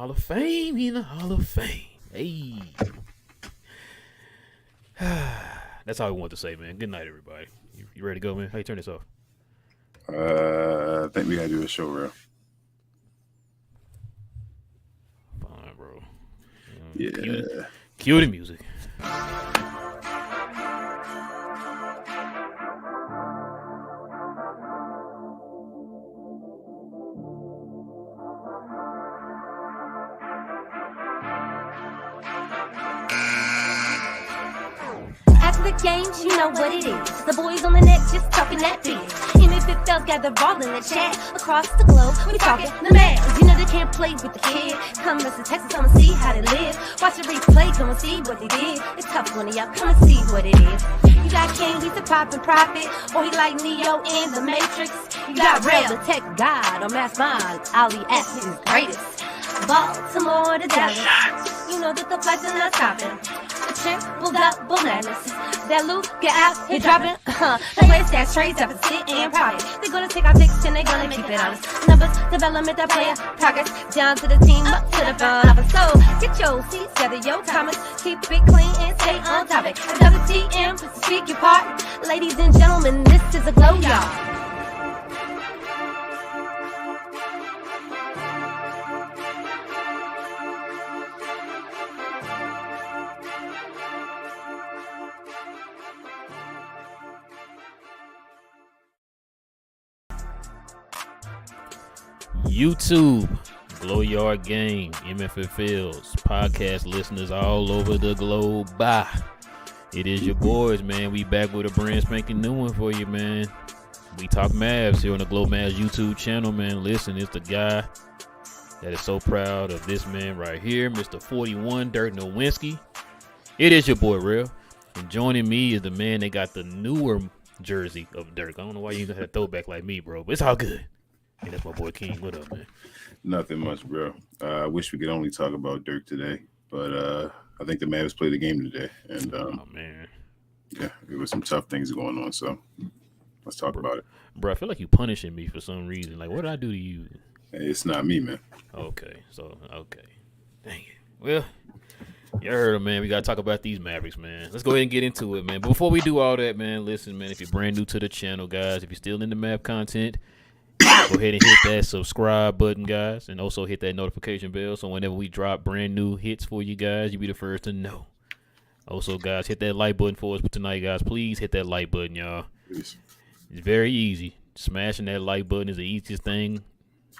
Hall of Fame. He in the Hall of Fame. Hey. That's all I wanted to say, man. Good night, everybody. You ready to go, man? How you turn this off? I think we gotta do a show real. Fine, bro. Yeah. Cue the music. After the games, you know what it is. The boys on the net just talking that biz. MFFL's gather all in the chat. Across the globe, we talking the Mavs. You know they can't play with the kid. Come to Texas, come and see how they live. Watch the replay, come and see what they did. It's tough one of y'all, come and see what it is. You got King, he's a poppin' prophet. Or he like Neo in the Matrix. You got Rail, the tech god. Or Mass Mind, Ali S is greatest. Baltimore to Dallas. You know that the flights are not stopping. The triple double madness. That loot, get out, here dropping. The way stats, trades up and sit and profit. They're gonna take our picks and they're gonna keep it honest. Numbers, development, the player, progress. Down to the team, up to the front. So get your seats, gather your comments. Keep it clean and stay on topic. WTM, speak your part. Ladies and gentlemen, this is a glow, y'all. YouTube, Glow Yard Gang, MFFLs, podcast listeners all over the globe. Bye. It is your boys, man. We back with a brand spanking new one for you, man. We talk Mavs here on the Glow Mavs YouTube channel, man. Listen, it's the guy that is so proud of this man right here, Mr. 41, Dirk Nowinski. It is your boy, Real. And joining me is the man that got the newer jersey of Dirk. I don't know why you had a throwback like me, bro, but it's all good. Hey, that's my boy King. What up, man? Nothing much, bro. I wish we could only talk about Dirk today, but I think the Mavs played the game today, and Oh man, yeah, there was some tough things going on. So let's talk about it. bro, I feel like you punishing me for some reason. Like, what did I do to you? Hey, it's not me, man. Okay, dang it. Well, you heard him, man. We gotta talk about these Mavericks, man. Let's go ahead and get into it, man. But before we do all that, man, listen, man. If you're brand new to the channel, guys, if you're still into Mav content, go ahead and hit that subscribe button, guys, and also hit that notification bell so whenever we drop brand new hits for you guys, you'll be the first to know. Also, guys, hit that like button for us tonight, guys. Please hit that like button, y'all. Please. It's very easy. Smashing that like button is the easiest thing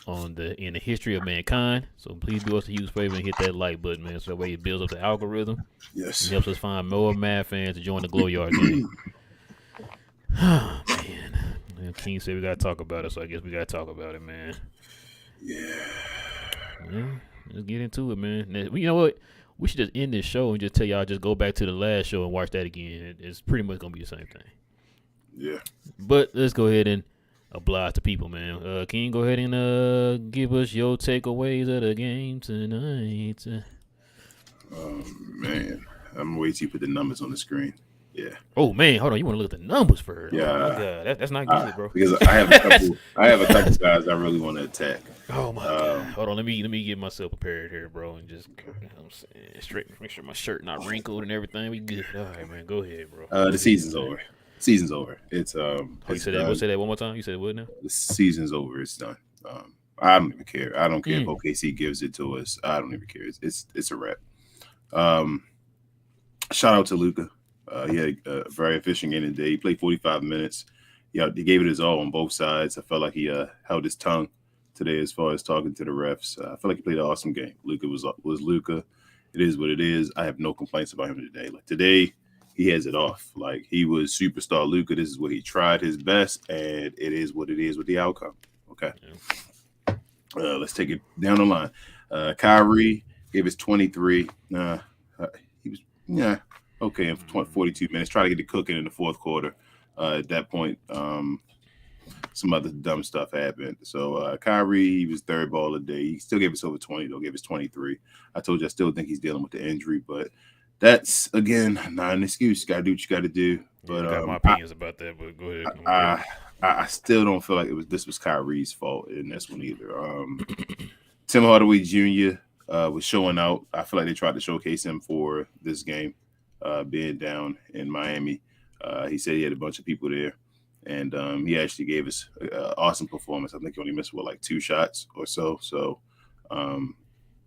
in the history of mankind. So please do us a huge favor and hit that like button, man. So that way it builds up the algorithm. Yes. And helps us find more Mad fans to join the Glow Yard game. Oh, man. King said we gotta talk about it, so I guess we gotta talk about it, man. Yeah. Let's get into it, man. Now, you know what? We should just end this show and just tell y'all just go back to the last show and watch that again. It's pretty much gonna be the same thing. Yeah. But let's go ahead and oblige to people, man. King, go ahead and give us your takeaways of the game tonight. Oh man, I'm gonna wait till you put the numbers on the screen. Yeah. Oh man, hold on. You want to look at the numbers first? Yeah. Oh my God, that's not good, bro. Because I have a couple guys I really want to attack. Oh my God. Hold on, let me get myself prepared here, bro, and just I'm saying, straight, make sure my shirt not wrinkled and everything. We good. All right, man. Go ahead, bro. The season's over. Season's over. It's You said that. Say that one more time. You said what now? The season's over. It's done. I don't even care. I don't care if Mm. OKC gives it to us. I don't even care. It's a wrap. Shout out to Luka. He had a very efficient game today. He played 45 minutes. Yeah, he gave it his all on both sides. I felt like he held his tongue today as far as talking to the refs. I feel like he played an awesome game. Luka was Luka. It is what it is. I have no complaints about him today. Like today, he has it off. Like he was superstar Luka. This is what he tried his best, and it is what it is with the outcome. Okay. Yeah. Let's take it down the line. Kyrie gave us 23. He was okay in 42 minutes. Try to get it cooking in the fourth quarter. At that point, some other dumb stuff happened. So Kyrie, he was third ball of the day. He still gave us over 20, though. Gave us 23. I told you I still think he's dealing with the injury, but that's, again, not an excuse. You got to do what you got to do. But I got my opinions about that, but go ahead. I still don't feel like this was Kyrie's fault in this one either. Tim Hardaway Jr., was showing out. I feel like they tried to showcase him for this game, being down in Miami. He said he had a bunch of people there, and he actually gave us an awesome performance. I think he only missed like 2 shots or so. So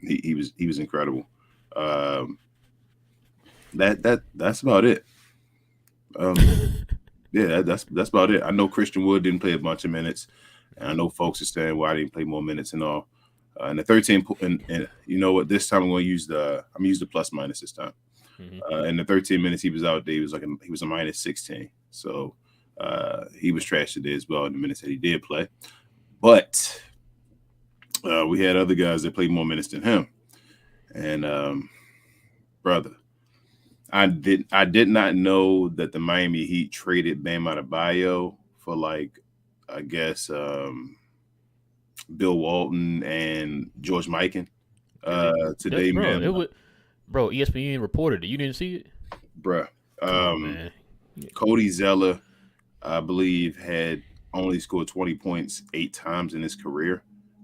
he was incredible. That's about it. Yeah, that's about it. I know Christian Wood didn't play a bunch of minutes, and I know folks are saying why I didn't play more minutes and all. And the 13, and you know what? This time I'm going to use the plus minus this time. In the 13 minutes he was out there, he was a minus 16. So he was trash today as well in the minutes that he did play. But we had other guys that played more minutes than him. And brother, I did not know that the Miami Heat traded Bam Adebayo for I guess Bill Walton and George Mikan today, man. ESPN reported it. You didn't see it? Bruh. Man. Cody Zeller, I believe, had only scored 20 points 8 times in his career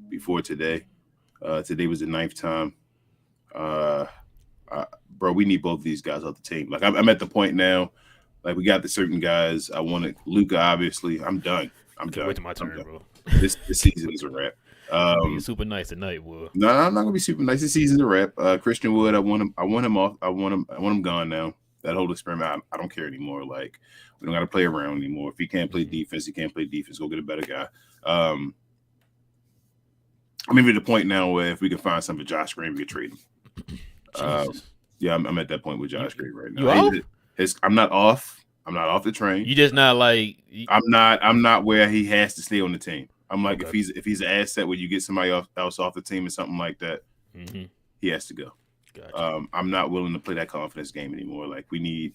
before today. Today was the 9th time. Bro, we need both of these guys off the team. I'm at the point now, we got the certain guys. I wanted Luka, obviously. I'm done. Wait till my turn, bro. This season is a wrap. Super nice tonight, boy. No, I'm not gonna be super nice. This season's a wrap. Christian Wood, I want him off. I want him gone now. That whole experiment, I don't care anymore. We don't gotta play around anymore. If he can't play defense, he can't play defense. Go get a better guy. I'm even at the point now where if we can find something for Josh Green, we can trade him. Yeah, I'm at that point with Josh Green right now. I'm not off. I'm not off the train. You just not I'm not where he has to stay on the team. I'm okay. if he's an asset where you get somebody else off the team or something like that, he has to go. Gotcha. I'm not willing to play that confidence game anymore. We need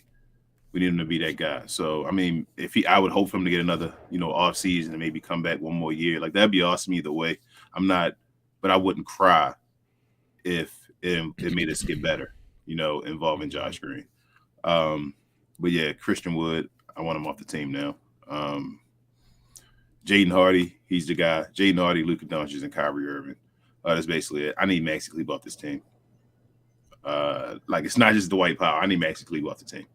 him to be that guy. So I mean, I would hope for him to get another off season and maybe come back one more year. That'd be awesome either way. But I wouldn't cry if it made us get better. Involving Josh Green. But yeah, Christian Wood, I want him off the team now. Jaden Hardy, he's the guy. Jaden Hardy, Luka Doncic, and Kyrie Irving. That's basically it. I need Maxi Kleber off this team. It's not just Dwight Powell. I need Maxi Kleber off the team.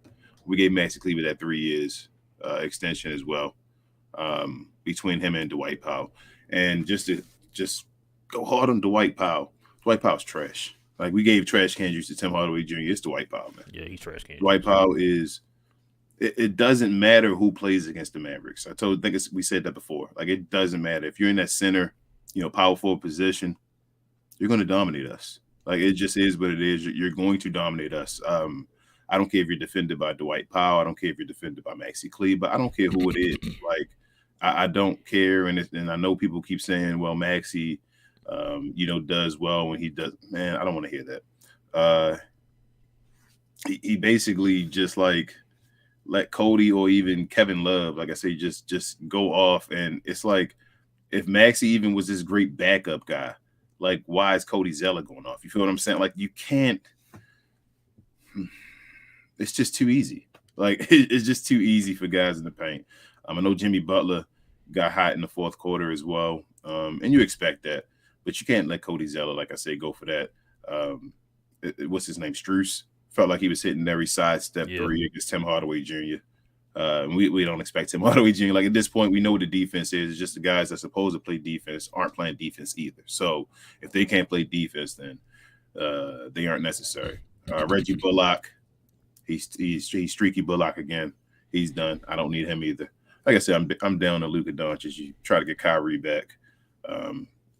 We gave Maxi Kleber that 3 years extension as well between him and Dwight Powell. And just go hard on Dwight Powell. Dwight Powell's trash. We gave trash can juice to Tim Hardaway Jr. It's Dwight Powell, man. Yeah, he's trash can. Dwight Powell is. It doesn't matter who plays against the Mavericks. We said that before. It doesn't matter if you're in that center, power forward position, you're going to dominate us. It just is what it is. You're going to dominate us. I don't care if you're defended by Dwight Powell. I don't care if you're defended by Maxi Kleber. I don't care who it is. I don't care. And I know people keep saying, well, Maxi, does well when he does. Man, I don't want to hear that. He basically just let Cody or even Kevin Love, like I say, just go off. And it's if Maxi even was this great backup guy, why is Cody Zeller going off? You feel what I'm saying? You can't. It's just too easy. It's just too easy for guys in the paint. I know Jimmy Butler got hot in the 4th quarter as well, and you expect that. But you can't let Cody Zeller, like I say, go for that. What's his name? Struce. Felt like he was hitting every sidestep 3 against Tim Hardaway Jr. We don't expect Tim Hardaway Jr. At this point, we know what the defense is. It's just the guys that are supposed to play defense aren't playing defense either. So if they can't play defense, then they aren't necessary. Reggie Bullock, he's streaky Bullock again. He's done. I don't need him either. Like I said, I'm down to Luka Doncic. You try to get Kyrie back.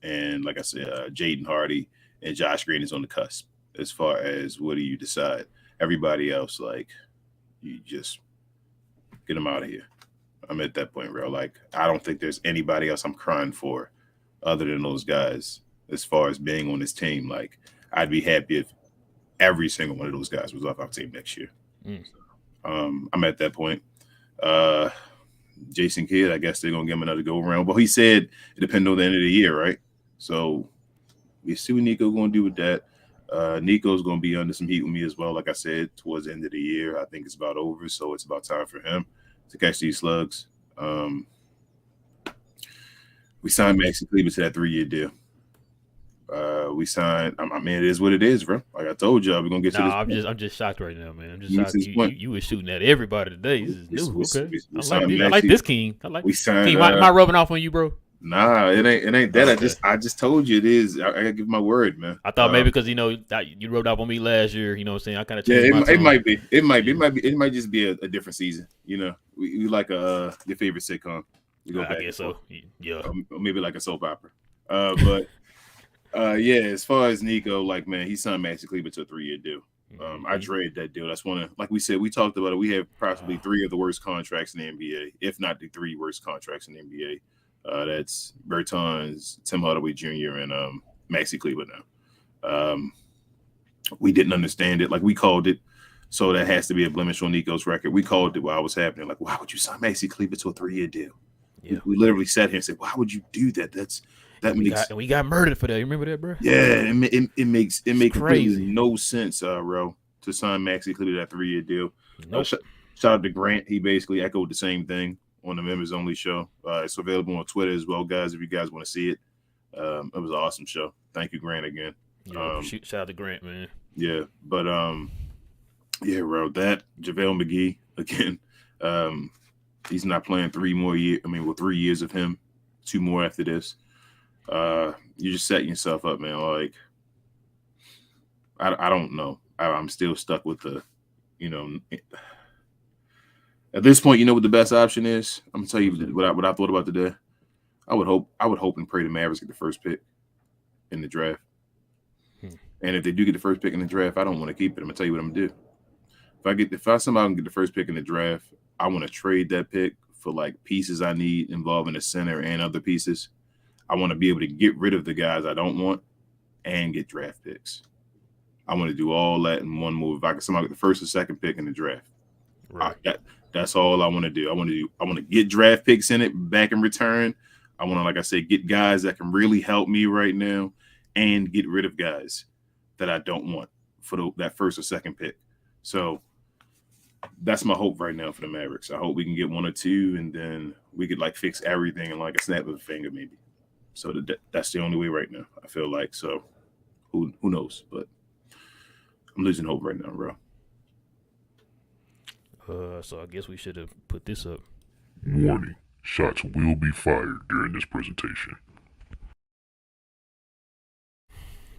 And like I said, Jaden Hardy and Josh Green is on the cusp as far as what do you decide. Everybody else, you just get them out of here. I'm at that point, real. I don't think there's anybody else I'm crying for other than those guys as far as being on this team. I'd be happy if every single one of those guys was off our team next year. I'm at that point. Jason Kidd, I guess they're going to give him another go-around. But he said it depends on the end of the year, right? So we see what Nico going to do with that. Nico's going to be under some heat with me as well. Like I said, towards the end of the year, I think it's about over. So it's about time for him to catch these slugs. We signed Maxi Kleber to that 3-year deal. We signed. I mean, it is what it is, bro. Like I told y'all, we're gonna get to this. I'm just shocked right now, man. I'm just shocked. You were shooting at everybody today. This is new. Okay, I like this, King. I like. We signed. King, am I rubbing off on you, bro? Nah, it ain't that. Okay. I just told you it is. I gotta give my word, man. I thought maybe because you rubbed off on me last year. You know what I'm saying? I kind of changed my tone. It might be. It might just be a different season. You know, we like your favorite sitcom. I guess so. Yeah, or maybe like a soap opera. But yeah, as far as Nico, like man, he signed Maxi Kleber to a 3-year deal. I traded that deal. That's one of, like we said, we talked about it. We have possibly 3 of the worst contracts in the NBA, if not the 3 worst contracts in the NBA. That's Bertans, Tim Hardaway Jr., and Maxi Kleber now. We didn't understand it. Like, we called it, so that has to be a blemish on Nico's record. We called it while it was happening. Like, why would you sign Maxi Kleber to a 3-year deal? Yeah. We literally sat here and said, why would you do that? We got murdered for that. You remember that, bro? Yeah, it makes crazy no sense, bro, to sign Maxi Kleber that 3-year deal. Nope. Shout out to Grant. He basically echoed the same thing on the Members Only show. It's available on Twitter as well, guys, if you guys want to see it. It was an awesome show. Thank you, Grant, again. Yeah, shout out to Grant, man. Yeah, but yeah, bro, that JaVale McGee again. He's not playing 3 more years. I mean, 3 years of him, 2 more after this. You're just setting yourself up, man. Like, I don't know. I'm still stuck with the, at this point, you know what the best option is? I'm gonna tell you what I thought about today. I would hope and pray the Mavericks get the first pick in the draft. And if they do get the first pick in the draft, I don't want to keep it. I'm gonna tell you what I'm gonna do. If I somehow can get the first pick in the draft, I want to trade that pick for like pieces I need involving the center and other pieces. I want to be able to get rid of the guys I don't want and get draft picks. I want to do all that in one move. If I can somehow get the first or second pick in the draft, right? That's all I want to do. I want to get draft picks in it back in return. I want to, like I said, get guys that can really help me right now and get rid of guys that I don't want for that first or second pick. So that's my hope right now for the Mavericks. I hope we can get 1 or 2, and then we could like fix everything in like a snap of a finger, maybe. So that's the only way right now, I feel like. So who knows? But I'm losing hope right now, bro. So I guess we should have put this up. Warning: shots will be fired during this presentation.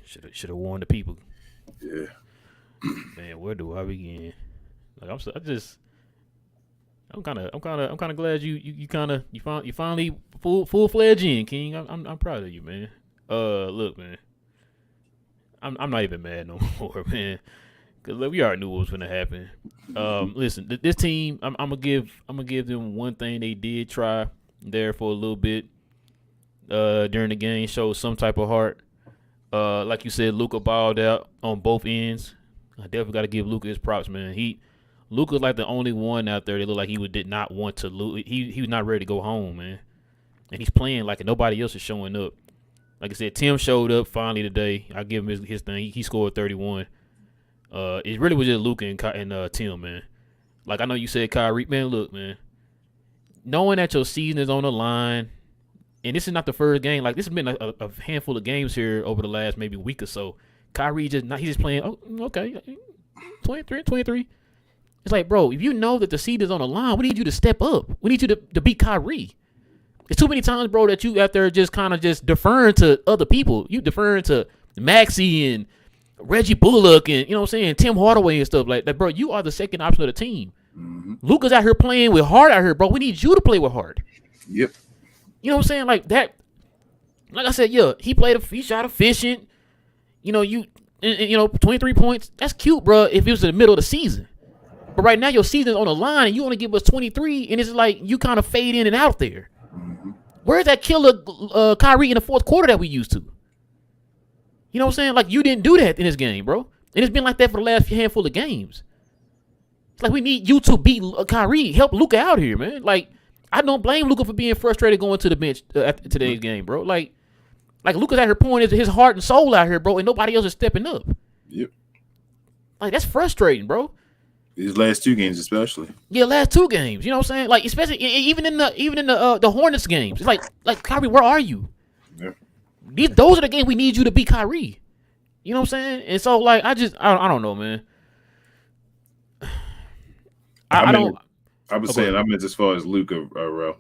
Should have warned the people. Yeah. Man, where do I begin? Like I'm kind of glad you finally full-fledged in, King. I'm proud of you, man. Look, man. I'm not even mad no more, man. Cause we already knew what was gonna happen. Listen, this team, I'm gonna give them one thing they did try there for a little bit. During the game, showed some type of heart. Like you said, Luka balled out on both ends. I definitely got to give Luka his props, man. Luka's like the only one out there that looked like he did not want to lose. He was not ready to go home, man. And he's playing like nobody else is showing up. Like I said, Tim showed up finally today. I give him his thing. He scored 31. It really was just Luka and Tim, man. Like I know you said Kyrie, man. Look, man. Knowing that your season is on the line, and this is not the first game. Like this has been a handful of games here over the last maybe week or so. Kyrie he's just playing. Oh, okay, 23. It's like, bro, if you know that the seed is on the line, we need you to step up. We need you to beat Kyrie. It's too many times, bro, that you out there just kind of just deferring to other people. You deferring to Maxey and Reggie Bullock and, you know what I'm saying, Tim Hardaway and stuff like that, bro. You are the second option of the team. Mm-hmm. Luka's out here playing with heart out here, bro. We need you to play with heart. Yep. You know what I'm saying? Like that. Like I said, yeah, he shot efficient. 23 points. That's cute, bro, if it was in the middle of the season. But right now your season's on the line and you want to give us 23 and it's like you kind of fade in and out there. Mm-hmm. Where's that killer Kyrie in the fourth quarter that we used to? You know what I'm saying? Like you didn't do that in this game, bro. And it's been like that for the last handful of games. It's like we need you to beat Kyrie. Help Luka out here, man. Like I don't blame Luka for being frustrated going to the bench after today's game, bro. Like Luka's out here pouring his heart and soul out here, bro, and nobody else is stepping up. Yep. Like that's frustrating, bro. These last 2 games, especially. Yeah, last 2 games. You know what I'm saying? Like, especially even in the Hornets games. It's like Kyrie, where are you? Yeah. Those are the games we need you to beat Kyrie. You know what I'm saying? And so, like, I don't know, man. I don't. I was saying, I meant as far as Luka,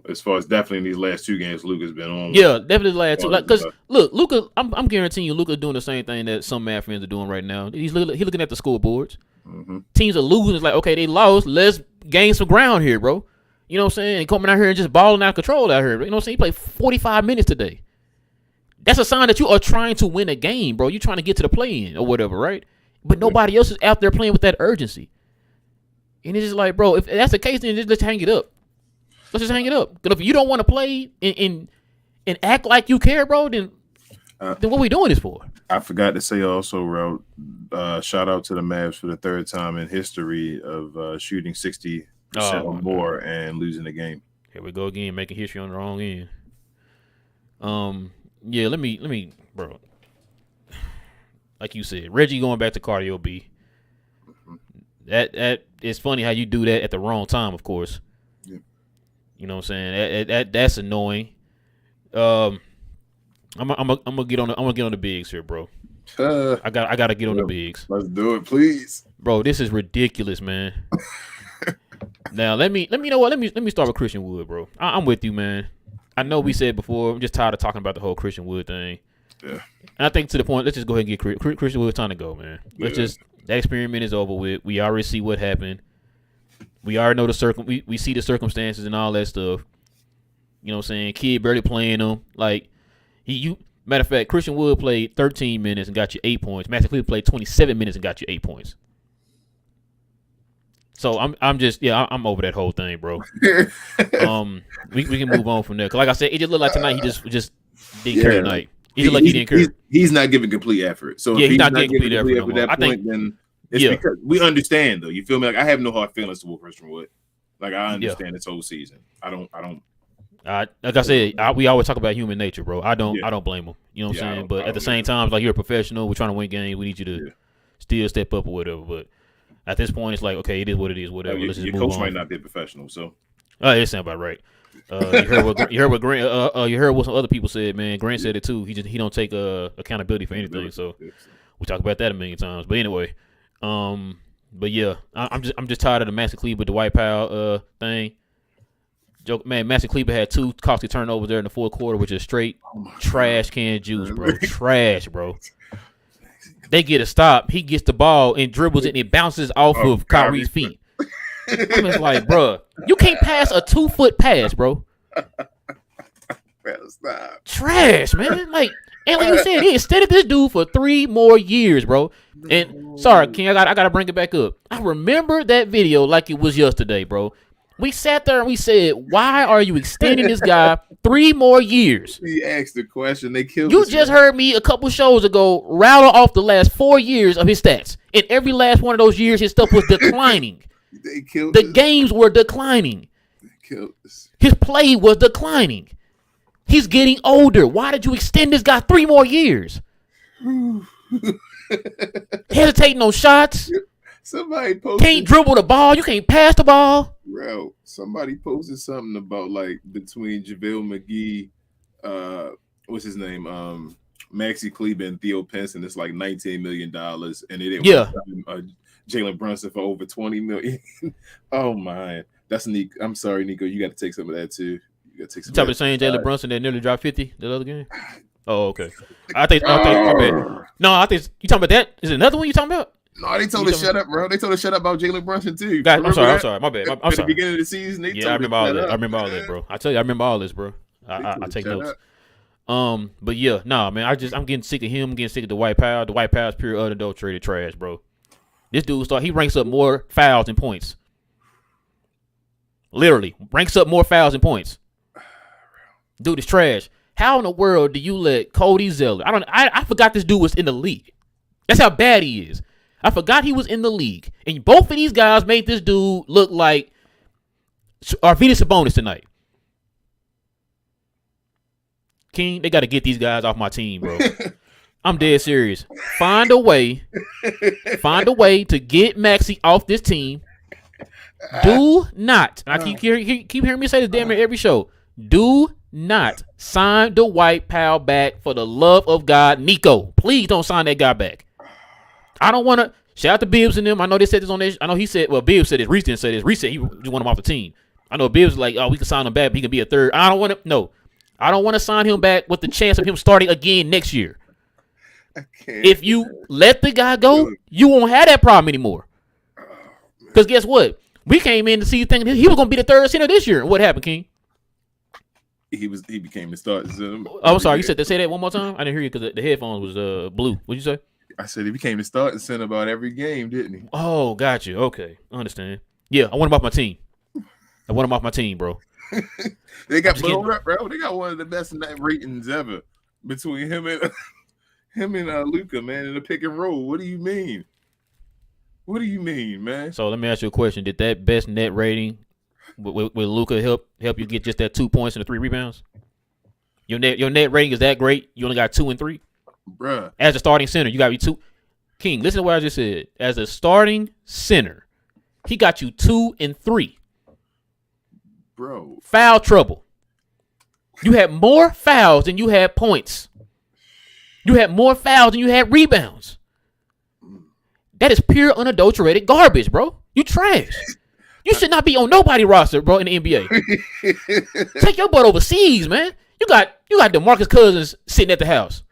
as far as definitely in these last 2 games, Luka's been on. Yeah, definitely the last 2. Like, cause look, Luka, I'm guaranteeing you, Luka's doing the same thing that some Mavs fans are doing right now. He's looking at the scoreboards. Mm-hmm. Teams are losing. It's like, okay, they lost. Let's gain some ground here, bro. You know what I'm saying? And coming out here and just balling out of control out here. You know what I'm saying? He played 45 minutes today. That's a sign that you are trying to win a game, bro. You're trying to get to the play-in or whatever, right? But nobody else is out there playing with that urgency. And it's just like, bro, if that's the case, then just hang it up. Let's just hang it up. Because if you don't want to play and act like you care, bro, then what are we doing this for? I forgot to say also, Ro, shout out to the Mavs for the 3rd time in history of shooting 60% or more and losing the game. Here we go again, making history on the wrong end. Yeah, let me, bro. Like you said, Reggie going back to cardio B. That it's funny how you do that at the wrong time, of course. Yeah. You know what I'm saying? That's annoying. I'm gonna get on the bigs here, bro. I gotta get on the bigs. Let's do it, please, bro. This is ridiculous, man. Now let me know what. Let me start with Christian Wood, bro. I'm with you, man. I know we said before. I'm just tired of talking about the whole Christian Wood thing. Yeah. And I think to the point, let's just go ahead and get Christian Wood time to go, man. That experiment is over with. We already see what happened. We already know we see the circumstances and all that stuff. You know what I'm saying? Kid barely playing them. Like matter of fact, Christian Wood played 13 minutes and got you 8 points. Maxi Kleber played 27 minutes and got you 8 points. So I'm over that whole thing, bro. We can move on from there. Cause like I said, it just looked like tonight he just didn't care tonight. He didn't care. He's not giving complete effort. So yeah, he's not getting complete effort at that point, then it's because we understand though. You feel me? Like I have no hard feelings toward Christian Wood. Like I understand this whole season. I don't. Like I said, we always talk about human nature, bro. I don't blame him. You know what I'm saying? But at the same time, like you're a professional. We're trying to win games. We need you to still step up or whatever. But at this point, it's like, okay, it is what it is. Whatever. Let's just move on. Your coach might not be a professional, so. It sounds about right. You heard what Grant. You heard what some other people said, man. Grant said it too. He don't take accountability for anything. So we talk about that a million times. But anyway, but yeah, I'm just tired of the Maxi Kleber, the Dwight Powell thing. Joke, man. Maxi Kleber had 2 costly turnovers there in the 4th quarter, which is straight trash can juice, bro. Trash, bro. They get a stop. He gets the ball and dribbles it, and it bounces off of Kyrie's feet. I'm just like, bro, you can't pass a 2-foot pass, bro. Stop. Trash, man. Like you said, he extended this dude for 3 more years, bro. And sorry, King, I gotta bring it back up. I remember that video like it was yesterday, bro. We sat there and we said, why are you extending this guy 3 more years? He asked the question. They killed You just heard me a couple shows ago rattle off the last 4 years of his stats. In every last one of those years, his stuff was declining. They killed the games were declining. They killed us. His play was declining. He's getting older. Why did you extend this guy 3 more years? Hesitating on shots. Somebody posted. Can't dribble the ball. You can't pass the ball. Bro, somebody posted something about like between JaVale McGee, what's his name? Maxi Kleber and Theo Pinson. It's like $19 million, and it didn't Jalen Brunson for over $20 million. Oh my, that's Nico. I'm sorry, Nico. You got to take some of that too. You got to take some. You talking about saying Jalen Brunson that nearly dropped 50 the other game? Oh, okay. I think my bad. No, I think you talking about that. Is it another one you talking about? No, they told us shut up, bro. They told us shut up about Jalen Brunson too. I'm sorry. My bad. I'm sorry. At the beginning of the season, I remember all that. I remember all that, bro. I tell you, I remember all this, bro. I take notes. But yeah, man. I'm getting sick of him. I'm getting sick of the Dwight Powell. The Dwight Powell's pure unadulterated trash, bro. This dude he ranks up more fouls than points. Literally ranks up more fouls than points. Dude is trash. How in the world do you let Cody Zeller? I forgot this dude was in the league. That's how bad he is. I forgot he was in the league. And both of these guys made this dude look like Arvydas Sabonis tonight. King, they got to get these guys off my team, bro. I'm dead serious. Find a way to get Maxi off this team. Do not. I keep hearing me say this damn near every show. Do not sign Dwight Powell back for the love of God. Nico, please don't sign that guy back. I don't want to shout out to Bibbs and them. I know they said this on this. I know he said, well, Bibbs said this. Reese didn't say this. Reese said he just want him off the team. I know Bibbs was like, oh, we can sign him back, but he can be a third. I don't want to. No, I don't want to sign him back with the chance of him starting again next year. If you let the guy go, you won't have that problem anymore. Because guess what? We came in to see thinking he was going to be the third center this year. And what happened, King? He became the starting center. Oh, I'm sorry. You said to say that one more time? I didn't hear you because the headphones was blue. What'd you say? I said he became the starting center about every game, didn't he? Oh, got you. Okay. I understand. Yeah, I want him off my team. Bro. They got one of the best net ratings ever between him and Luka, man, in the pick and roll. What do you mean? What do you mean, man? So let me ask you a question. Did that best net rating with Luka help you get just that 2 points and the 3 rebounds? Your net rating is that great? You only got 2 and 3? Bruh. As a starting center, you got you 2. King, listen to what I just said. As a starting center, he got you 2 and 3. Bro. Foul trouble. You had more fouls than you had points. You had more fouls than you had rebounds. That is pure unadulterated garbage, bro. You trash. You should not be on nobody's roster, bro, in the NBA. Take your butt overseas, man. You got DeMarcus Cousins sitting at the house.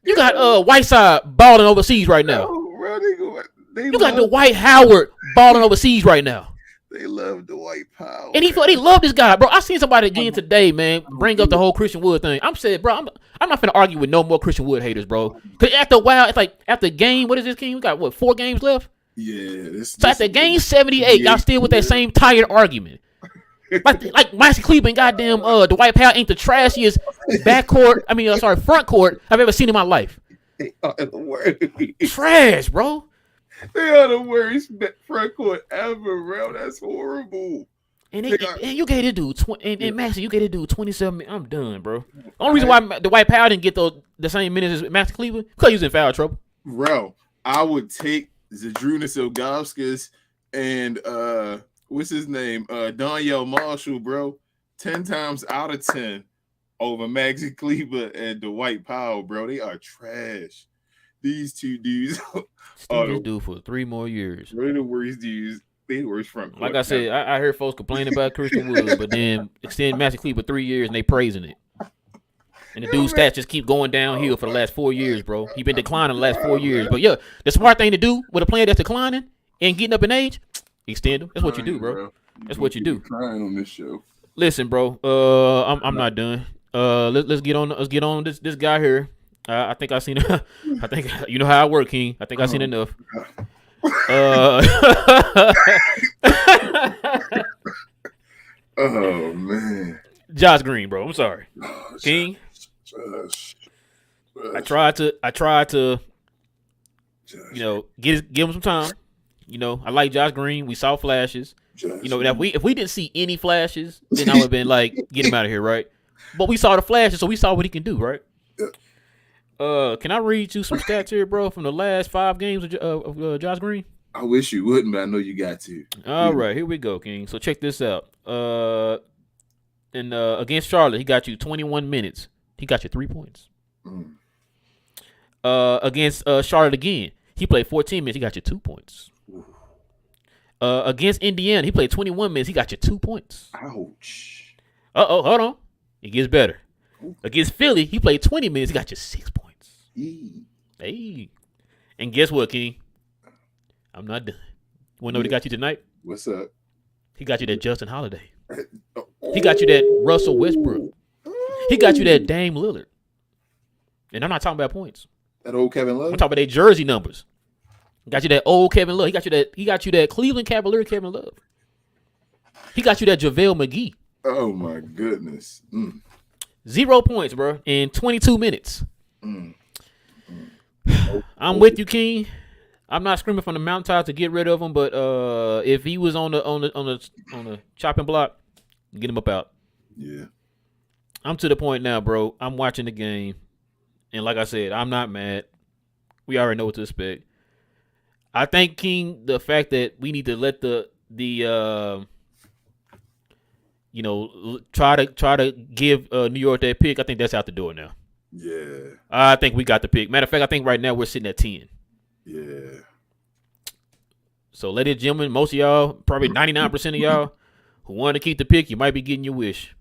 You got Whiteside balling overseas right now. No, bro, you got Dwight Howard balling overseas right now. They love Dwight Powell. And they love this guy, bro. I seen somebody again today, man, bring up the whole Christian Wood thing. I'm saying, bro, I'm not finna argue with no more Christian Wood haters, bro. Because after a while, it's like after game, what is this, King? We got, 4 games left? Yeah. So after game 78, y'all still with that same tired argument. Like Maxie Cleveland, goddamn, Dwight Powell ain't the trashiest front court I've ever seen in my life. They are the worst. Trash, bro. They are the worst front court ever, bro. That's horrible. And you gave this dude Maxie, you gave this dude 27 minutes. I'm done, bro. Only reason why Dwight Powell didn't get the same minutes as Maxie Cleveland because he was in foul trouble. Bro, I would take Zadrunas Ilgauskas and what's his name? Donyell Marshall, bro. 10 times out of 10 over Maxie Cleaver and Dwight Powell, bro. They are trash. These two dudes are this dude for 3 more years. They're the worst dudes. They the worst front court. Like I said, I heard folks complaining about Christian Wood, but then extend Maxie Cleaver 3 years and they praising it. And the dude's stats just keep going downhill for the last 4 years, bro. He been declining the last 4 years. But yeah, the smart thing to do with a player that's declining and getting up in age, extend him. That's what you do, bro. That's what you do. Crying on this show. Listen, bro. I'm not done. Let's get on this guy here. I think I seen. I think you know how I work, King. I think I seen enough. Oh man. Josh Green, bro. I'm sorry, King. I tried to, give him some time. I like Josh Green. We saw flashes. If we didn't see any flashes, then I would have been like, get him out of here, right? But we saw the flashes, so we saw what he can do, right? Can I read you some stats here, bro, from the last 5 games of Josh Green? I wish you wouldn't, but I know you got to. All right, here we go, King. So check this out. Against Charlotte, he got you 21 minutes. He got you 3 points. Against Charlotte again, he played 14 minutes. He got you 2 points. Against Indiana, he played 21 minutes. He got you 2 points. Ouch. Hold on. It gets better. Against Philly, he played 20 minutes. He got you 6 points. Hey. And guess what, King? I'm not done. You want to know what he got you tonight? What's up? He got you that Justin Holiday. He got you that Russell Westbrook. He got you that Dame Lillard. And I'm not talking about points. That old Kevin Love? I'm talking about their jersey numbers. Got you that old Kevin Love. He got you that Cleveland Cavalier Kevin Love. He got you that JaVale McGee. Oh my goodness. 0 points, bro, in 22 minutes. I'm with you, King. I'm not screaming from the mountaintop to get rid of him, but if he was on the chopping block, get him up out. Yeah. I'm to the point now, bro. I'm watching the game, and like I said, I'm not mad. We already know what to expect. I think, King, the fact that we need to let try to give New York that pick, I think that's out the door now. Yeah. I think we got the pick. Matter of fact, I think right now we're sitting at 10. Yeah. So, ladies and gentlemen, most of y'all, probably 99% of y'all who want to keep the pick, you might be getting your wish.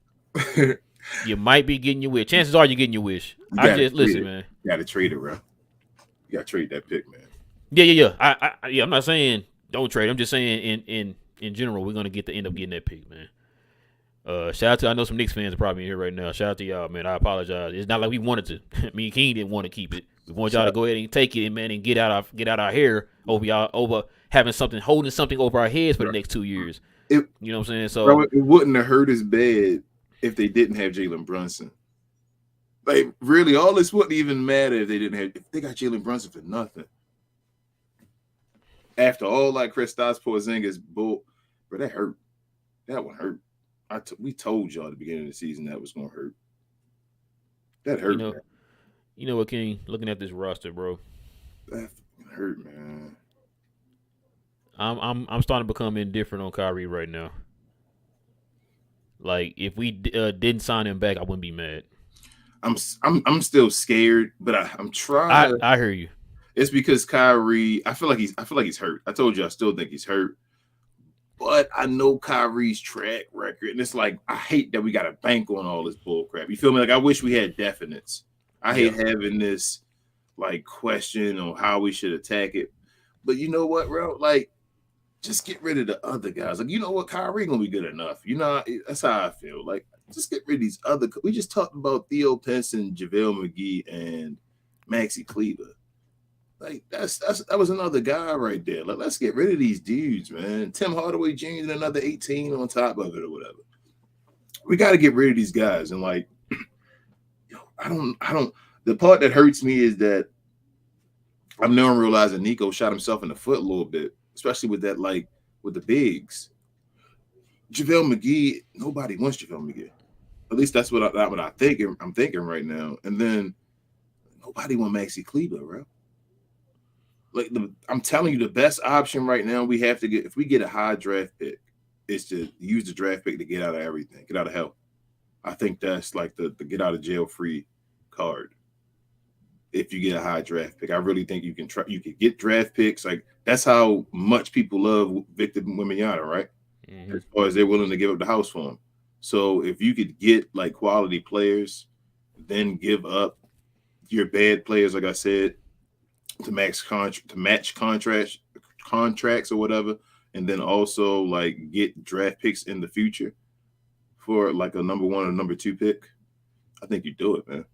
You might be getting your wish. Chances are you're getting your wish. Listen, man. You gotta trade it, bro. You gotta trade that pick, man. Yeah. I'm not saying don't trade. I'm just saying in general, we're gonna end up getting that pick, man. Shout out to, I know some Knicks fans are probably here right now. Shout out to y'all, man. I apologize. It's not like we wanted to. Me and King didn't want to keep it. We want y'all to go ahead and take it, man, and get out our hair over having holding something over our heads for the next 2 years. You know what I'm saying? So bro, it wouldn't have hurt as bad if they didn't have Jalen Brunson. Like, really, all this wouldn't even matter if they got Jalen Brunson for nothing. After all, like Kristaps Porzingis bull, but that hurt. That one hurt. We told y'all at the beginning of the season that was gonna hurt. That hurt. You know what, King? Looking at this roster, bro, that hurt, man. I'm starting to become indifferent on Kyrie right now. Like, if we didn't sign him back, I wouldn't be mad. I'm still scared, but I'm trying. I hear you. It's because Kyrie, I feel like he's hurt. I told you I still think he's hurt. But I know Kyrie's track record, and it's like I hate that we got to bank on all this bull crap. You feel me? Like, I wish we had definites. I hate having this like question on how we should attack it. But you know what, bro? Like, just get rid of the other guys. Like, you know what? Kyrie gonna be good enough. You know, that's how I feel. Like, just get rid of these other. We just talked about Theo Pinson, JaVale McGee, and Maxi Kleber. Like, that was another guy right there. Like, let's get rid of these dudes, man. Tim Hardaway Jr. and another 18 on top of it or whatever. We got to get rid of these guys. And like, I don't. The part that hurts me is that I'm now realizing Nico shot himself in the foot a little bit, especially with that, like, with the bigs. JaVale McGee, nobody wants JaVale McGee. At least that's what I'm thinking right now. And then nobody wants Maxi Kleber, bro. Like, I'm telling you, the best option right now we have to get, if we get a high draft pick, is to use the draft pick to get out of everything, get out of hell. I think that's like the get out of jail free card. If you get a high draft pick, I really think you can get draft picks. Like, that's how much people love Victor Wembanyama, right? Mm-hmm. As far as they're willing to give up the house for him. So if you could get like quality players, then give up your bad players, like I said, to match contracts or whatever, and then also like get draft picks in the future for like a number 1 or number 2 pick, I think you do it, man.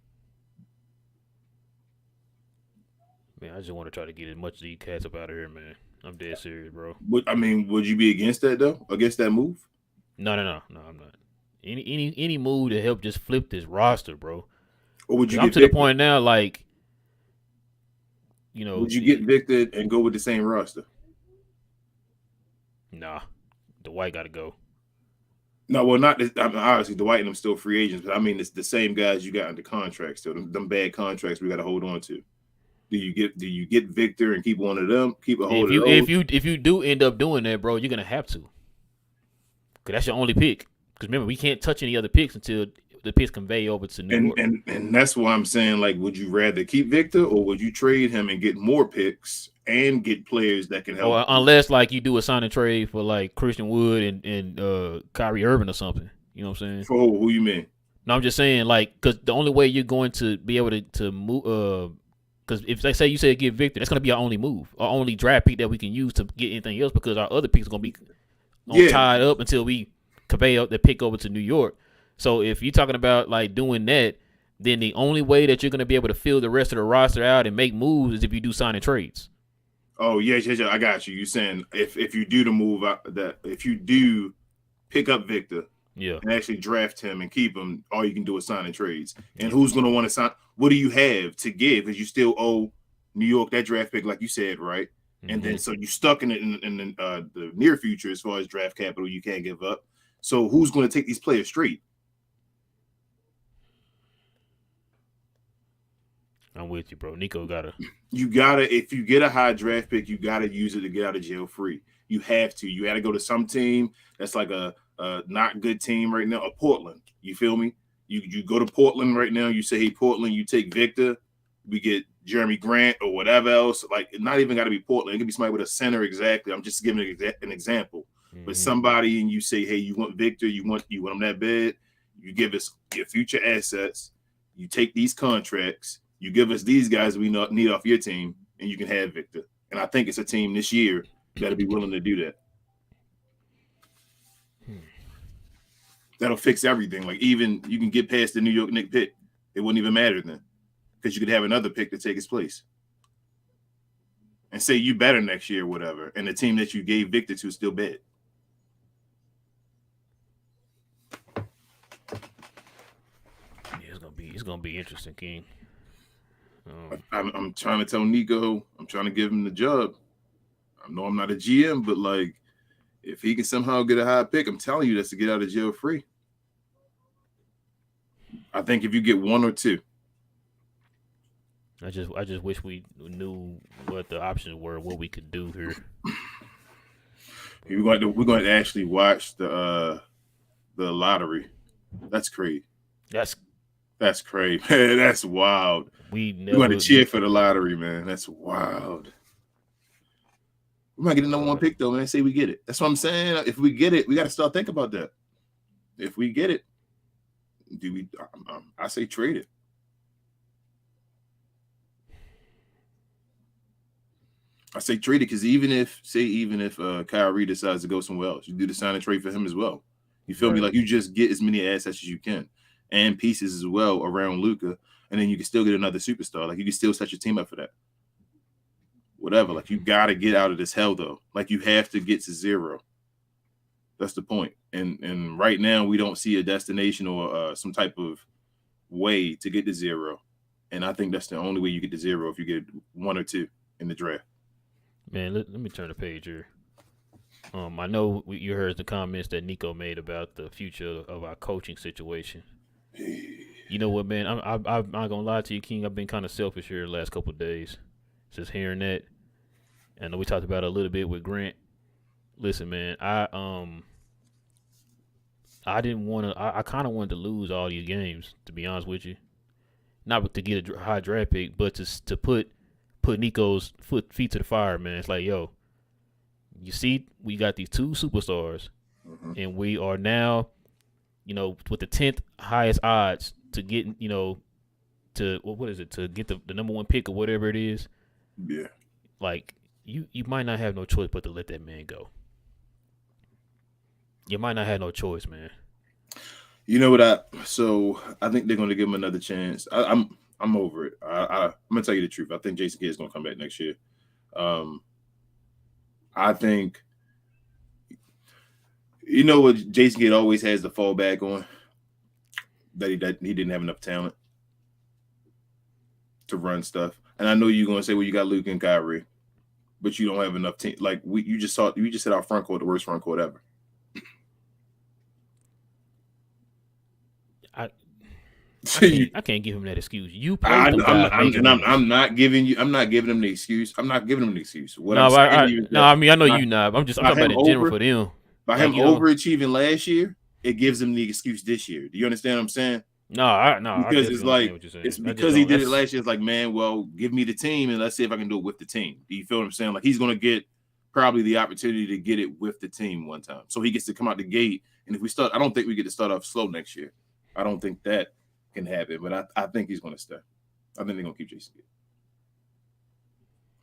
Man, I just want to try to get as much of these cats up out of here, man. I'm dead serious, bro. Would you be against that though? Against that move? No, I'm not. Any move to help just flip this roster, bro. Or would you? I'm to the point now, like, you know. Would you get Victor and go with the same roster? Nah, Dwight got to go. No, well, not. Obviously, Dwight and them still free agents, but I mean, it's the same guys you got under contract still. Them bad contracts we got to hold on to. Do you get Victor and keep one of them? Keep a hold of those? If you do end up doing that, bro, you're gonna have to, because that's your only pick. Because remember, we can't touch any other picks until the picks convey over to New York. And that's why I'm saying, like, would you rather keep Victor or would you trade him and get more picks and get players that can help? Or unless, like, you do a sign and trade for like Christian Wood and Kyrie Irving or something. You know what I'm saying? For who you mean? No, I'm just saying, like, because the only way you're going to be able to move, because if they say you say get Victor, that's going to be our only move, our only draft pick that we can use to get anything else, because our other picks are going to be tied up until we convey up the pick over to New York. So if you're talking about like doing that, then the only way that you're going to be able to fill the rest of the roster out and make moves is if you do sign and trades. Oh, yeah, I got you. You're saying if you do the move, if you do pick up Victor, and actually draft him and keep him, all you can do is sign and trades. And who's going to want to sign? What do you have to give? Because you still owe New York that draft pick, like you said, right? Mm-hmm. And then so you're stuck in the near future as far as draft capital you can't give up. So who's going to take these players straight? I'm with you, bro. Nico You gotta, if you get a high draft pick, you gotta use it to get out of jail free. You have to. You gotta go to some team that's like a not good team right now, or Portland. You feel me? You go to Portland right now. You say, hey, Portland, you take Victor. We get Jeremy Grant or whatever else. Like, it not even got to be Portland. It could be somebody with a center exactly. I'm just giving an example. Mm-hmm. But somebody and you say, hey, you want Victor, you want him that bad. You give us your future assets. You take these contracts. You give us these guys we need off your team, and you can have Victor. And I think it's a team this year that'll be willing to do that. That'll fix everything. Like, even you can get past the New York Knicks pick. It wouldn't even matter then, because you could have another pick to take its place. And say you better next year or whatever, and the team that you gave Victor to is still bad. It's gonna be interesting, King. I'm trying to tell Nico, I'm trying to give him the job. I know I'm not a GM, but like, if he can somehow get a high pick, I'm telling you, that's to get out of jail free. I think if you get one or two. I just wish we knew what the options were, what we could do here. We're going to actually watch the lottery. That's crazy. That's crazy, man. That's wild. We're going to cheer for the lottery, man. That's wild. We might get the number one pick, though, man. Say we get it. That's what I'm saying. If we get it, we got to start thinking about that. If we get it, I say trade it. I say trade it because even if Kyrie decides to go somewhere else, you do the sign and trade for him as well. You feel me? Like, you just get as many assets as you can and pieces as well around Luka, and then you can still get another superstar. Like, you can still set your team up for that. Whatever. Like, you got to get out of this hell, though. Like, you have to get to zero. That's the point. And right now, we don't see a destination or some type of way to get to zero. And I think that's the only way you get to zero, if you get one or two in the draft. Man, let me turn the page here. I know you heard the comments that Nico made about the future of our coaching situation. You know what, man? I'm not gonna lie to you, King. I've been kind of selfish here the last couple of days, just hearing that. I know we talked about it a little bit with Grant. Listen, man, I didn't want to. I kind of wanted to lose all these games, to be honest with you. Not to get a high draft pick, but to put Nico's feet to the fire, man. It's like, yo, you see, we got these two superstars, and we are now, with the 10th highest odds to get, to get the number one pick or whatever it is. Yeah. Like, you might not have no choice but to let that man go. You might not have no choice, man. You know what? So I think they're going to give him another chance. I'm over it. I'm gonna tell you the truth. I think Jason Kidd is gonna come back next year. I think, what Jason Kidd always has to fall back on, that he didn't have enough talent to run stuff. And I know you're gonna say, well, you got Luke and Kyrie, but you don't have enough team. Like, you just said our front court, the worst front court ever. I can't give him that excuse. I'm not giving him the excuse. I'm not giving him the excuse. I know you not. I'm talking about in general for them. By him overachieving last year, it gives him the excuse this year. Do you understand what I'm saying? No. Because it's like, it's because he did it last year. It's like, man, well, give me the team and let's see if I can do it with the team. Do you feel what I'm saying? Like, he's going to get probably the opportunity to get it with the team one time. So he gets to come out the gate. And if we start, I don't think we get to start off slow next year. I don't think that can happen, but I think he's going to stay. I think they're going to keep Jason Kidd.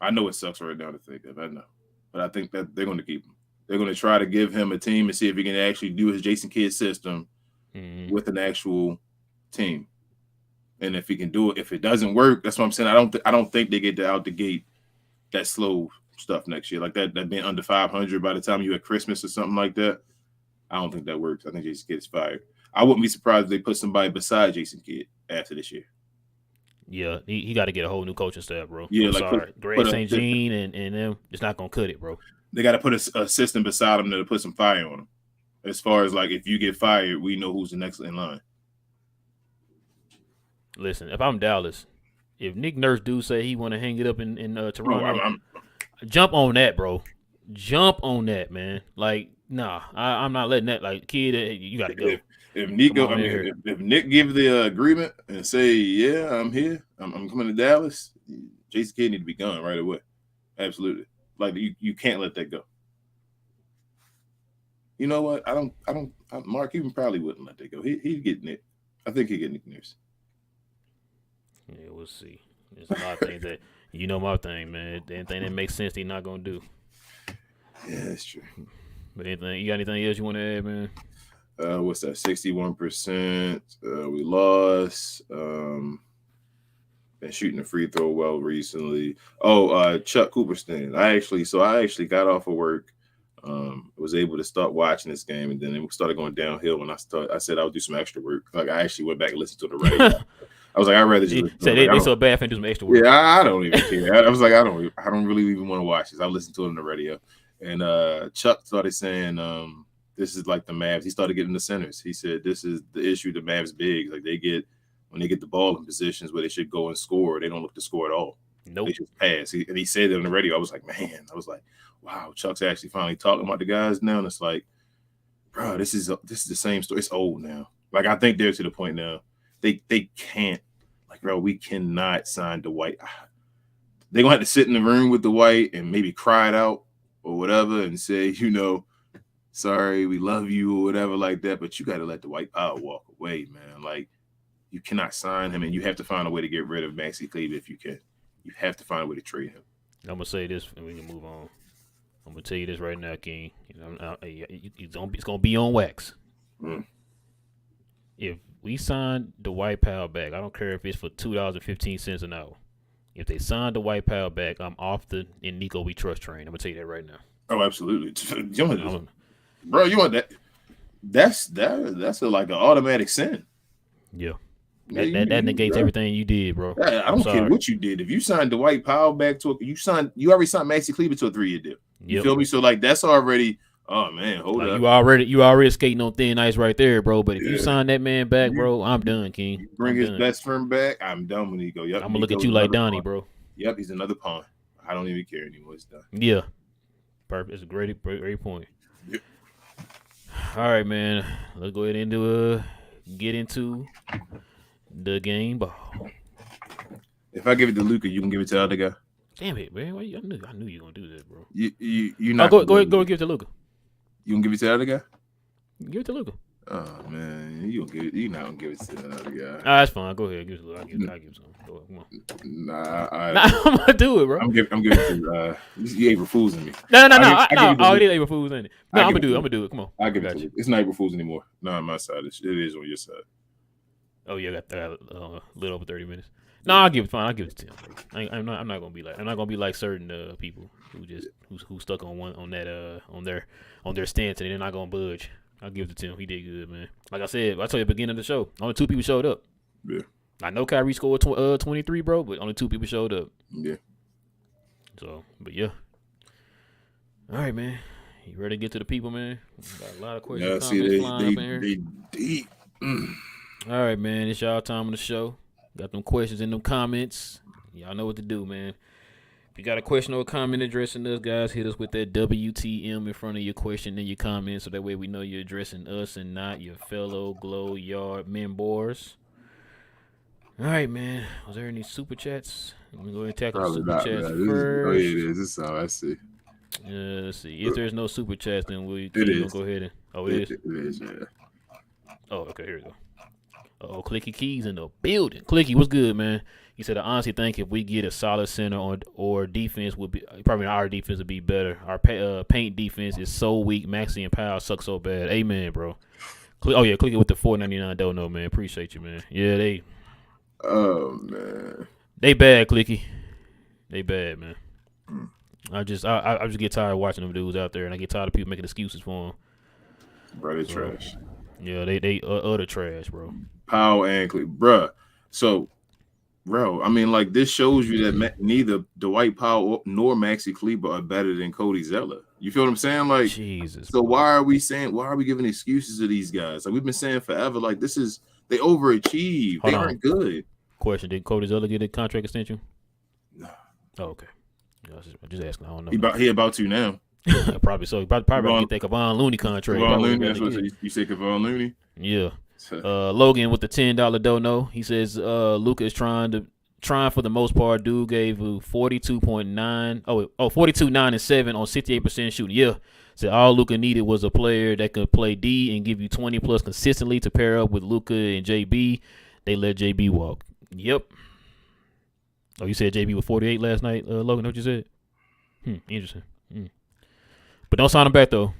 I know it sucks right now to think of. I know, but I think that they're going to keep him. They're going to try to give him a team and see if he can actually do his Jason Kidd system with an actual team. And if he can do it, if it doesn't work, that's what I'm saying. I don't think they get out the gate that slow stuff next year, like that being under 500 by the time you at Christmas or something like that. I don't think that works. I think Jason Kidd is fired. I wouldn't be surprised if they put somebody beside Jason Kidd after this year. Yeah, he got to get a whole new coaching staff, bro. Yeah, I'm sorry. Greg St. Jean and them, it's not going to cut it, bro. They got to put a system beside him to put some fire on him. As far as, like, if you get fired, we know who's the next in line. Listen, if I'm Dallas, if Nick Nurse do say he want to hang it up in Toronto, jump on that, bro. Jump on that, man. Like, Nah, I'm not letting that. Like, kid, you gotta go. If Nico, Come on, man, if Nick give the agreement and say, yeah, I'm here, I'm coming to Dallas, Jason Kidd need to be gone right away. Absolutely. Like you can't let that go. You know what? Mark even probably wouldn't let that go. He'd get Nick. I think he'd get Nick Nurse. Yeah, we'll see. There's a lot of things that my thing, man. Anything that makes sense, he's not gonna do. Yeah, that's true. But you got anything else you want to add, man? What's that? 61%. We lost. Been shooting a free throw well recently. Chuck Cooperstein. I actually got off of work. Was able to start watching this game, and then it started going downhill when I said I would do some extra work. Like I actually went back and listened to the radio. I was like, I'd rather just they so bad for do some extra work. Yeah, I don't even care. I was like, I don't really even want to watch this. I listened to it on the radio, and Chuck started saying, this is like the Mavs. He started getting the centers. He said this is the issue. The Mavs big, like when they get the ball in positions where they should go and score, they don't look to score at all. Nope. They just pass. And he said that on the radio. I was like, wow, Chuck's actually finally talking about the guys now. And it's like, bro, this is the same story. It's old now. Like, I think they're to the point now. They can't, like, bro, we cannot sign Dwight. They're going to have to sit in the room with Dwight and maybe cry it out or whatever and say, sorry, we love you or whatever like that. But you got to let Dwight Powell walk away, man. Like, you cannot sign him, and you have to find a way to get rid of Maxi Kleber if you can. You have to find a way to trade him. I'm going to say this, and we can move on. I'm going to tell you this right now, King. It's going to be on wax. If we sign Dwight Powell back, I don't care if it's for $2.15 an hour. If they sign Dwight Powell back, I'm off the in Nico We Trust train. I'm going to tell you that right now. Oh, absolutely. Bro, you want that? That's like an automatic sin. Yeah. That negates everything you did, bro. I don't care what you did. If you signed Dwight Powell back to you already signed Maxi Kleber to a 3-year deal. You feel me? So like that's already. Oh man, hold up. You already skating on thin ice right there, bro. But if you sign that man back, bro, I'm done, King. Bring his best friend back. I'm done when he go. Yep, I'm gonna look at you like Donnie, bro. Yep, he's another pawn. I don't even care anymore. It's done. Yeah, perfect. It's a great point. Yep. All right, man. Let's go ahead and get into the game ball. If I give it to Luka, you can give it to the other guy. Damn it, man! I knew you were gonna do that, bro. You not. Go ahead, give it to Luka. You gonna give it to the other guy? Give it to Luka. Oh man, you not gonna give it to the other guy. That's fine. Go ahead, give it to Luka. I'll give it to him. Go ahead, come on. Nah, I'm gonna do it, bro. I'm giving it to you. April Fools in me. No. It is April Fools in it. No, I'm gonna do it. Come on. I give it to you. It's not April Fools anymore. Not on my side. It is on your side. Oh yeah, I got a little over 30 minutes. No, I'll give it to him. I'm not gonna be like certain people who stuck on their stance and they're not gonna budge. I'll give it to him. He did good, man. Like I said, I told you at the beginning of the show, only 2 people showed up. Yeah. I know Kyrie scored 23, bro, but only 2 people showed up. Yeah. So, but yeah. All right, man. You ready to get to the people, man? Got a lot of questions. Yeah, they deep. All right, man. It's y'all time on the show. Got them questions in them comments. Y'all know what to do, man. If you got a question or a comment addressing us, guys, hit us with that WTM in front of your question and your comment so that way we know you're addressing us and not your fellow Glow Yard members. All right, man. Was there any super chats? Let me go ahead and tackle the super chats first. It is. This is how I see. Let's see. If there's no super chats, then we'll go ahead and. Oh, it is? It is, yeah. Oh, okay. Here we go. Oh, Clicky Keys in the building. Clicky, what's good, man? He said, I honestly think if we get a solid center or defense would be probably our defense would be better. Our paint defense is so weak. Maxi and Powell suck so bad. Amen, bro. Clicky with the $4.99 dono, man. Appreciate you, man. Yeah, they. Oh man, they bad, Clicky. They bad, man. I just get tired of watching them dudes out there, and I get tired of people making excuses for them. Bro, they trash. Yeah, they utter trash, bro. Powell and bruh. So, bro, I mean, like, this shows you that neither Dwight Powell nor Maxi Kleber are better than Cody Zeller. You feel what I'm saying? Like, Jesus. So why are we giving excuses to these guys? Like, we've been saying forever, like, they overachieved. They aren't good. Question: did Cody Zeller get a contract extension? No. Oh, okay. I'm just asking. I don't know. He about to now. Probably so. Probably get that Kevon Looney contract. Kevon Looney, that's what you said, Kevon Looney? Yeah. Logan with the $10 dono. He says Luka is trying for the most part. Dude gave 42.9. 42, 9, and 7 on 68% shooting. Yeah. Said all Luka needed was a player that could play D and give you 20 plus consistently to pair up with Luka and JB. They let JB walk. Yep. Oh, you said JB was 48 last night, Logan? What you said? Interesting. But don't sign him back though.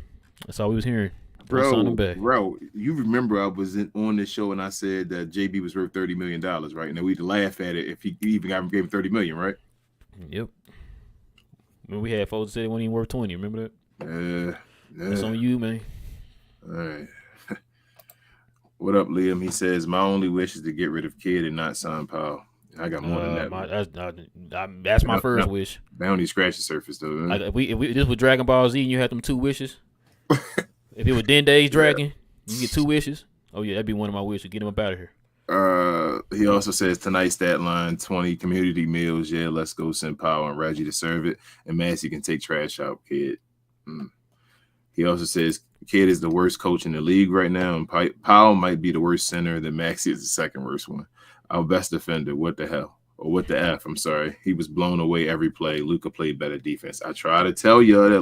That's all we was hearing. Bro, you remember I was on this show and I said that JB was worth $30 million, right? And then we'd laugh at it if he even gave him $30 million, right? Yep. When we had folks that said it wasn't even worth 20, remember that? That's on you, man. All right. What up, Liam? He says, my only wish is to get rid of Kidd and not sign Powell. I got more than that. That's my first wish. They only scratch the surface, though. Like if we this was Dragon Ball Z and you had them 2 wishes. If it was Dende's Dragon, you get 2 wishes. Oh yeah, that'd be one of my wishes. Get him up out of here. He also says tonight's stat line 20 community meals. Yeah, let's go send Powell and Reggie to serve it, and Massey can take trash out, Kidd. He also says Kidd is the worst coach in the league right now, and Powell might be the worst center. Then Maxey is the second worst one. Our best defender. What the hell? Or what the F? I'm sorry. He was blown away every play. Luka played better defense. I try to tell y'all that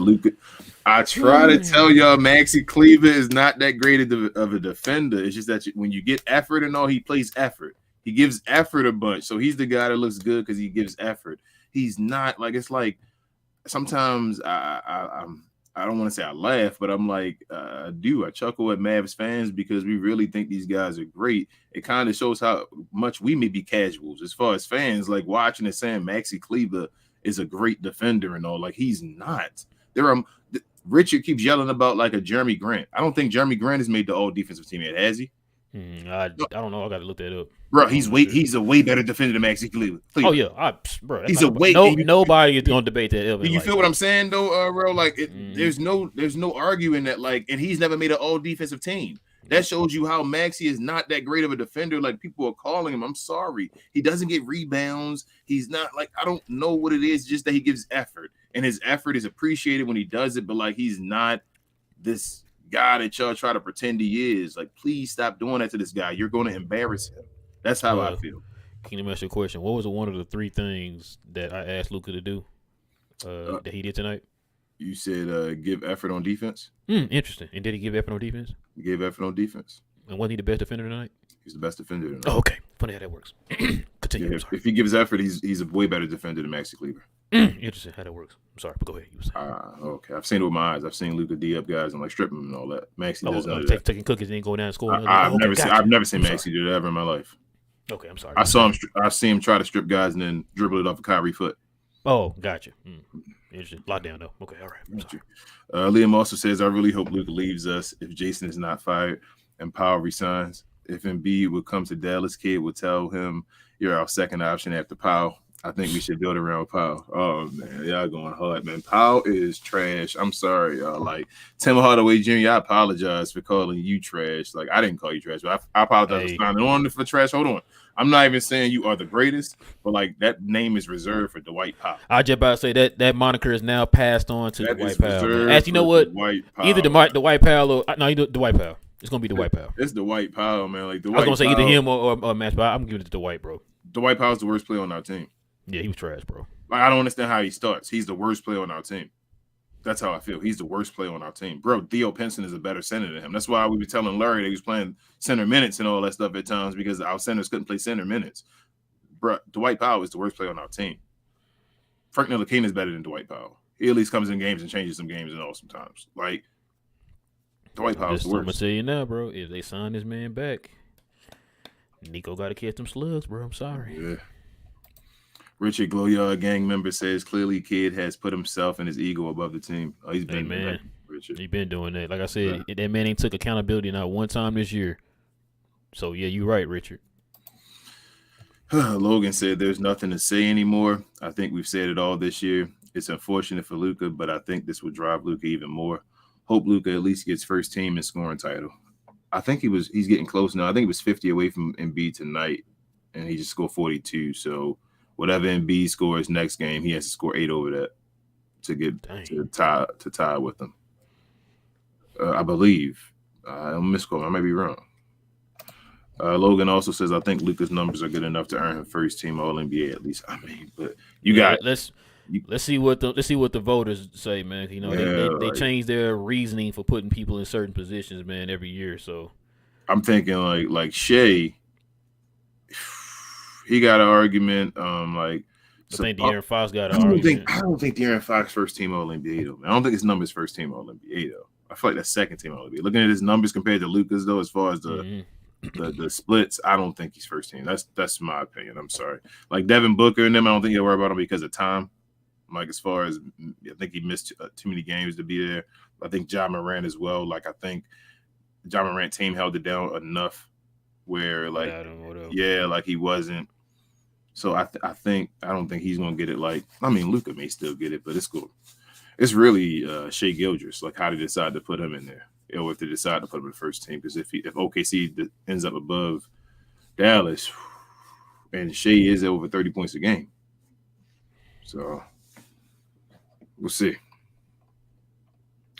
Maxey Kleber is not that great of a defender. It's just that when you get effort and all, he plays effort. He gives effort a bunch. So he's the guy that looks good because he gives effort. He's not like, it's like sometimes I don't want to say I laugh, but I'm like, I chuckle at Mavs fans because we really think these guys are great. It kind of shows how much we may be casuals as far as fans, like watching and saying Maxey Kleber is a great defender and all. Like, he's not. Richard keeps yelling about like a Jeremy Grant. I don't think Jeremy Grant has made the all defensive team yet, has he? I don't know. I got to look that up. Bro, he's a way better defender than Maxey Kleber. Oh yeah, bro. He's a way. Nobody is gonna debate that. You feel what I'm saying though, bro? Like, there's no arguing that. Like, and he's never made an all defensive team. That shows you how Maxey is not that great of a defender. Like, people are calling him. I'm sorry, he doesn't get rebounds. He's not like, I don't know what it is. Just that he gives effort, and his effort is appreciated when he does it. But like, he's not this guy that y'all try to pretend he is. Like, please stop doing that to this guy. You're going to embarrass him. That's how I feel. Can you ask you a question? What was one of the 3 things that I asked Luka to do that he did tonight? You said give effort on defense. Interesting. And did he give effort on defense? He gave effort on defense. And wasn't he the best defender tonight? He's the best defender tonight. Oh, okay. Funny how that works. Continue. Yeah, if he gives effort, he's a way better defender than Maxey Kleber. Interesting how that works. I'm sorry, but go ahead. Okay. I've seen it with my eyes. I've seen Luka D up guys and like strip them and all that. Maxey does that. Taking cookies and then go down and score. I've never seen Maxey do that ever in my life. Okay, I'm sorry. I see him try to strip guys and then dribble it off of Kyrie foot. Oh, gotcha. Interesting. Lockdown though. Okay, all right. Liam also says, I really hope Luka leaves us if Jason is not fired and Powell resigns. If Embiid would come to Dallas, Kidd would tell him you're our second option after Powell. I think we should build around Powell. Oh man, y'all going hard, man. Powell is trash. I'm sorry, y'all. Like, Tim Hardaway Jr., I apologize for calling you trash. Like, I didn't call you trash, but I apologize for signing on for trash. Hold on. I'm not even saying you are the greatest, but like, that name is reserved for Dwight Powell. I just about to say that moniker is now passed on to Dwight Powell. Actually, you know what? Either Dwight Powell or Dwight Powell. It's gonna be Dwight Powell. It's Dwight Powell, man. Like, I was gonna say either him or Matt, but I'm giving it to Dwight, bro. Dwight Powell's the worst player on our team. Yeah, he was trash, bro. Like, I don't understand how he starts. He's the worst player on our team. That's how I feel. He's the worst player on our team. Bro, Theo Pinson is a better center than him. That's why we were telling Larry that he was playing center minutes and all that stuff at times because our centers couldn't play center minutes. Bro, Dwight Powell is the worst player on our team. Frank Ntilikina is better than Dwight Powell. He at least comes in games and changes some games and all sometimes. Like, Dwight Powell's the worst. I'm going to tell you now, bro. If they sign this man back, Nico got to catch them slugs, bro. I'm sorry. Yeah. Richard Gloyard gang member says clearly Kidd has put himself and his ego above the team. Oh, he's been man. Richard. He's been doing that. Like I said, that man ain't took accountability not one time this year. So yeah, you're right, Richard. Logan said there's nothing to say anymore. I think we've said it all this year. It's unfortunate for Luka, but I think this will drive Luka even more. Hope Luka at least gets first team and scoring title. I think he's getting close now. I think he was 50 away from Embiid tonight, and he just scored 42. So whatever Embiid scores next game, he has to score 8 over that. to get to tie with them. I believe. I'm misquoting. I may be wrong. Logan also says, I think Luka's numbers are good enough to earn him first team All NBA at least. I mean, but let's see what the voters say, man. You know, they change their reasoning for putting people in certain positions, man, every year. So I'm thinking like Shea, he got an argument. I think De'Aaron Fox got an argument. I don't think De'Aaron Fox first team All NBA though. Man. I don't think his numbers first team All NBA though. I feel like that's second team All NBA. Looking at his numbers compared to Luka's though, as far as the splits, I don't think he's first team. That's my opinion. I'm sorry. Like Devin Booker and them, I don't think you'll worry about him because of time. Like as far as I think he missed too many games to be there. I think Ja Morant as well. Like I think Ja Morant team held it down enough where like like he wasn't. So I don't think he's gonna get it. Like I mean, Luka may still get it, but it's cool. It's really Shai Gilgeous, like how they decide to put him in there, or if they decide to put him in the first team. Because if OKC ends up above Dallas, and Shai is over 30 points a game, so we'll see.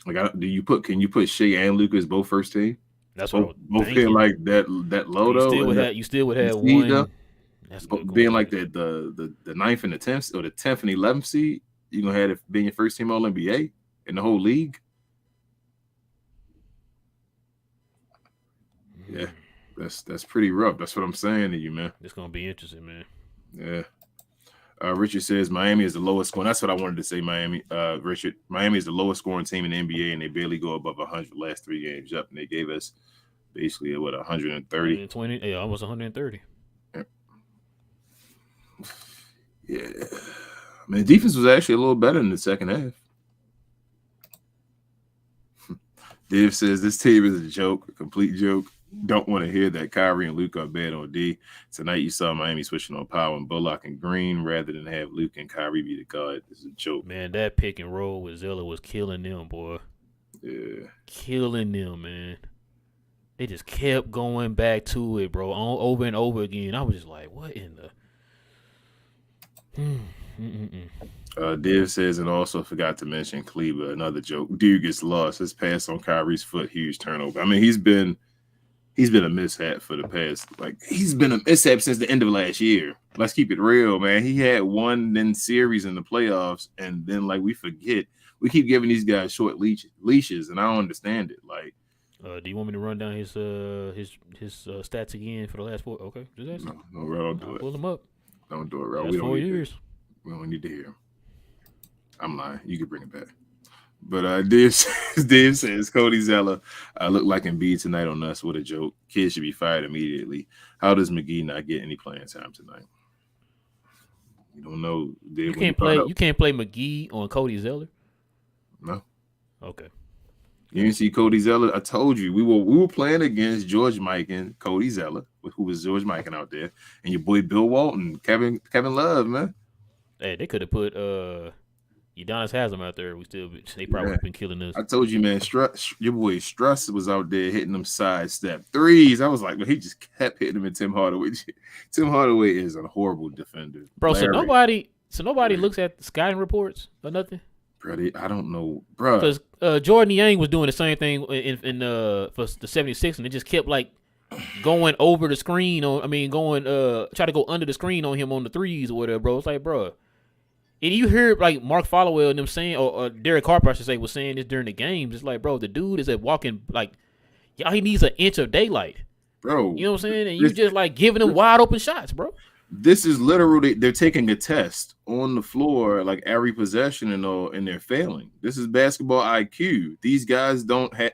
Like, can you put Shai and Luka as both first team? That's what both being like that low though. You still would have one. That's being like the 9th and the 10th, or the 10th and 11th seed. You gonna have it being your first team All NBA in the whole league? Yeah, that's pretty rough. That's what I'm saying to you, man. It's gonna be interesting, man. Yeah. Richard says Miami is the lowest scoring. That's what I wanted to say. Miami is the lowest scoring team in the NBA, and they barely go above 100 last 3 games. Yep, and they gave us basically 130, 120, yeah, almost 130. Yeah. I mean, defense was actually a little better in the second half. Dave says this team is a joke, a complete joke. Don't want to hear that Kyrie and Luke are bad on D. Tonight you saw Miami switching on Powell and Bullock and Green rather than have Luke and Kyrie be the guard. This is a joke. Man, that pick and roll with Zeller was killing them, boy. Yeah. Killing them, man. They just kept going back to it, bro, over and over again. I was just like, what in the... Div says, and also forgot to mention Kleba, another joke. Dude gets lost. His pass on Kyrie's foot, huge turnover. I mean, he's been a mishap for the past. Like he's been a mishap since the end of last year. Let's keep it real, man. He had one then series in the playoffs, and then like we forget, we keep giving these guys short leashes, and I don't understand it. Like, do you want me to run down his stats again for the last 4? Okay, just ask him. No, don't do it. Pull him up. Don't do it, Ro. We don't 4 years. We don't need to hear him. I'm lying. You can bring it back. But Dave says Cody Zeller looked like Embiid tonight on us. What a joke. Kid should be fired immediately. How does McGee not get any playing time tonight? You don't know. Dave, you can't play McGee on Cody Zeller? No. Okay. You didn't see Cody Zeller? I told you we were playing against George Mikan, Cody Zeller, who was George Mikan out there, and your boy Bill Walton, Kevin Love, man. Hey, they could have put Udonis Haslam out there. They probably would have been killing us. I told you, man. Your boy Struss was out there hitting them sidestep threes. I was like, well, he just kept hitting them. And Tim Hardaway. Tim Hardaway is a horrible defender, bro. So nobody looks at the scouting reports or nothing. Bro, I don't know, bro. Because Jordan Yang was doing the same thing in for the 76, and it just kept like going over the screen try to go under the screen on him on the threes or whatever, bro. It's like, bro. And you hear like Mark Followell and them saying, or Derek Harper, I should say, was saying this during the games. It's like, bro, the dude is walking like, y'all, he needs an inch of daylight, bro. You know what I'm saying? And you just like giving him wide open shots, bro. This is literally they're taking a test on the floor, like every possession and they're failing. This is basketball IQ. These guys don't have.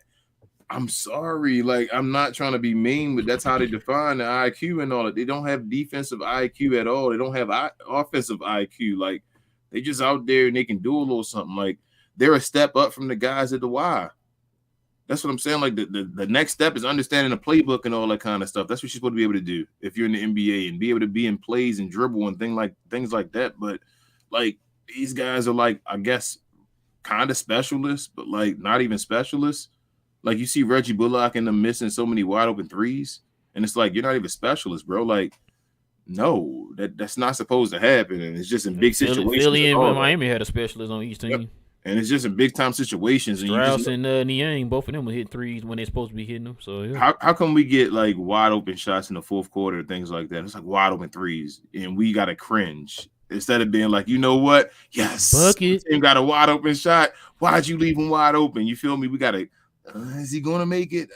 I'm sorry, like I'm not trying to be mean, but that's how they define the IQ and all that. They don't have defensive IQ at all. They don't have offensive IQ. Like they just out there and they can do a little something. Like they're a step up from the guys at the Y. That's what I'm saying. Like the next step is understanding the playbook and all that kind of stuff. That's what you're supposed to be able to do if you're in the NBA and be able to be in plays and dribble and things like that. But like these guys are like, I guess, kind of specialists, but like not even specialists. Like you see Reggie Bullock and them missing so many wide open threes, and it's like you're not even a specialist, bro. Like No, that's not supposed to happen, and it's just in big situations. Philly and Miami had a specialist on each team. Yep. And it's just in big time situations. Strauss and Niang, both of them were hitting threes when they're supposed to be hitting them. So yeah. How come we get like wide open shots in the fourth quarter, things like that? It's like wide open threes, and we gotta cringe instead of being like, you know what? Yes, bucket. The team got a wide open shot. Why'd you leave him wide open? You feel me? We gotta. Is he gonna make it?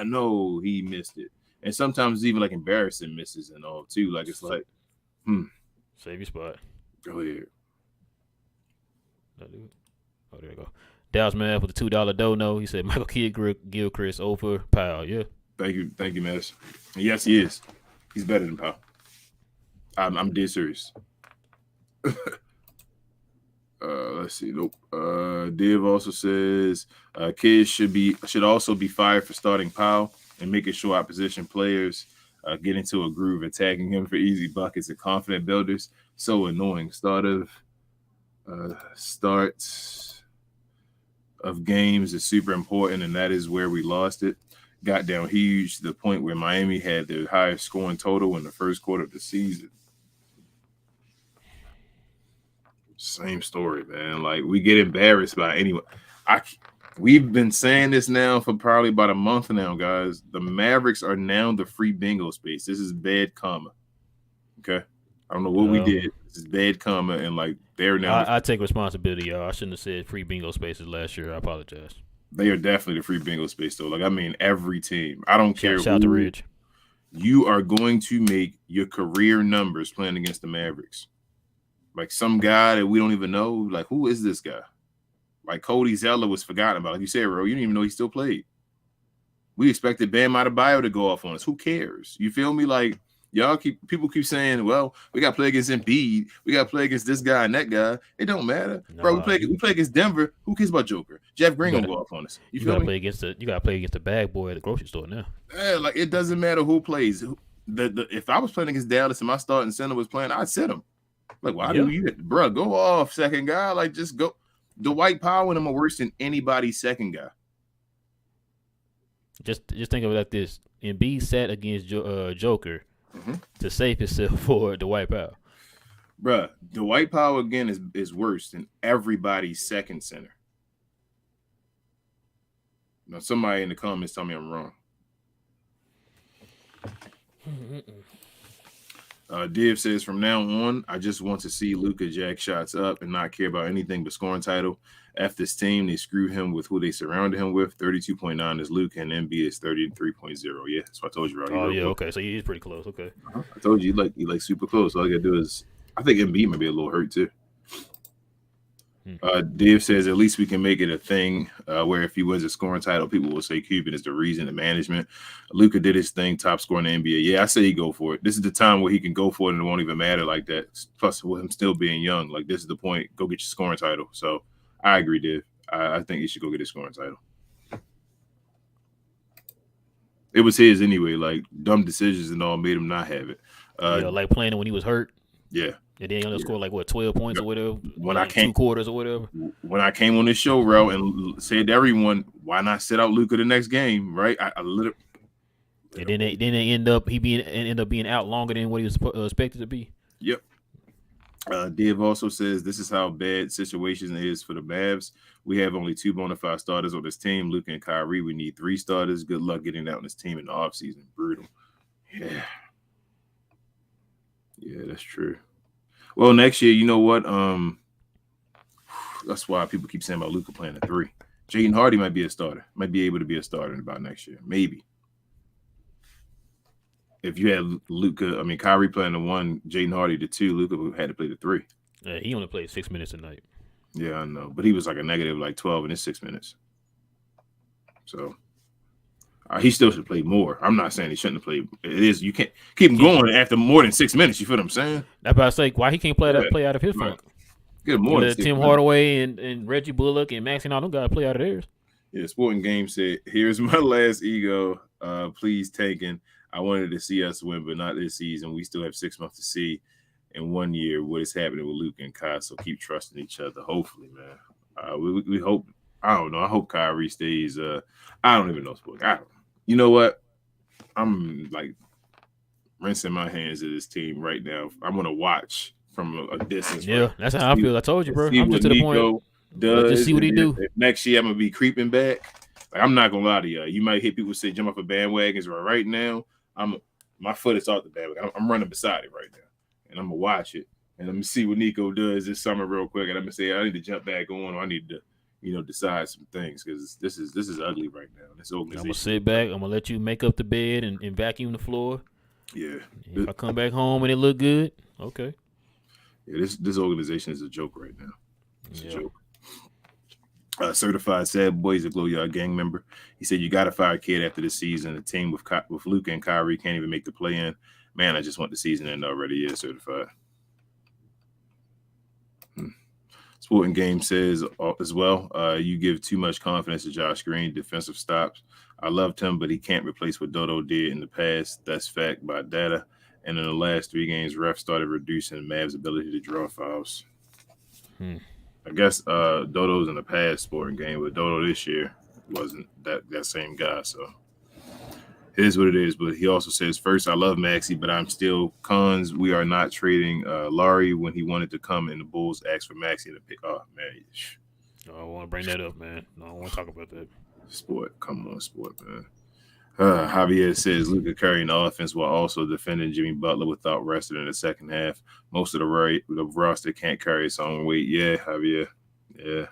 No, he missed it. And sometimes it's even like embarrassing misses and all too. Like it's like, save your spot. Go ahead. Oh, there you go. Dallas Mavericks with the $2 dono. He said Michael Gilchrist over Powell. Yeah. Thank you, Mavis. Yes, he is. He's better than Powell. I'm dead serious. Let's see. Nope. Div also says kids should also be fired for starting Powell and making sure opposition players get into a groove, attacking him for easy buckets and confident builders. So annoying. Starts of games is super important, and that is where we lost it. Got down huge to the point where Miami had their highest scoring total in the first quarter of the season. Same story, man. Like, we get embarrassed by anyone. We've been saying this now for probably about a month now, guys. The Mavericks are now the free bingo space. This is bad karma. Okay? I don't know what we did. This is bad karma, and like they're now. I take responsibility, y'all. I shouldn't have said free bingo spaces last year. I apologize. They are definitely the free bingo space, though. Like, I mean, every team. I don't care. Shout out to Ridge. You are going to make your career numbers playing against the Mavericks. Like some guy that we don't even know. Like, who is this guy? Like Cody Zeller was forgotten about. Like you said, bro, you didn't even know he still played. We expected Bam Adebayo to go off on us. Who cares? You feel me? Like, people keep saying, well, we got to play against Embiid. We got to play against this guy and that guy. It don't matter. Bro, we play against Denver. Who cares about Joker? Jeff Green will go off on us. You got to play against the bag boy at the grocery store now. Yeah, like, it doesn't matter who plays. If I was playing against Dallas and my starting center was playing, I'd sit him. Like, why do you, bro, go off, second guy? Like, just go. Dwight Powell and them are worse than anybody's second guy. Just think of it like this. Embiid sat against Joker to save himself for Dwight Powell. Bruh, Dwight Powell, again, is worse than everybody's second center. Now, somebody in the comments tell me I'm wrong. Div says, from now on, I just want to see Luka jack shots up and not care about anything but scoring title. F this team, they screw him with who they surrounded him with. 32.9 is Luka, and MB is 33.0. Yeah, that's what I told you, right? Oh, yeah, okay. So he's pretty close. Okay. I told you, you like super close. All I got to do is, I think MB might be a little hurt, too. Div says, at least we can make it a thing where if he wins a scoring title, people will say Cuban is the reason, the management. Luka did his thing, top scorer in the NBA. Yeah, I say he go for it. This is the time where he can go for it and it won't even matter like that. Plus, with him still being young, like, this is the point. Go get your scoring title. So I agree, Div. I think he should go get his scoring title. It was his anyway. Like, dumb decisions and all made him not have it. Like playing when he was hurt. Yeah. And then he only scored 12 points or whatever. When I came 2 quarters or whatever. When I came on this show, bro, and said to everyone, why not sit out Luka the next game, right? I literally. And then they end up being out longer than what he was expected to be. Yep. Div also says this is how bad situation is for the Mavs. We have only 2 bona fide starters on this team, Luka and Kyrie. We need 3 starters. Good luck getting out on this team in the offseason. Brutal. Yeah. Yeah, that's true. Well, next year, you know what? That's why people keep saying about Luka playing at 3. Jaden Hardy might be a starter. Might be able to be a starter in about next year. Maybe. If you had Kyrie playing the 1, Jaden Hardy the 2, Luka had to play the 3. Yeah, he only played 6 minutes a night. Yeah, I know. But he was like a negative 12 in his 6 minutes. So he still should play more. I'm not saying he shouldn't have played. It is, you can't keep him going after more than 6 minutes. You feel what I'm saying? That's why I say why he can't play out of his funk. Get more than Tim Hardaway and Reggie Bullock and Max and all them guys play out of theirs. Yeah, Sporting Game said, here's my last ego. Please tanking. I wanted to see us win, but not this season. We still have 6 months to see in 1 year what is happening with Luka and Kai. So keep trusting each other. Hopefully, man. We hope. I don't know. I hope Kyrie stays. I don't even know, Sporting. I don't know. You know what? I'm like, rinsing my hands of this team right now. I'm gonna watch from a distance. Yeah, right? that's how I feel. I told you, bro. See I'm what just to the Nico point. does. Just see what he do. Next year, I'm gonna be creeping back. Like, I'm not gonna lie to you. You might hear people say jump off of bandwagons, but right now, my foot is off the bandwagon. I'm running beside it right now, and I'm gonna watch it, and I'm gonna see what Nico does this summer real quick, and I'm gonna say I need to jump back on, or I need to, decide some things because this is ugly right now. This organization. I'm gonna sit back. I'm gonna let you make up the bed and vacuum the floor. Yeah. If I come back home and it look good, okay. Yeah, this organization is a joke right now. It's Yeah. a joke. Certified sad boy is a Glow Yard gang member. He said, "You got to fire Kid after the season. The team with Luka and Kyrie can't even make the play-in. Man, I just want the season end already." Yeah, certified. Sporting Game says as well, you give too much confidence to Josh Green. Defensive stops. I loved him, but he can't replace what Dodo did in the past. That's fact by data. And in the last 3 games, refs started reducing Mavs' ability to draw fouls. I guess Dodo's in the past Sporting Game, but Dodo this year wasn't that same guy. So it is what it is. But he also says, first, I love Maxey, but I'm still cons. We are not trading Laurie when he wanted to come and the Bulls asked for Maxey to pick. Oh, man. I don't want to bring that up, man. I don't want to talk about that. Sport. Come on, sport, man. Javier says Luka carrying the offense while also defending Jimmy Butler without resting in the second half. Most of the roster can't carry its own weight. Yeah, Javier. Yeah.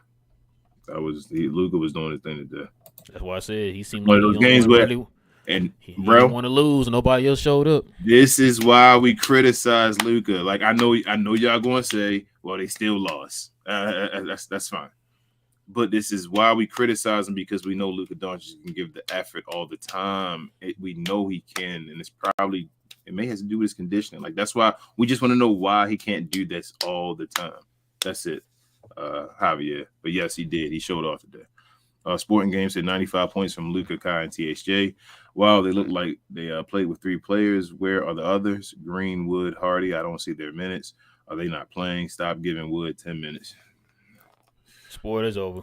Luka was doing his thing today. That's why I said he seemed one like of those games where he bro didn't want to lose. Nobody else showed up. This is why we criticize Luka. Like I know y'all going to say, well, they still lost. That's fine. But this is why we criticize him because we know Luka Doncic can give the effort all the time. We know he can, and it may have to do with his conditioning. Like that's why we just want to know why he can't do this all the time. That's it, Javier. But yes, he did. He showed off today. Sporting Game said 95 points from Luka, Kai, and THJ. Wow, they look like they played with 3 players. Where are the others? Green, Wood, Hardy. I don't see their minutes. Are they not playing? Stop giving Wood 10 minutes. Sport is over.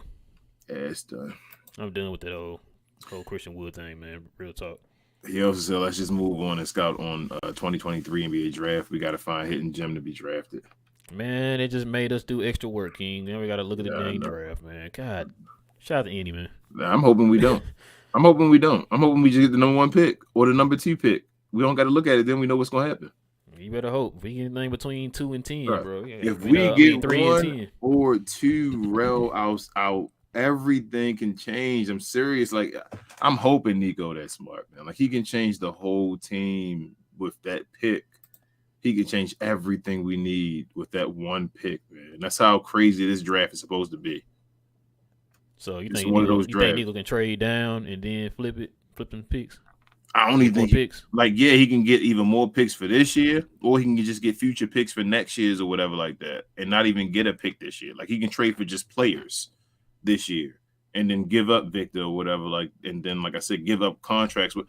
Yeah, it's done. I'm done with that whole Christian Wood thing, man. Real talk. He also said, let's just move on and scout on 2023 NBA draft. We got to find Hidden Gem to be drafted. Man, it just made us do extra work, King. Then we got to look at the dang draft, man. God, shout out to Andy, man. I'm hoping we don't. I'm hoping we just get the number 1 pick or the number 2 pick. We don't got to look at it. Then we know what's going to happen. You better hope. If we get anything between 2 and 10, right, bro. Yeah, if we get 3 1 and 10. or 2 rail out, everything can change. I'm serious. Like, I'm hoping Nico that's smart, man. Like, he can change the whole team with that pick. He can change everything we need with that 1 pick, man. That's how crazy this draft is supposed to be. So you think Nico can trade down and then flip them picks? I only think he can get even more picks for this year, or he can just get future picks for next year's or whatever like that, and not even get a pick this year. Like he can trade for just players this year, and then give up Victor or whatever. Like, and then like I said, give up contracts with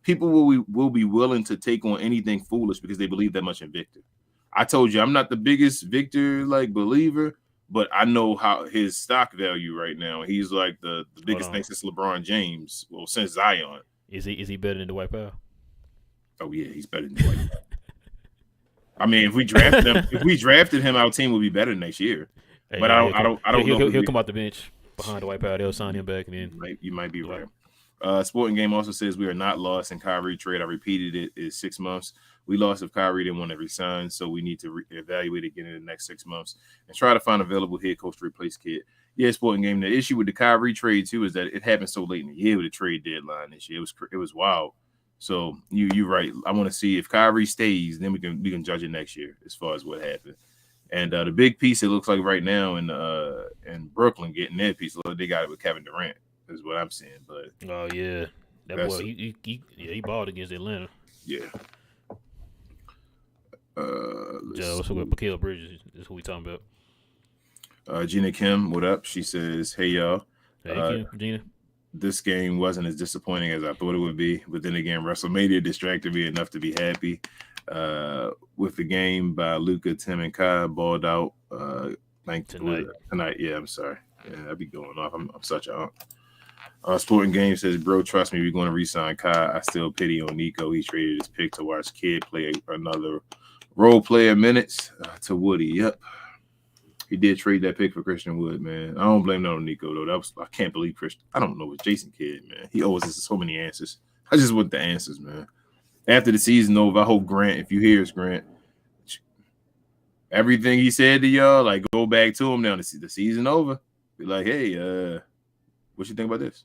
people will be willing to take on anything foolish because they believe that much in Victor. I told you I'm not the biggest Victor believer, but I know how his stock value right now. He's like the biggest thing since LeBron James. Well, since Zion. Is he better than Dwight Powell? Oh yeah, he's better than Dwight Powell. I mean, if we drafted him, our team would be better next year. Hey, but I don't know. He'll come off the bench behind Dwight Powell. They'll sign him back, and then you might be right. Sporting Game also says we are not lost in Kyrie trade. I repeated it is 6 months. We lost if Kyrie didn't want to resign, so we need to evaluate again in the next 6 months and try to find available head coach to replace Kid. Yeah, Sporting Game. The issue with the Kyrie trade too is that it happened so late in the year with the trade deadline this year. It was wild. So you're right. I want to see if Kyrie stays, then we can judge it next year as far as what happened. And the big piece it looks like right now in Brooklyn getting their piece, they got it with Kevin Durant is what I'm seeing. But oh yeah, that boy he balled against Atlanta. Yeah. What's up with Mikal Bridges is who we talking about. Gina Kim, what up? She says, hey, y'all. Hey, Kim, Gina. This game wasn't as disappointing as I thought it would be. But then again, WrestleMania distracted me enough to be happy. With the game by Luka, Tim, and Kai balled out tonight. Yeah, I'm sorry. Yeah, I'd be going off. I'm such a Sporting Game says, bro, trust me, we're going to re-sign Kai. I still pity on Nico. He traded his pick to watch Kid play another role player minutes to Woody. Yep. He did trade that pick for Christian Wood, man. I don't blame that on Nico, though. I can't believe Christian. I don't know what Jason Kidd, man. He owes us so many answers. I just want the answers, man. After the season over, I hope Grant, if you hear us, Grant, everything he said to y'all, like, go back to him now. The season over. Be like, hey, what you think about this?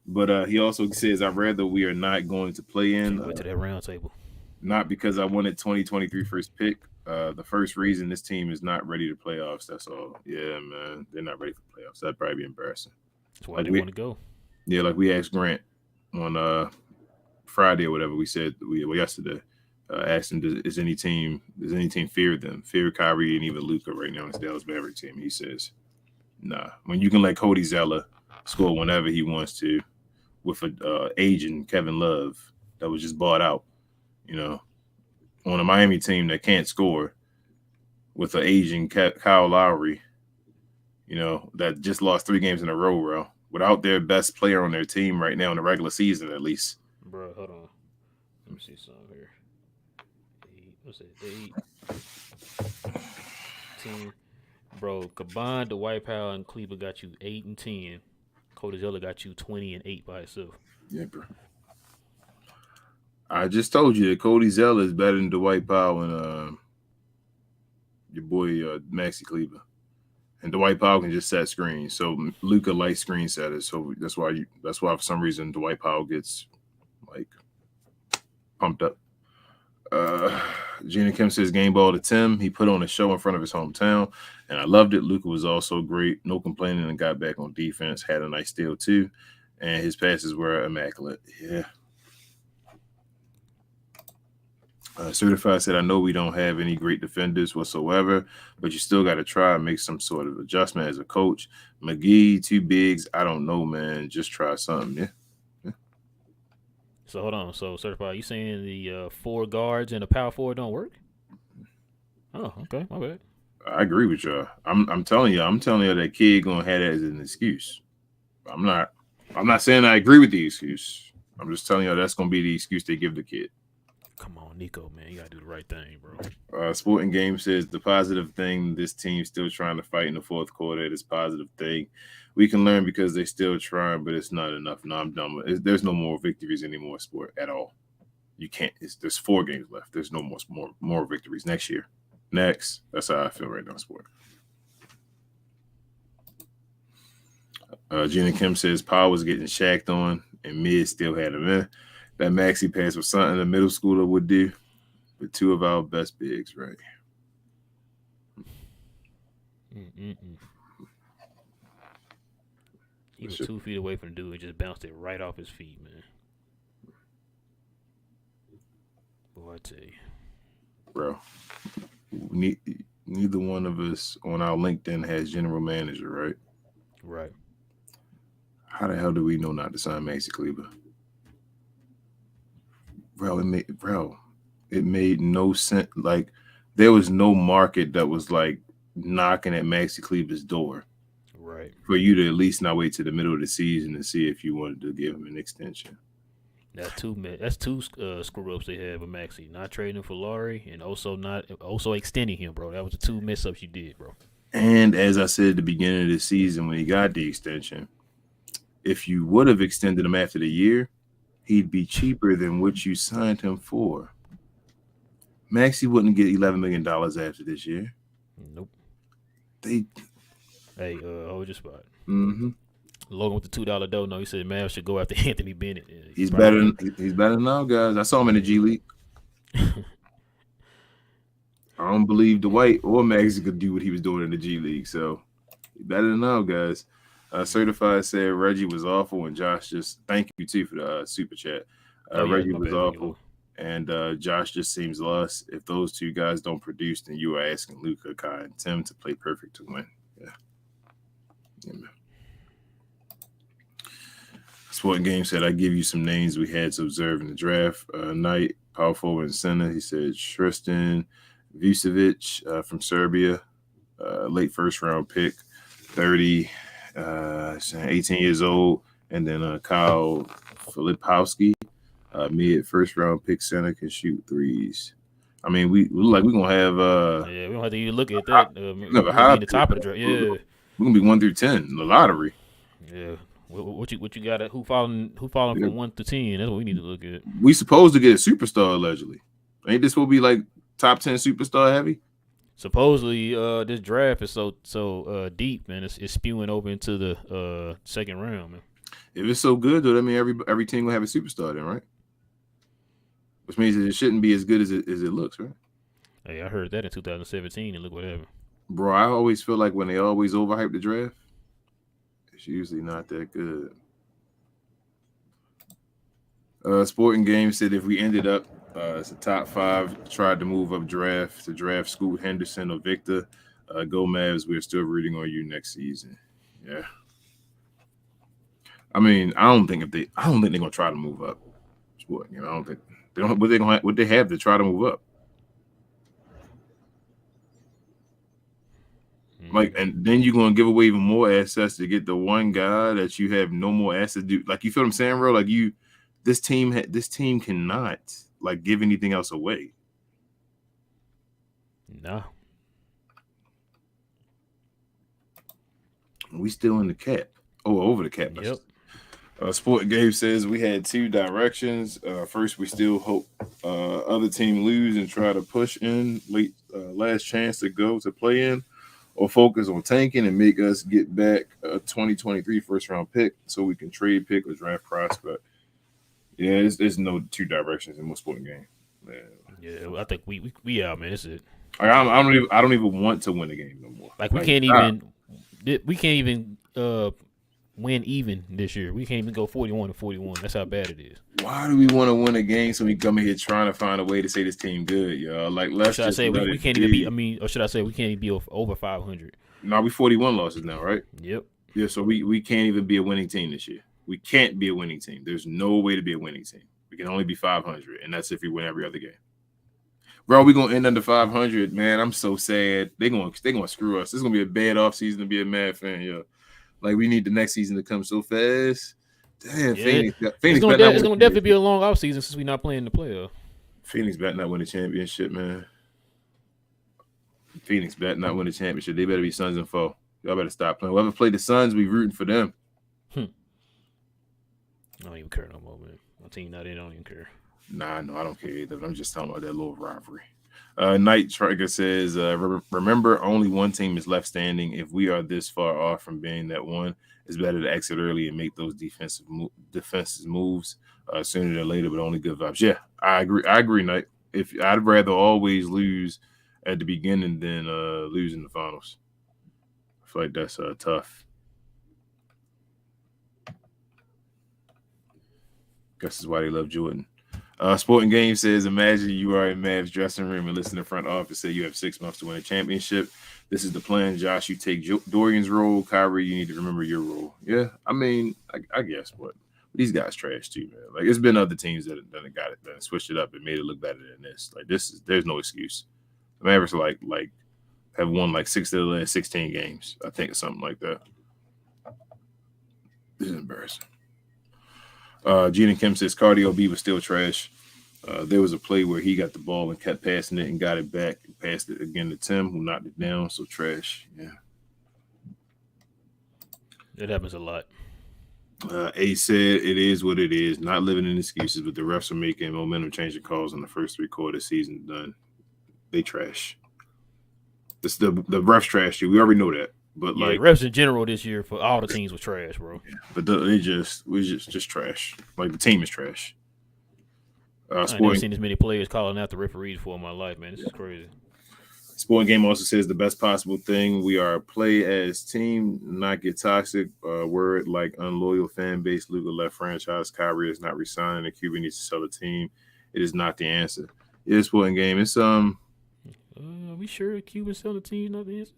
But he also says, I'd rather we are not going to play in. Went to that round table. Not because I wanted 2023 first pick. The first reason this team is not ready to playoffs. That's all. Yeah, man. They're not ready for playoffs. That'd probably be embarrassing. That's why they want to go. Yeah, like we asked Grant on Friday or whatever we said yesterday. Asked him, does any team fear them? Fear Kyrie and even Luka right now in this Dallas Mavericks team? He says, nah. When you can let Cody Zeller score whenever he wants to with a aging Kevin Love that was just bought out, you know, on a Miami team that can't score with an aging Kyle Lowry, you know, that just lost 3 games in a row, bro, without their best player on their team right now in the regular season, at least. Bro, hold on. Let me see something here. 8, 10. Bro, combined, Dwight Powell and Cleveland got you 8 and 10. Cody Zeller got you 20 and 8 by itself. Yeah, bro. I just told you that Cody Zeller is better than Dwight Powell and your boy Maxi Kleber. And Dwight Powell can just set screens. So Luka likes screen setters. So that's why for some reason Dwight Powell gets like pumped up. Gina Kim says game ball to Tim. He put on a show in front of his hometown, and I loved it. Luka was also great. No complaining and got back on defense. Had a nice steal too. And his passes were immaculate. Yeah. Certified said, I know we don't have any great defenders whatsoever, but you still got to try and make some sort of adjustment as a coach. McGee, 2 bigs. I don't know, man. Just try something. Yeah. So hold on. So Certified, you saying the 4 guards and a power forward don't work? Oh, okay. My bad. I agree with y'all. I'm telling you that kid gonna have that as an excuse. I'm not saying I agree with the excuse. I'm just telling you that's gonna be the excuse they give the kid. Come on, Nico, man. You got to do the right thing, bro. Sporting Game says the positive thing, this team's still trying to fight in the fourth quarter. This positive thing. We can learn because they're still trying, but it's not enough. No, I'm done. There's no more victories anymore, sport, at all. You can't. There's 4 games left. There's no more victories next year. Next. That's how I feel right now, sport. Gina Kim says Powell was getting shacked on, and Mid still had him in. That maxi pass was something a middle schooler would do, but 2 of our best bigs, right? He was 2 feet away from the dude and just bounced it right off his feet, man. Boy, I tell you. Bro, neither one of us on our LinkedIn has general manager, right? Right. How the hell do we know not to sign Maxi Kleber? It made no sense. Like, there was no market that was like knocking at Maxi Kleber's door, right? For you to at least not wait to the middle of the season to see if you wanted to give him an extension. That's two screw ups they had with Maxi. Not trading him for Laurie and also extending him, bro. That was the 2 mess ups you did, bro. And as I said at the beginning of the season when he got the extension, if you would have extended him after the year, he'd be cheaper than what you signed him for. Maxi wouldn't get $11 million after this year. Nope. Hey, hold your spot. Mm-hmm. Logan with the $2 dough. No, he said Mavs should go after Anthony Bennett. He's better now, guys. I saw him in the G League. I don't believe Dwight or Maxi could do what he was doing in the G League. So he's better than now, guys. Certified said Reggie was awful, and Josh just thank you too for the super chat. Reggie was awful, and Josh just seems lost. If those 2 guys don't produce, then you are asking Luka, Kai, and Tim to play perfect to win. Yeah, man. Sporting Game said I give you some names we had to observe in the draft. Knight, power forward and center. He said Tristan Vucevic from Serbia, late first round pick, 30. 18 years old, And then Kyle Filipowski, mid first round pick center, can shoot threes. I mean, we look like we're gonna have we don't have to even look at that. We're no, gonna be in the top of the draft. Yeah, we're gonna be 1 through 10 in the lottery. Yeah. What you got? Who falling from 1 to 10? That's what we need to look at. We supposed to get a superstar allegedly. Ain't this will be like top 10 superstar heavy? Supposedly, this draft is so deep, man. It's spewing over into the second round, man. If it's so good, though, that means every team will have a superstar then, right? Which means that it shouldn't be as good as it looks, right? Hey, I heard that in 2017, and look what happened. Bro, I always feel like when they always overhype the draft, it's usually not that good. Sporting Game said if we ended up as a top 5, tried to move up draft to draft Scoot Henderson or Victor, go Mavs, we're still rooting on you next season. Yeah. I mean, I don't think they're gonna try to move up. Sporting, I don't think they don't. What they have to try to move up. Like, and then you're gonna give away even more assets to get the one guy that you have no more assets to do. Like, you feel what I'm saying, bro? Like, this team cannot like give anything else away. No. We still in the cap. Oh, over the cap. Yep. Sport Game says we had 2 directions. First, we still hope other team lose and try to push in late last chance to go to play in, or focus on tanking and make us get back a 2023 first round pick so we can trade pick or draft prospect. Yeah, there's no 2 directions in most Sporting Game. Man. Yeah, I think we out, man. This is it. I don't even want to win the game no more. Like, we can't even win even this year. We can't even go 41-41. That's how bad it is. Why do we want to win a game so we come in here trying to find a way to say this team good, y'all? Like, let's should I say we can't even be? I mean, or should I say we can't even be over 500? No, we 41 losses now, right? Yep. Yeah, so we can't even be a winning team this year. We can't be a winning team. There's no way to be a winning team. We can only be 500, and that's if we win every other game. Bro, we're gonna end under 500, man. I'm so sad. They're gonna screw us. This is gonna be a bad offseason to be a Mad fan, yo. Like, we need the next season to come so fast. Damn, Yeah, Phoenix it's gonna definitely be a long offseason since we're not playing the playoff. Phoenix better not win the championship, man. Phoenix better not win the championship. They better be Suns and 4. Y'all better stop playing. Whoever played the Suns, we rooting for them. I don't even care no more, man. My team not in. I don't even care. Nah, no, I don't care either. I'm just talking about that little rivalry. Night Trigger says, remember, only one team is left standing. If we are this far off from being that one, it's better to exit early and make those defensive moves sooner than later, but only good vibes. Yeah, I agree, Night. I'd rather always lose at the beginning than lose in the finals. I feel like that's tough. Guess that's why they love Jordan. Sporting Game says, imagine you are in Mavs dressing room and listen to front office say you have 6 months to win a championship. This is the plan. Josh, you take Dorian's role. Kyrie, you need to remember your role. Yeah, I mean, I guess, but these guys trash too, man. Like, it's been other teams that have got it, that switched it up and made it look better than this. Like, there's no excuse. The Mavericks like have won like 6 of the last 16 games, I think, or something like that. This is embarrassing. Gene and Kim says Cardio B was still trash. There was a play where he got the ball and kept passing it and got it back and passed it again to Tim, who knocked it down. So trash. Yeah. It happens a lot. A said it is what it is. Not living in excuses, but the refs are making momentum changing calls in the first 3 quarters. Season done. They trash. The refs trash you. We already know that. But yeah, like, refs in general this year for all the teams was trash, bro. Yeah, but we just trash. Like, the team is trash. I've never seen as many players calling out the referees for in my life, man. This is crazy. Sporting Game also says the best possible thing. We are play as team, not get toxic. Word like unloyal fan base. Luka left franchise. Kyrie is not resigning. The Cuban needs to sell the team. It is not the answer. Yeah, Sporting Game. It's Are we sure Cuban sell the team? Not the answer.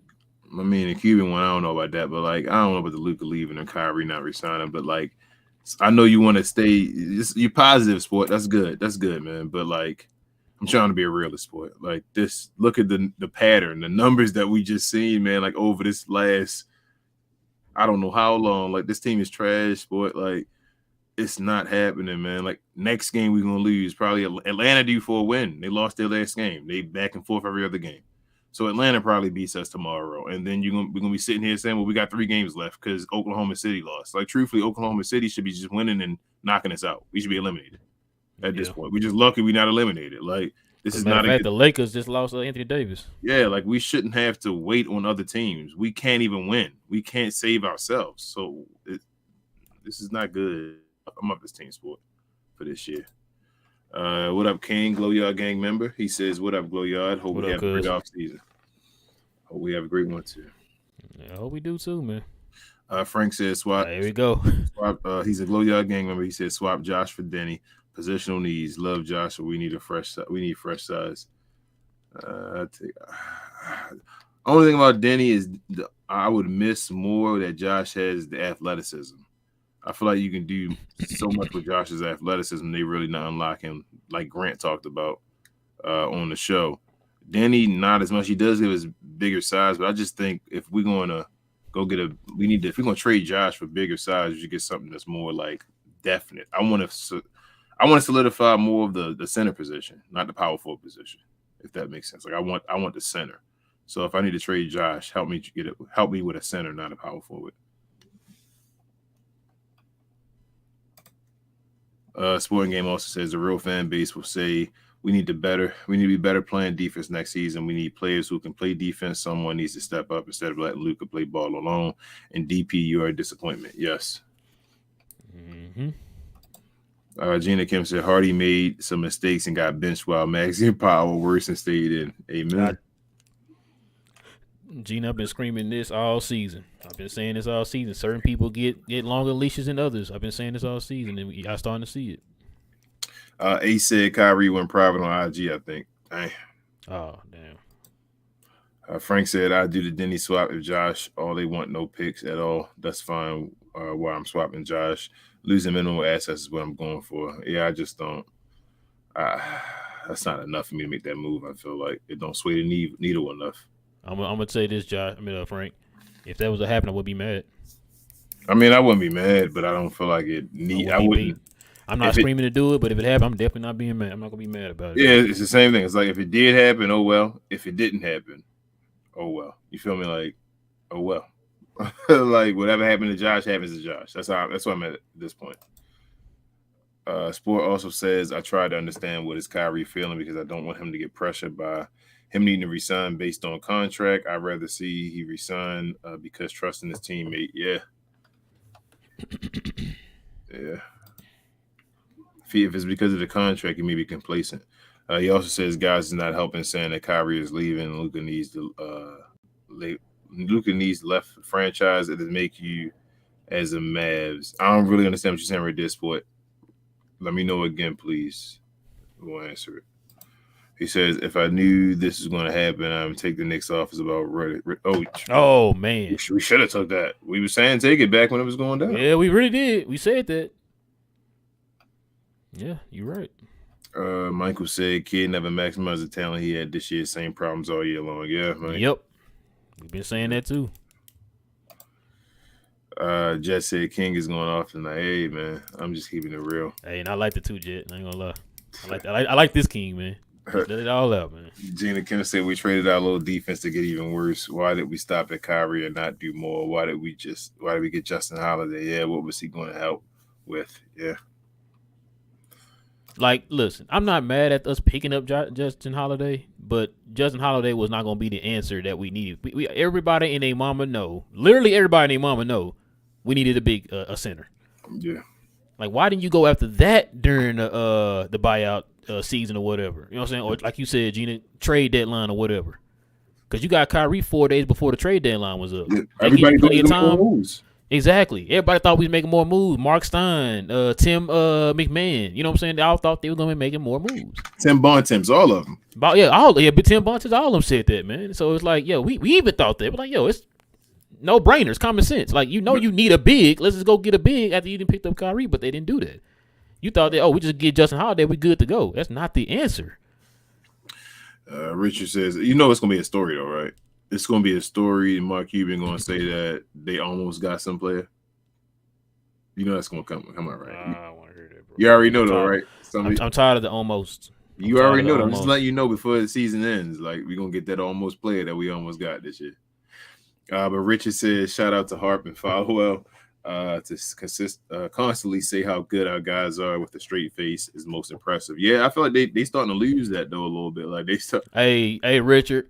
I mean, the Cuban one, I don't know about that, but like, I don't know about the Luka leaving and Kyrie not resigning, but like, I know you want to stay. You're positive, Sport. That's good. That's good, man. But like, I'm trying to be a realist, Sport. Like, this, look at the pattern, the numbers that we just seen, man. Like, over this last I don't know how long. Like, this team is trash, but like, it's not happening, man. Like, next game we're gonna lose. Probably Atlanta due for a win. They lost their last game. They back and forth every other game. So Atlanta probably beats us tomorrow, and then we're gonna be sitting here saying, "Well, we got 3 games left because Oklahoma City lost." Like, truthfully, Oklahoma City should be just winning and knocking us out. We should be eliminated at this point. We're just lucky we're not eliminated. Like, this is not a good... The Lakers just lost Anthony Davis. Yeah, like, we shouldn't have to wait on other teams. We can't even win. We can't save ourselves. So this is not good. I'm up this team sport for this year. What up, King? Glow Yard Gang member. He says, "What up, Glow Yard? Hope we have a great offseason. Hope we have a great one too." I hope we do too, man. Frank says, "Swap." Here we go. Swap. He's a Glow Yard Gang member. He says, "Swap Josh for Denny. Positional needs. Love Josh. We need fresh size." Only thing about Denny is I would miss more that Josh has the athleticism. I feel like you can do so much with Josh's athleticism. They really not unlocking, like Grant talked about on the show. Denny, not as much. He does give us bigger size, but I just think if we're going to go get if we're going to trade Josh for bigger size, we should get something that's more like definite. I want to solidify more of the center position, not the power forward position, if that makes sense. Like, I want the center. So if I need to trade Josh, help me with a center, not a power forward. Sporting Game also says the real fan base will say we need to be better playing defense next season. We need players who can play defense. Someone needs to step up instead of letting Luka play ball alone. And DP, you are a disappointment. Yes. Mm-hmm. Gina Kim said Hardy made some mistakes and got benched while Maxie Powell worsened stayed in. Amen. Gina, I've been screaming this all season. I've been saying this all season. Certain people get longer leashes than others. I've been saying this all season, and y'all starting to see it. A said Kyrie went private on IG, I think. Dang. Oh, damn. Frank said, I do the Denny swap if Josh, all they want, no picks at all. That's fine while I'm swapping Josh. Losing minimal assets is what I'm going for. Yeah, I just don't. That's not enough for me to make that move. I feel like it don't sway the needle enough. I'm gonna say this, Josh. Frank. If that was to happen, I would be mad. I wouldn't be mad, but I don't feel like it need. I wouldn't. I'm not screaming to do it, but if it happened, I'm definitely not being mad. I'm not gonna be mad about it. Yeah, it's the same thing. It's like if it did happen, oh well. If it didn't happen, oh well. You feel me? Like, oh well. Like whatever happened to Josh happens to Josh. That's what I'm at this point. Sport also says I try to understand what is Kyrie feeling because I don't want him to get pressured by him needing to resign based on contract. I'd rather see he resign because trusting his teammate. Yeah. Yeah. If it's because of the contract, he may be complacent. He also says guys is not helping, saying that Kyrie is leaving. Luka needs left franchise. It does make you as a Mavs. I don't really understand what you're saying right this point. Let me know again, please. We'll answer it. He says, if I knew this was going to happen, I would take the Knicks office about Reddit. Oh, man. We should have took that. We were saying take it back when it was going down. Yeah, we really did. We said that. Yeah, you're right. Michael said, kid never maximized the talent he had this year. Same problems all year long. Yeah, man. Yep. We've been saying that too. Jet said King is going off tonight. Hey, man, I'm just keeping it real. Hey, and I like the two, Jet. I ain't gonna lie. I like this King, man. Let it all out, man. Gina Kim said we traded our little defense to get even worse. Why did we stop at Kyrie and not do more? Why did we get Justin Holiday? Yeah, what was he going to help with? Yeah. Like, listen, I'm not mad at us picking up Justin Holiday, but Justin Holiday was not going to be the answer that we needed. Everybody and their mama know, literally everybody and their mama know, we needed a center. Yeah. Like, why didn't you go after that during the buyout season or whatever? You know what I'm saying? Or like you said, Gina, trade deadline or whatever. Because you got Kyrie 4 days before the trade deadline was up. Yeah, everybody plenty of time. Moves. Exactly. Everybody thought we was making more moves. Mark Stein, Tim McMahon. You know what I'm saying? They all thought they were going to be making more moves. Tim Bontemps, all of them. But Tim Bontemps, all of them said that, man. So it's like, we even thought that. We're like, it's no brainers, common sense. Like, you need a big. Let's just go get a big after you didn't pick up Kyrie, but they didn't do that. You thought that, we just get Justin Holiday, we good to go. That's not the answer. Richard says, it's going to be a story, though, right? it's going to be a story. And Mark Cuban going to say that they almost got some player. You know that's going to come out, right? I want to hear that, bro. You already know, though, right? I'm tired of the almost. You already know. I'm just letting you know before the season ends. Like, we're going to get that almost player that we almost got this year. But Richard says, shout out to Harp and Falwell to constantly say how good our guys are with a straight face is most impressive. Yeah, I feel like they starting to lose that, though, a little bit. Like, they start. Hey, Richard.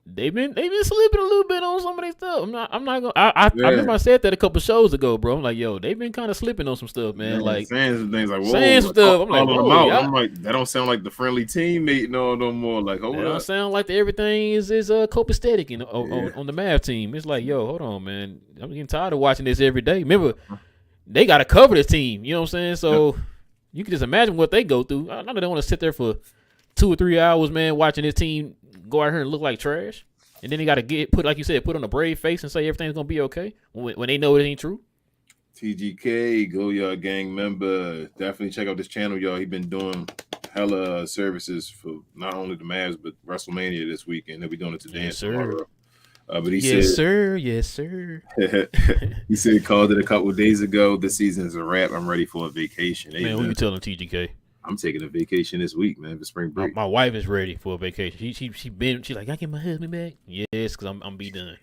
They've been slipping a little bit on some of their stuff. I'm not gonna. I remember I said that a couple shows ago, bro. I'm like, yo, they've been kind of slipping on some stuff, man. Like saying some things like, whoa, saying some stuff. I'm like, whoa, I'm like, that don't sound like the friendly teammate no more. Like, hold that up. don't sound like everything is copacetic on the Mavs team. It's like, yo, hold on, man. I'm getting tired of watching this every day. Remember, they got to cover this team. You know what I'm saying? So you can just imagine what they go through. I know they don't want to sit there for 2 or 3 hours, man, watching this team go out here and look like trash. And then they got to put on a brave face and say everything's going to be okay when they know it ain't true. TGK, Go Yard Gang member. Definitely check out this channel, y'all. He been doing hella services for not only the Mavs, but WrestleMania this weekend. They'll be doing it today and tomorrow. But he said, yes, sir. He said, called it a couple of days ago. This season is a wrap. I'm ready for a vacation. Man, who you telling TGK? I'm taking a vacation this week, man, for spring break. My wife is ready for a vacation. She's like, I get my husband back. Yes, because I'm be done.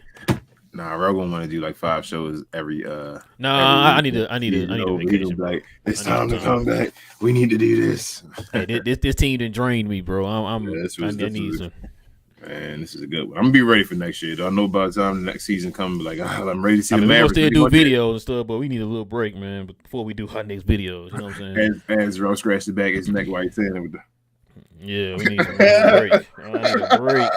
Nah, we're gonna want to do like 5 shows every. I need a vacation. Like, it's time to come back. We need to do this. Hey, this team done drained me, bro. I need some. Man, this is a good one. I'm gonna be ready for next year, though. I know by the time the next season comes, like, I'm ready to see the Mavericks. We're still do videos and stuff, but we need a little break, man, before we do our next videos. You know what I'm saying? As Roe scratched the back of his neck while he's saying it. Yeah, we need a break. I need a break.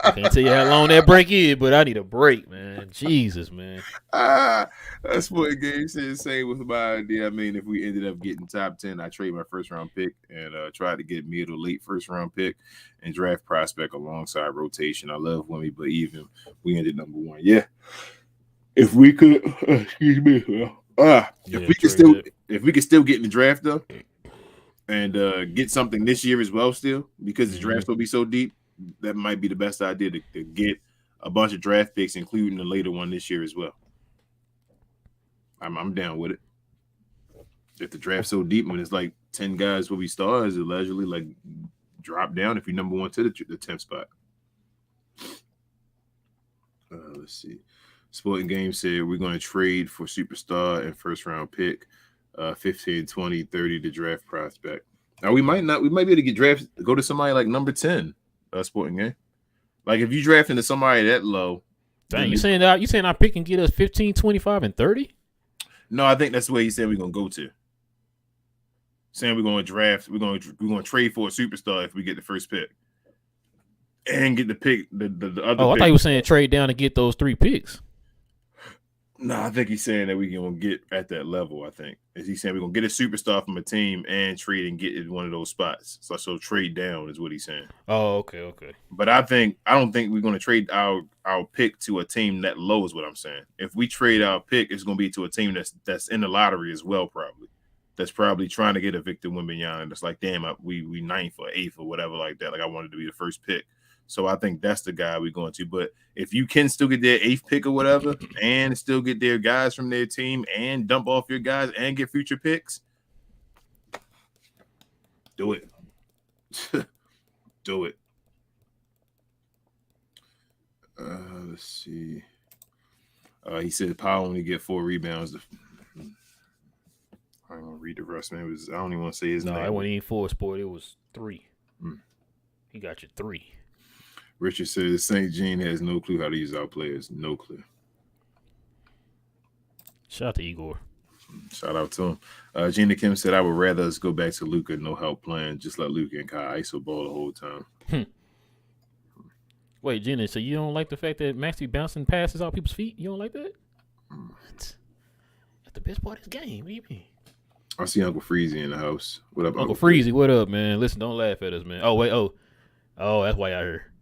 I can't tell you how long that break is, but I need a break, man. Jesus, man. That's what Game said. Same with my idea. I mean, if we ended up getting top 10, I trade my first round pick and try to get mid or late first round pick and draft prospect alongside rotation. I love Wimmy, but even we ended number 1. Yeah. If we could, excuse me. If we could still get in the draft though, and get something this year as well, still because the draft will be so deep, that might be the best idea to get a bunch of draft picks, including the later one this year as well. I'm down with it. If the draft's so deep, when it's like 10 guys will be stars, allegedly, like drop down if you're number 1 to the 10th spot. Let's see. Sporting Game said we're going to trade for superstar and first round pick. 15, 20, 30 to draft prospect. Now we might be able to get drafted, go to somebody like number 10, Sporting Game. Like if you draft into somebody that low. Dang, you saying our pick can get us 15, 25, and 30? No, I think that's the way he said we're gonna go to. Saying we're gonna draft, we're gonna trade for a superstar if we get the first pick. And get the pick, the other I thought you were saying trade down to get those 3 picks. No, I think he's saying that we're going to get at that level, I think. Is he saying we're going to get a superstar from a team and trade and get in one of those spots? So trade down is what he's saying. Oh, okay. But I don't think we're going to trade our pick to a team that low is what I'm saying. If we trade our pick, it's going to be to a team that's in the lottery as well, probably. That's probably trying to get a Victor Wembanyama. That's like, damn, we 9th or 8th or whatever like that. Like I wanted to be the first pick. So I think that's the guy we're going to. But if you can still get their 8th pick or whatever and still get their guys from their team and dump off your guys and get future picks, do it. Do it. Let's see. He said Powell only get 4 rebounds. I'm going to read the rest, man. I don't even want to say his name. No, I wasn't even 4, sport. It was 3. He got you 3. Richard says St. Jean has no clue how to use our players. No clue. Shout out to Igor. Shout out to him. Gina Kim said, I would rather us go back to Luka, no help playing, just let Luka and Kai ISO ball the whole time. Wait, Gina, so you don't like the fact that Maxey bouncing passes out people's feet? You don't like that? That's the best part of this game. What do you mean? I see Uncle Freezy in the house. What up, Uncle Freezy? What up, man? Listen, don't laugh at us, man. Oh, wait. Oh, that's why y'all here.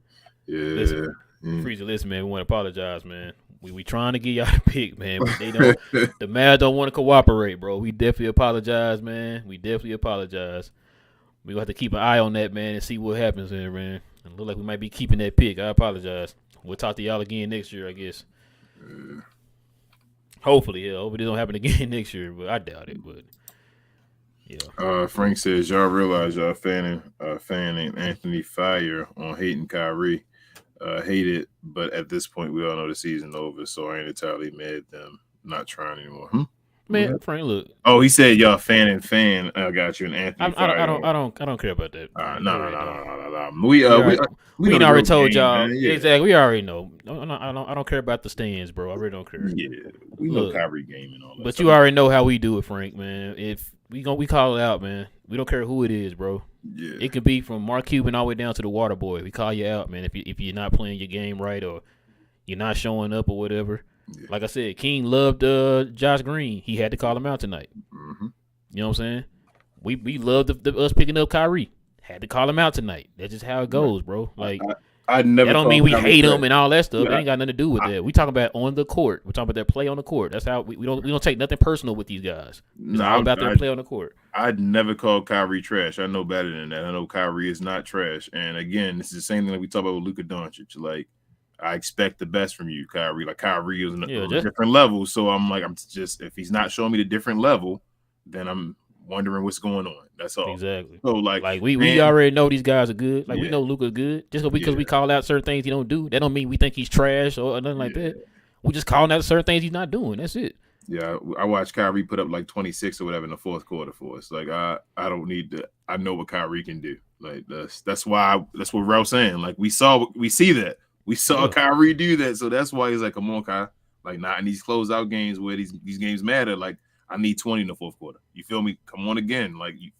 Yeah. Listen, Freezy, listen, man. We want to apologize, man. We trying to get y'all the pick, man, but they don't. The Mavs don't want to cooperate, bro. We definitely apologize, man. We definitely apologize. We gonna have to keep an eye on that, man, and see what happens there, man. It look like we might be keeping that pick. I apologize. we'll talk to y'all again next year, I guess. Hopefully, yeah. Hope it don't happen again next year, but I doubt it. But yeah. Frank says y'all realize y'all fanning Anthony Fire on hating Kyrie. Hate it, but at this point we all know the season over, so I ain't entirely mad at them not trying anymore. Man, Frank, look. Oh, he said y'all fan. I got you, and Anthony. I don't care about that. No. We already told y'all. Yeah. Exactly. We already know. I don't care about the stands, bro. I really don't care. Yeah, we know Kyrie game and all that. But you already know how we do it, Frank, man. If we call it out, man. We don't care who it is, bro. Yeah. It could be from Mark Cuban all the way down to the water boy. We call you out, man. If you're not playing your game right or you're not showing up or whatever. Yeah. Like I said, King loved Josh Green. He had to call him out tonight. Mm-hmm. You know what I'm saying? We loved us picking up Kyrie. Had to call him out tonight. That's just how it goes, bro. Like I never. That don't mean we hate him and all that stuff. It ain't got nothing to do with that. We talking about on the court. We're talking about their play on the court. That's how we don't take nothing personal with these guys. It's all about their play on the court. I'd never call Kyrie trash. I know better than that. I know Kyrie is not trash. And again, this is the same thing that we talk about with Luka Doncic. Like, I expect the best from you, Kyrie. Like, Kyrie is on a different level. So I'm just if he's not showing me the different level, then I'm wondering what's going on. That's all. Exactly. So we already know these guys are good. Like we know Luka's good. Just because we call out certain things he don't do, that don't mean we think he's trash or nothing like that. We just calling out certain things he's not doing. That's it. Yeah, I watched Kyrie put up like 26 or whatever in the fourth quarter for us. Like I don't need to. I know what Kyrie can do. Like that's what Ralph's saying. Like we see that. We saw Kyrie do that, so that's why he's like, come on, Kai. Like not in these closeout games where these games matter. Like I need 20 in the fourth quarter. You feel me? Come on again. Like you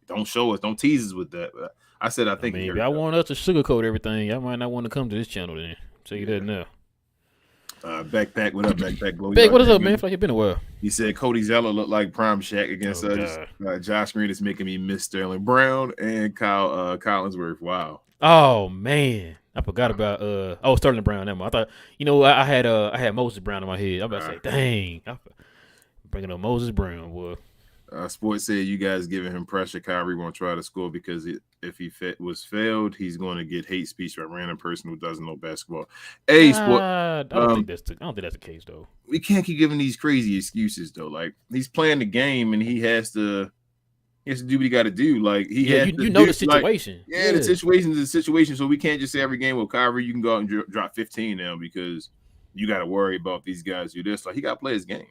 don't show us, don't tease us with that. But I said I think if y'all want us to sugarcoat everything, y'all might not want to come to this channel then. Tell you that now. Backpack, what up, Backpack? Big, what is up, man? I feel like it's been a while. He said Cody Zeller looked like prime Shaq against us. Josh Green is making me miss Sterling Brown and Kyle Collinsworth. Wow. Oh man, I forgot about Sterling Brown. Never mind. I thought I had Moses Brown in my head. I'm about to say, dang, I'm bringing up Moses Brown, boy. Sports said you guys giving him pressure. Kyrie won't try to score because if he was failed, he's going to get hate speech from a random person who doesn't know basketball. I don't think that's the case though. We can't keep giving these crazy excuses though. Like he's playing the game and he has to do what he got to do. Like the situation. Like, the situation is the situation. So we can't just say every game, well, Kyrie, you can go out and drop 15 now because you got to worry about these guys do this. Like he got to play his game.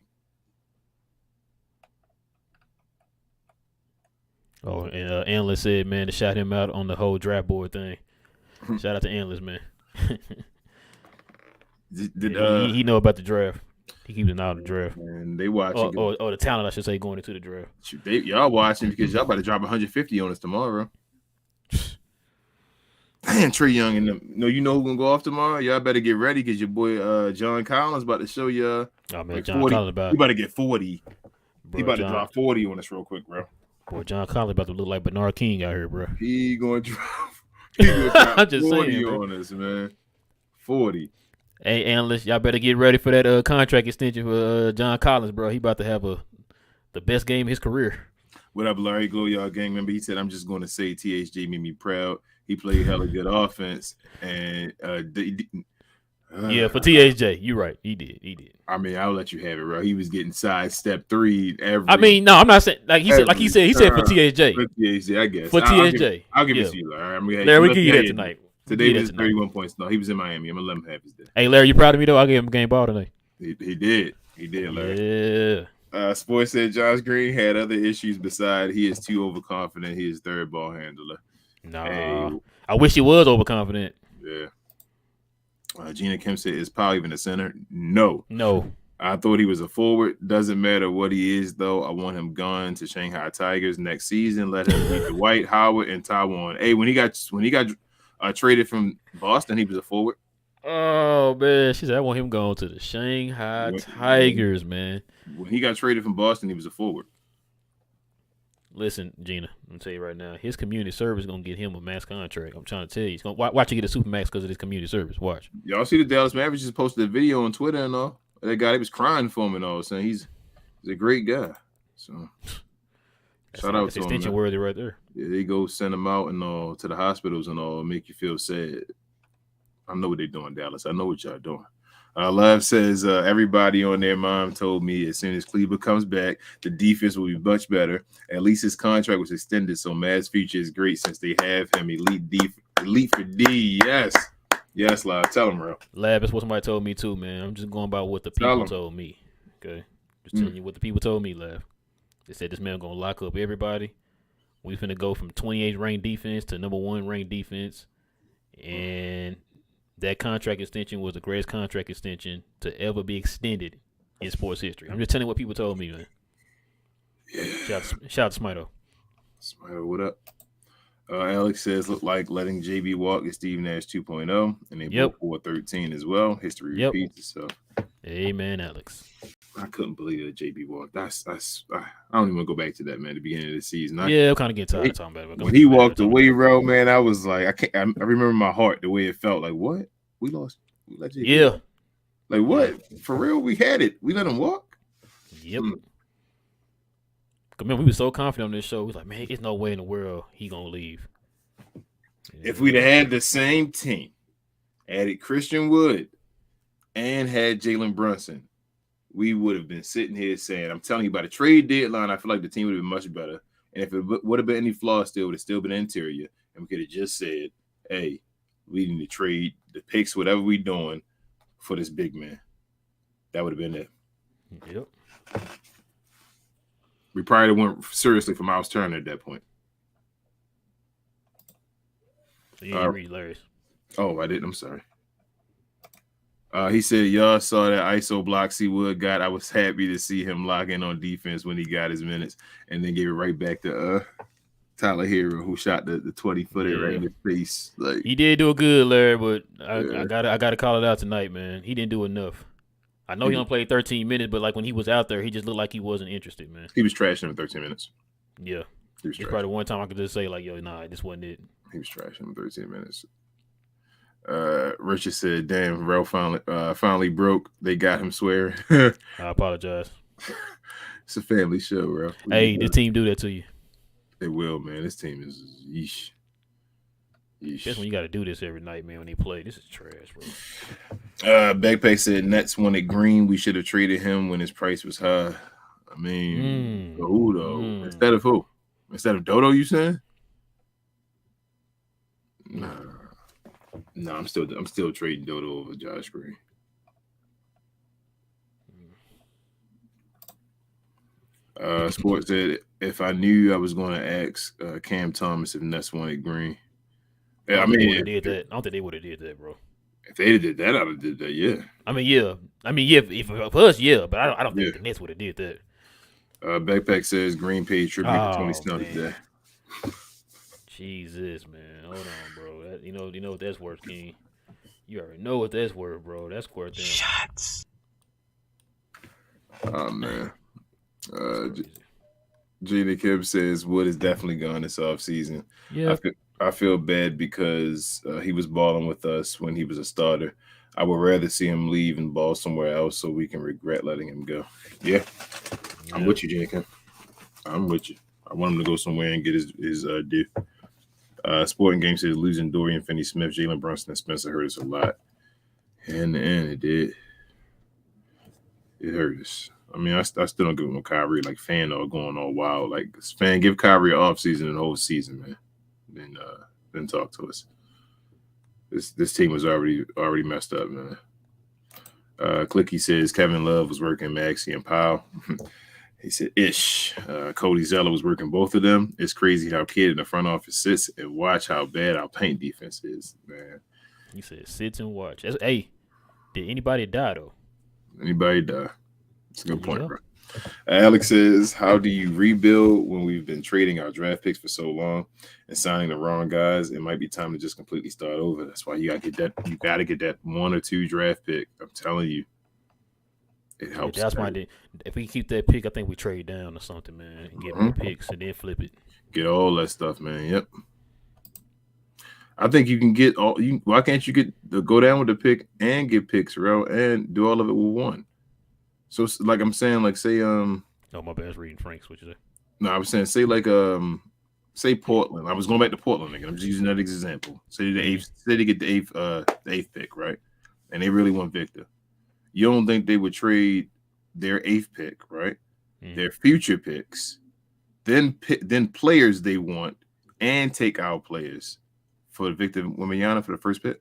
Oh, and Analyst said, man, to shout him out on the whole draft board thing. Shout out to Analyst, man. He know about the draft. He keeps an eye on the draft. And they watching. Or the talent, I should say, going into the draft. Y'all watching because y'all about to drop 150 on us tomorrow. Man, Trae Young and them. You know who's going to go off tomorrow? Y'all better get ready because your boy John Collins about to show you. Oh, man, John Collins about. He about to get 40. He about to drop 40 on us real quick, bro. Boy, John Collins about to look like Bernard King out here, bro. He going to drop 40 saying, on us, man. 40. Hey, Analyst, y'all better get ready for that contract extension for John Collins, bro. He about to have the best game of his career. What up, Larry Glow, y'all gang member? He said, I'm just going to say THJ made me proud. He played hella good offense. And for THJ, you're right. He did. I mean, I'll let you have it, bro. He was getting sidestep 3 every. I mean, no, I'm not saying he said for THJ. For THJ, I guess. For THJ, I'll give it to you, Larry. Larry, we give you that tonight. Today was 31 points. No, he was in Miami. I'm gonna let him have his day. Hey, Larry, you proud of me though? I gave him a game ball today. He did, Larry. Yeah. Sports said Josh Green had other issues besides he is too overconfident. He is third ball handler. No, I wish he was overconfident. Yeah. Gina Kim said, is Powell even a center? No. I thought he was a forward. Doesn't matter what he is, though. I want him gone to Shanghai Tigers next season. Let him beat Dwight Howard and Taiwan. Hey, when he got traded from Boston, he was a forward. Oh, man. She said, I want him going to the Shanghai Tigers, man. When he got traded from Boston, he was a forward. Listen, Gina, I'm going to tell you right now, his community service is going to get him a max contract. I'm trying to tell you. He's gonna watch you get a super max because of his community service. Watch. Y'all see the Dallas Mavericks just posted a video on Twitter and all. That guy, he was crying for him and all, saying he's a great guy. So, shout out to him. Extension worthy right there. Yeah, they go send him out and all to the hospitals and all, make you feel sad. I know what they're doing, Dallas. I know what y'all doing. Love says everybody on their mom told me as soon as Cleveland comes back, the defense will be much better. At least his contract was extended, so Mavs' future is great since they have him. Elite for D. Yes, Love. Tell him, bro. Lab is what somebody told me too, man. I'm just going by what the people told me. Okay, just telling you what the people told me, Lab. They said this man gonna lock up everybody. We finna go from 28th ranked defense to number 1 ranked defense, and that contract extension was the greatest contract extension to ever be extended in sports history. I'm just telling you what people told me, man. Yeah. Shout out to Smito. Smito, what up? Alex says, look like letting JB walk is Steve Nash 2.0, and they both 4-13 as well. History repeats itself. Amen, Alex. I couldn't believe that JB walked. I don't even want to go back to that, man. At the beginning of the season, I'm kind of getting tired of talking about it. When he walked away, bro, man, I was like, I remember my heart the way it felt. Like, what? We lost. We let JB walk? Like, what? For real? We had it. We let him walk. Yep. Man, we were so confident on this show. We was like, man, there's no way in the world he gonna leave. If we'd have had the same team, added Christian Wood, and had Jalen Brunson, we would have been sitting here saying, I'm telling you, by the trade deadline, I feel like the team would have been much better. And if it would have been any flaws still, it would have still been interior. And we could have just said, hey, we need to trade the picks, whatever we're doing, for this big man. That would have been it. Yep. We probably went seriously for Miles Turner at that point. You didn't read Larry's. Oh, I didn't. I'm sorry. He said, y'all saw that ISO block C. Wood got. I was happy to see him lock in on defense when he got his minutes and then gave it right back to Tyler Hero, who shot the 20-footer right in his face. Like, he did do it good, Larry, but I gotta call it out tonight, man. He didn't do enough. I know he only played 13 minutes, but like when he was out there, he just looked like he wasn't interested, man. He was trashing in 13 minutes. Yeah. It's probably one time I could just say, like, yo, nah, this wasn't it. He was trashing in 13 minutes. Richard said, damn, Ralph finally broke. They got him swearing. I apologize. It's a family show, bro. Hey, this team do that to you. They will, man. This team is yeesh. That's when you got to do this every night, man, when they play. This is trash, bro. Backpack said Nets wanted Green. We should have traded him when his price was high. I mean, who though? Instead of who? Instead of Dodo, you saying? No, I'm still trading Dodo over Josh Green. Sports said if I knew I was going to ask Cam Thomas if Nets wanted Green. Yeah, I mean, I don't think they would have did that, bro. If they did that, I'd have did that. Yeah. I mean, yeah. If for us, yeah, but I don't think the Nets would have did that. Backpack says Green paid tribute to Tony Snell today. Jesus, man, hold on, bro. You know what that's worth, King. You already know what that's worth, bro. That's worth them shots. Oh man. Gina Kim says Wood is definitely gone this offseason. Yeah. I feel bad because he was balling with us when he was a starter. I would rather see him leave and ball somewhere else so we can regret letting him go. Yeah. I'm with you, Gina Kim. I'm with you. I want him to go somewhere and get his due. Sporting Game says losing Dorian Finney-Smith, Jalen Brunson, and Spencer hurt us a lot. In the end, it did. It hurt us. I mean, I still don't give him a Kyrie like fan or going all wild. Like, fan, give Kyrie an off season and the whole season, man. Then talk to us. This team was already messed up, man. Clicky says Kevin Love was working Maxey and Powell. He said ish. Cody Zeller was working both of them. It's crazy how kid in the front office sits and watch how bad our paint defense is, man. He said sits and watch. Hey, did anybody die though? Anybody die? That's a good point, bro. Alex says, how do you rebuild when we've been trading our draft picks for so long and signing the wrong guys? It might be time to just completely start over. That's why you gotta get that 1 or 2 draft pick. I'm telling you. It helps. Yeah, that's why if we keep that pick, I think we trade down or something, man. Get more picks and then flip it. Get all that stuff, man. Yep. I think you can get all. Why can't you go down with the pick and get picks, bro, and do all of it with one? So, like I'm saying, like say Oh, my bad. I was reading Frank's. What you say? No, I was saying say say Portland. I was going back to Portland again. I'm just using that example. Say they get the eighth pick, right? And they really want Victor. You don't think they would trade their 8th pick, right? Their future picks, then players they want, and take our players for Victor Wembanyama for the first pick?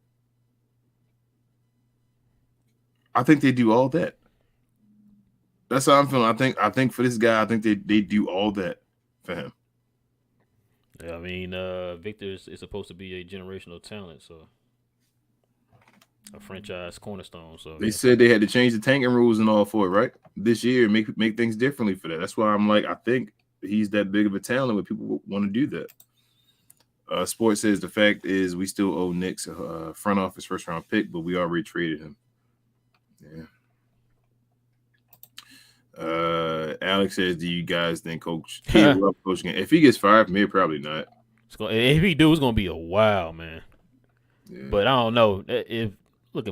I think they do all that. That's how I'm feeling. I think for this guy, I think they do all that for him. Yeah, I mean, Victor is supposed to be a generational talent, so a franchise cornerstone. So they said they had to change the tanking rules and all for it, right? This year, make things differently for that. That's why I'm like, I think he's that big of a talent where people want to do that. Sports says the fact is we still owe Knicks a front office first round pick, but we already traded him. Yeah. Alex says, do you guys think Coach love coaching? If he gets fired, maybe probably not. If he do, it's gonna be a while, man. Yeah. But I don't know. If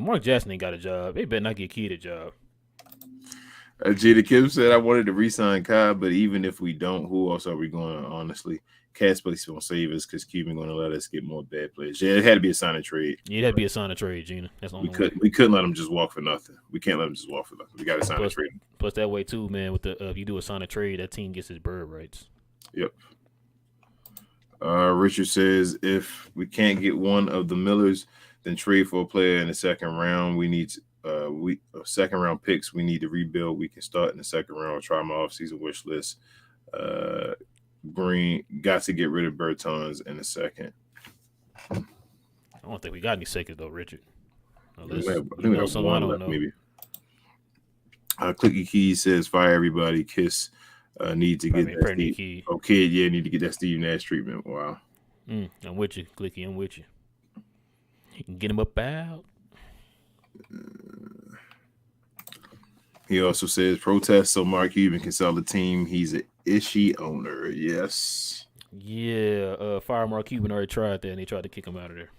Mark Jackson ain't got a job, they better not get Kid a job. Jada Kim said, I wanted to re-sign Kai, but even if we don't, who else are we going to, honestly? Cat's place won't save us because Cuban going to let us get more bad players. Yeah, it had to be a sign of trade. Yeah, it had to be a sign of trade, Gina. That's the only we couldn't let him just walk for nothing. We can't let him just walk for nothing. We got to sign a trade. Plus that way too, man. With the if you do a sign of trade, that team gets his bird rights. Yep. Richard says, if we can't get one of the Millers, then trade for a player in the second round. We need second round picks. We need to rebuild. We can start in the second round. Try my offseason wish list. Green got to get rid of Bertans in a second. I don't think we got any seconds though, Richard. Unless, I think we have one left, maybe. Clicky Keys says, fire everybody. Kiss need to get that Steve. Okay, yeah, need to get that Steve Nash treatment. Wow. I'm with you, Clicky. I'm with you. You can get him up out. He also says protest so Mark Cuban can sell the team. He's an ishy owner. Yes. Yeah. Fire Mark Cuban already tried that, and they tried to kick him out of there.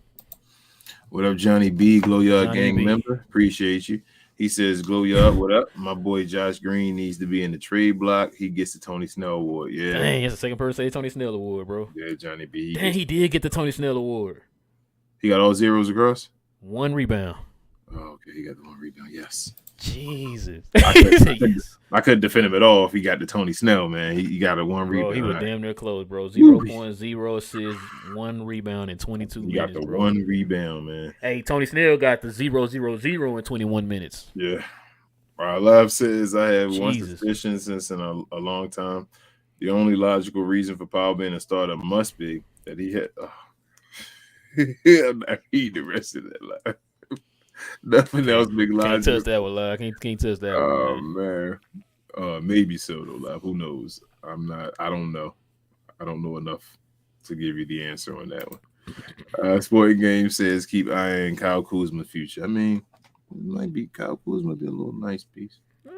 What up, Johnny B, Glow Yard Gang member? Appreciate you. He says, Glow Yard, what up? My boy Josh Green needs to be in the trade block. He gets the Tony Snell Award. Yeah. Dang, that's the second person to say Tony Snell Award, bro. Yeah, Johnny B. Dang, he did get the Tony Snell Award. He got all zeros across? 1 rebound. Oh, okay. He got the 1 rebound. Yes. Jesus. I couldn't defend him at all if he got the Tony Snell, man. He got a 1 rebound. He was damn near close, bro. 0.0 assists, 1 rebound in 22 minutes. He got the 1 rebound, man. Hey, Tony Snell got the 0.000 in 21 minutes. Yeah. Our Love says, I have one suspicion since in a long time. The only logical reason for Powell being a starter must be that he had. I'm not reading the rest of that life. Nothing else big logic. Can't touch that with live. Can't touch that. Oh man. Maybe so though, live. Who knows? I don't know. I don't know enough to give you the answer on that one. Sporting Game says keep eyeing Kyle Kuzma's future. I mean, it might be Kyle Kuzma be a little nice piece. I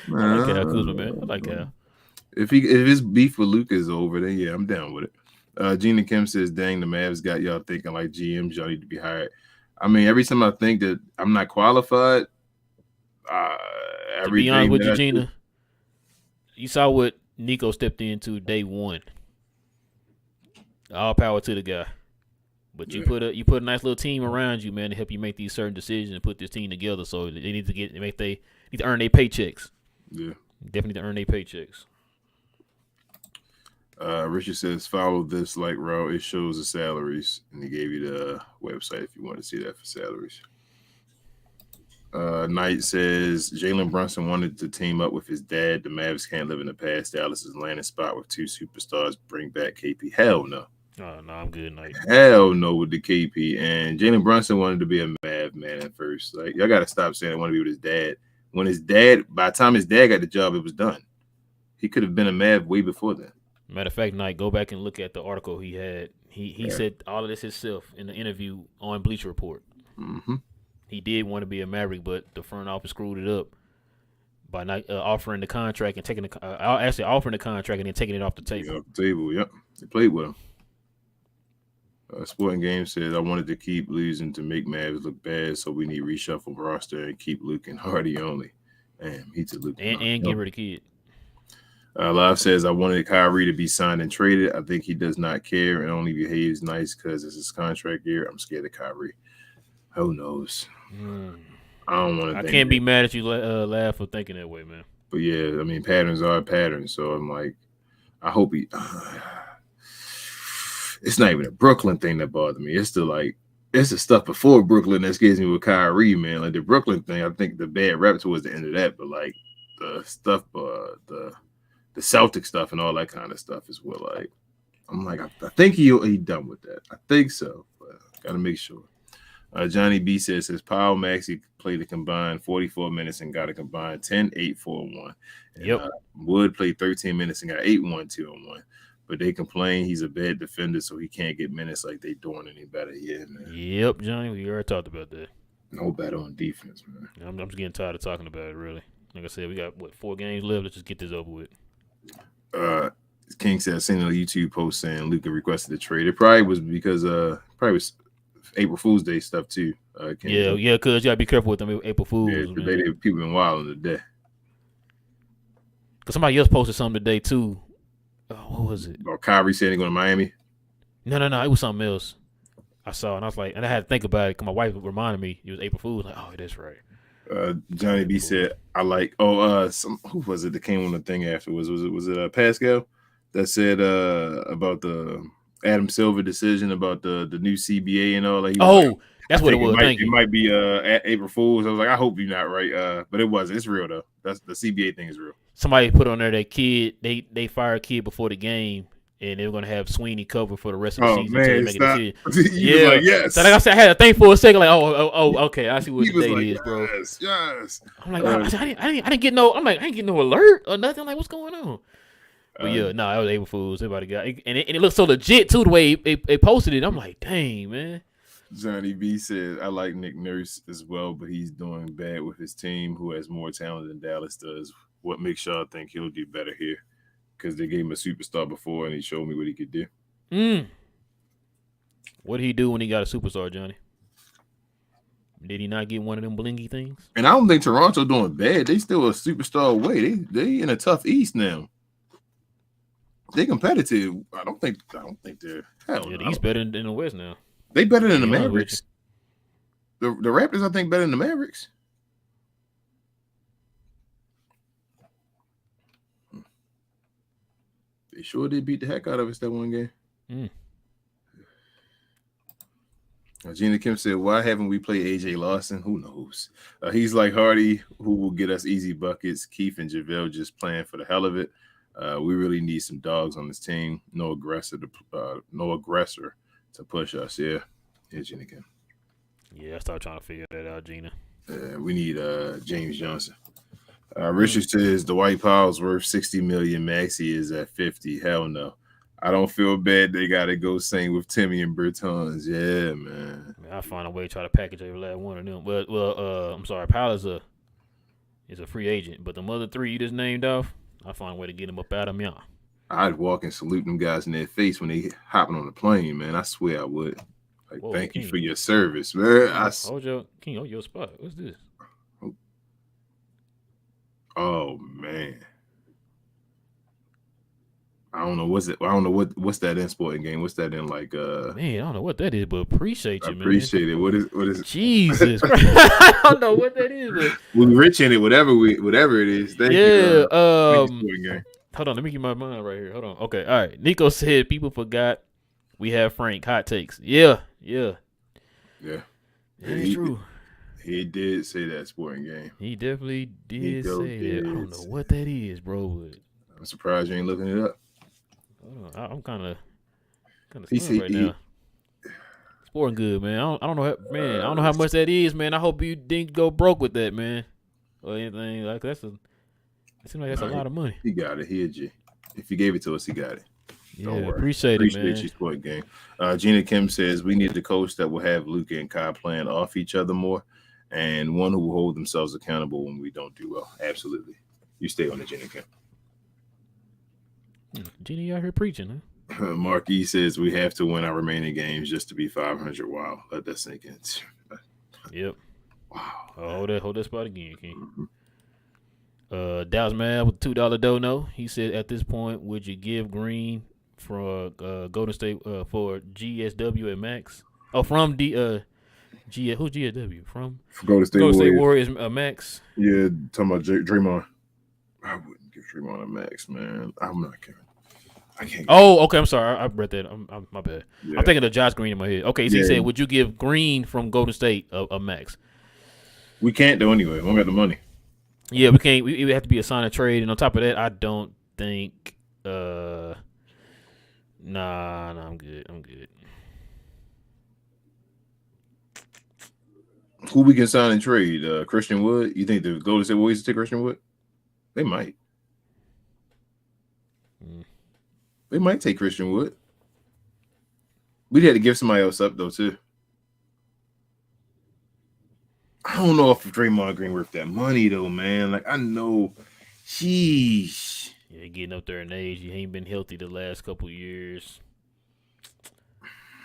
like Kyle Kuzma, man. I like Kyle. If his beef with Luka is over, then yeah, I'm down with it. Gina Kim says, dang, the Mavs got y'all thinking like GMs, y'all need to be hired. I mean, every time I think that I'm not qualified, to be honest with you, Gina, you saw what Nico stepped into day one. All power to the guy. But you put a nice little team around you, man, to help you make these certain decisions and put this team together. So they need to earn their paychecks. Yeah. Definitely to earn their paychecks. Richard says, follow this like row. It shows the salaries. And he gave you the website if you want to see that for salaries. Knight says, Jalen Brunson wanted to team up with his dad. The Mavs can't live in the past. Dallas is landing spot with 2 superstars. Bring back KP. Hell no. Oh, no, I'm good, Knight. Hell no with the KP. And Jalen Brunson wanted to be a Mav man at first. Like, y'all got to stop saying I want to be with his dad. By the time his dad got the job, it was done. He could have been a Mav way before then. Matter of fact, Knight, go back and look at the article he had. He said all of this himself in the interview on Bleacher Report. Mm-hmm. He did want to be a Maverick, but the front office screwed it up by not offering the contract and taking offering the contract and then taking it off the table. Off the table, yep. They played with him. Sporting Game says, I wanted to keep losing to make Mavs look bad, so we need reshuffle roster and keep Luke and Hardy only. Damn, he took Luke and get rid of Kid. Live says, I wanted Kyrie to be signed and traded. I think he does not care and only behaves nice because it's his contract year. I'm scared of Kyrie. Who knows? I don't want to. I can't be mad at you, Laugh, for thinking that way, man. But yeah, I mean, patterns are patterns. So I'm like, I hope he. It's not even a Brooklyn thing that bothered me. It's the stuff before Brooklyn that scares me with Kyrie, man. Like the Brooklyn thing, I think the bad rap towards the end of that, but like the stuff, the Celtic stuff and all that kind of stuff is what like I'm like I think he done with that. I think so, but gotta make sure. Johnny B says Powell Maxey played a combined 44 minutes and got a combined 10, 8, 4, and 1. And, Wood played 13 minutes and got 8, 1, 2, and 1. But they complain he's a bad defender, so he can't get minutes like they doing any better. Yeah, man. Yep, Johnny, we already talked about that. No better on defense, man. I'm just getting tired of talking about it, really. Like I said, we got, 4 games left? Let's just get this over with. King said, I seen a YouTube post saying Luka requested a trade. It probably was because probably was April Fool's Day stuff too. Yeah, because you gotta be careful with them April Fools. Yeah, people been wilding today. Because somebody else posted something today too. What was it? Or Kyrie saying he going to Miami? No, it was something else. I saw, and I was like, and I had to think about it because my wife reminded me it was April Fool's. Like, oh, that's right. Johnny B said, I like. Who was it that came on the thing afterwards? Was it Pascal that said about the Adam Silver decision about the new CBA and all that? That's what it was. It might be April Fool's. I was like, I hope you're not right. But it wasn't. It's real though. That's the CBA thing is real. Somebody put on there that kid. They fired a kid before the game, and they were gonna have Sweeney cover for the rest of the season. Man, make stop. A decision. Yeah. Like, yes. So like I said, I had to think for a second. Like, okay, I see what the date is, bro. Yes. I'm like, I didn't get no. I'm like, I didn't get no alert or nothing. Like, what's going on? But it was April Fool's. Everybody got it, and it looked so legit too the way they posted it. I'm like, dang, man. Johnny B said, I like Nick Nurse as well, but he's doing bad with his team, who has more talent than Dallas does. What makes y'all think he'll do better here? Because they gave him a superstar before, and he showed me what he could do. What did he do when he got a superstar, Johnny? Did he not get one of them blingy things? And I don't think Toronto doing bad. They still a superstar away. They in a tough East now. They competitive. I don't think they're. The East better than the West now. They better than the Mavericks. The Raptors, I think, better than the Mavericks. They sure did beat the heck out of us that one game. Gina Kim said, why haven't we played AJ Lawson? Who knows? He's like Hardy, who will get us easy buckets. Keith and JaVale just playing for the hell of it. We really need some dogs on this team. No aggressor to push us. Yeah, Gina Kim. Yeah, I started trying to figure that out, Gina. We need James Johnson. Richard says Dwight Powell's worth $60 million. Maxey is at 50. Hell no. I don't feel bad. They got to go sing with Timmy and Bertans. Yeah, man. I'll find a way to try to package every last one of them. But I'm sorry, Powell is a free agent. But the other three you just named off, I'll find a way to get them up out of them, y'all. I'd walk and salute them guys in their face when they hopping on the plane, man. I swear I would. Like, whoa, thank you for your service, man. Hold your spot. What's this? Oh man, I don't know. What's it? I don't know what's that in sporting game. What's that in like? Man, I don't know what that is, but appreciate you, man. Appreciate it. What is it? Jesus Christ. I don't know what that is, but we're rich in it. Whatever it is. Thank you. Hold on, let me get my mind right here. Hold on. Okay, all right. Nico said people forgot we have Frank. Hot takes. Yeah. That's true. He did say that sporting game. He definitely did say that. I don't know what that is, bro. But I'm surprised you ain't looking it up. I'm kind of stunned right now. Sporting good, man. I don't know, man. I don't know how much that is, man. I hope you didn't go broke with that, man, or anything like that. It seems like that's a lot of money. He got it. He a G. If he gave it to us, he got it. Yeah, appreciate it, man. You, sporting game. Gina Kim says we need the coach that will have Luka and Kai playing off each other more, and one who will hold themselves accountable when we don't do well. Absolutely. You stay on the Gina Kim. Gina, you out here preaching, huh? Mark E says we have to win our remaining games just to be 500. Wow. Let that sink in. Yep. Wow. Hold that spot again, King. Dallas Mavericks with $2 dono. He said, at this point, would you give Green for Golden State for GSW and Max? Oh, from who's GSW? From Golden State Warriors Max. Yeah, talking about Draymond. I wouldn't give Draymond a max, man. I'm not kidding. I can't. Oh, okay. I'm sorry. I read that. I'm my bad. Yeah. I'm thinking of Josh Green in my head. Okay, so he said, would you give Green from Golden State a max? We can't do anyway. We don't got the money. Yeah, we can't. It would have to be a sign of trade, and on top of that, I don't think. Nah, I'm good. Who we can sign and trade? Christian Wood. You think the Golden State Warriors take Christian Wood? They might. They might take Christian Wood. We'd have to give somebody else up though too. I don't know if Draymond Green worth that money though, man. Like I know, sheesh. Yeah, getting up there in age, he ain't been healthy the last couple years.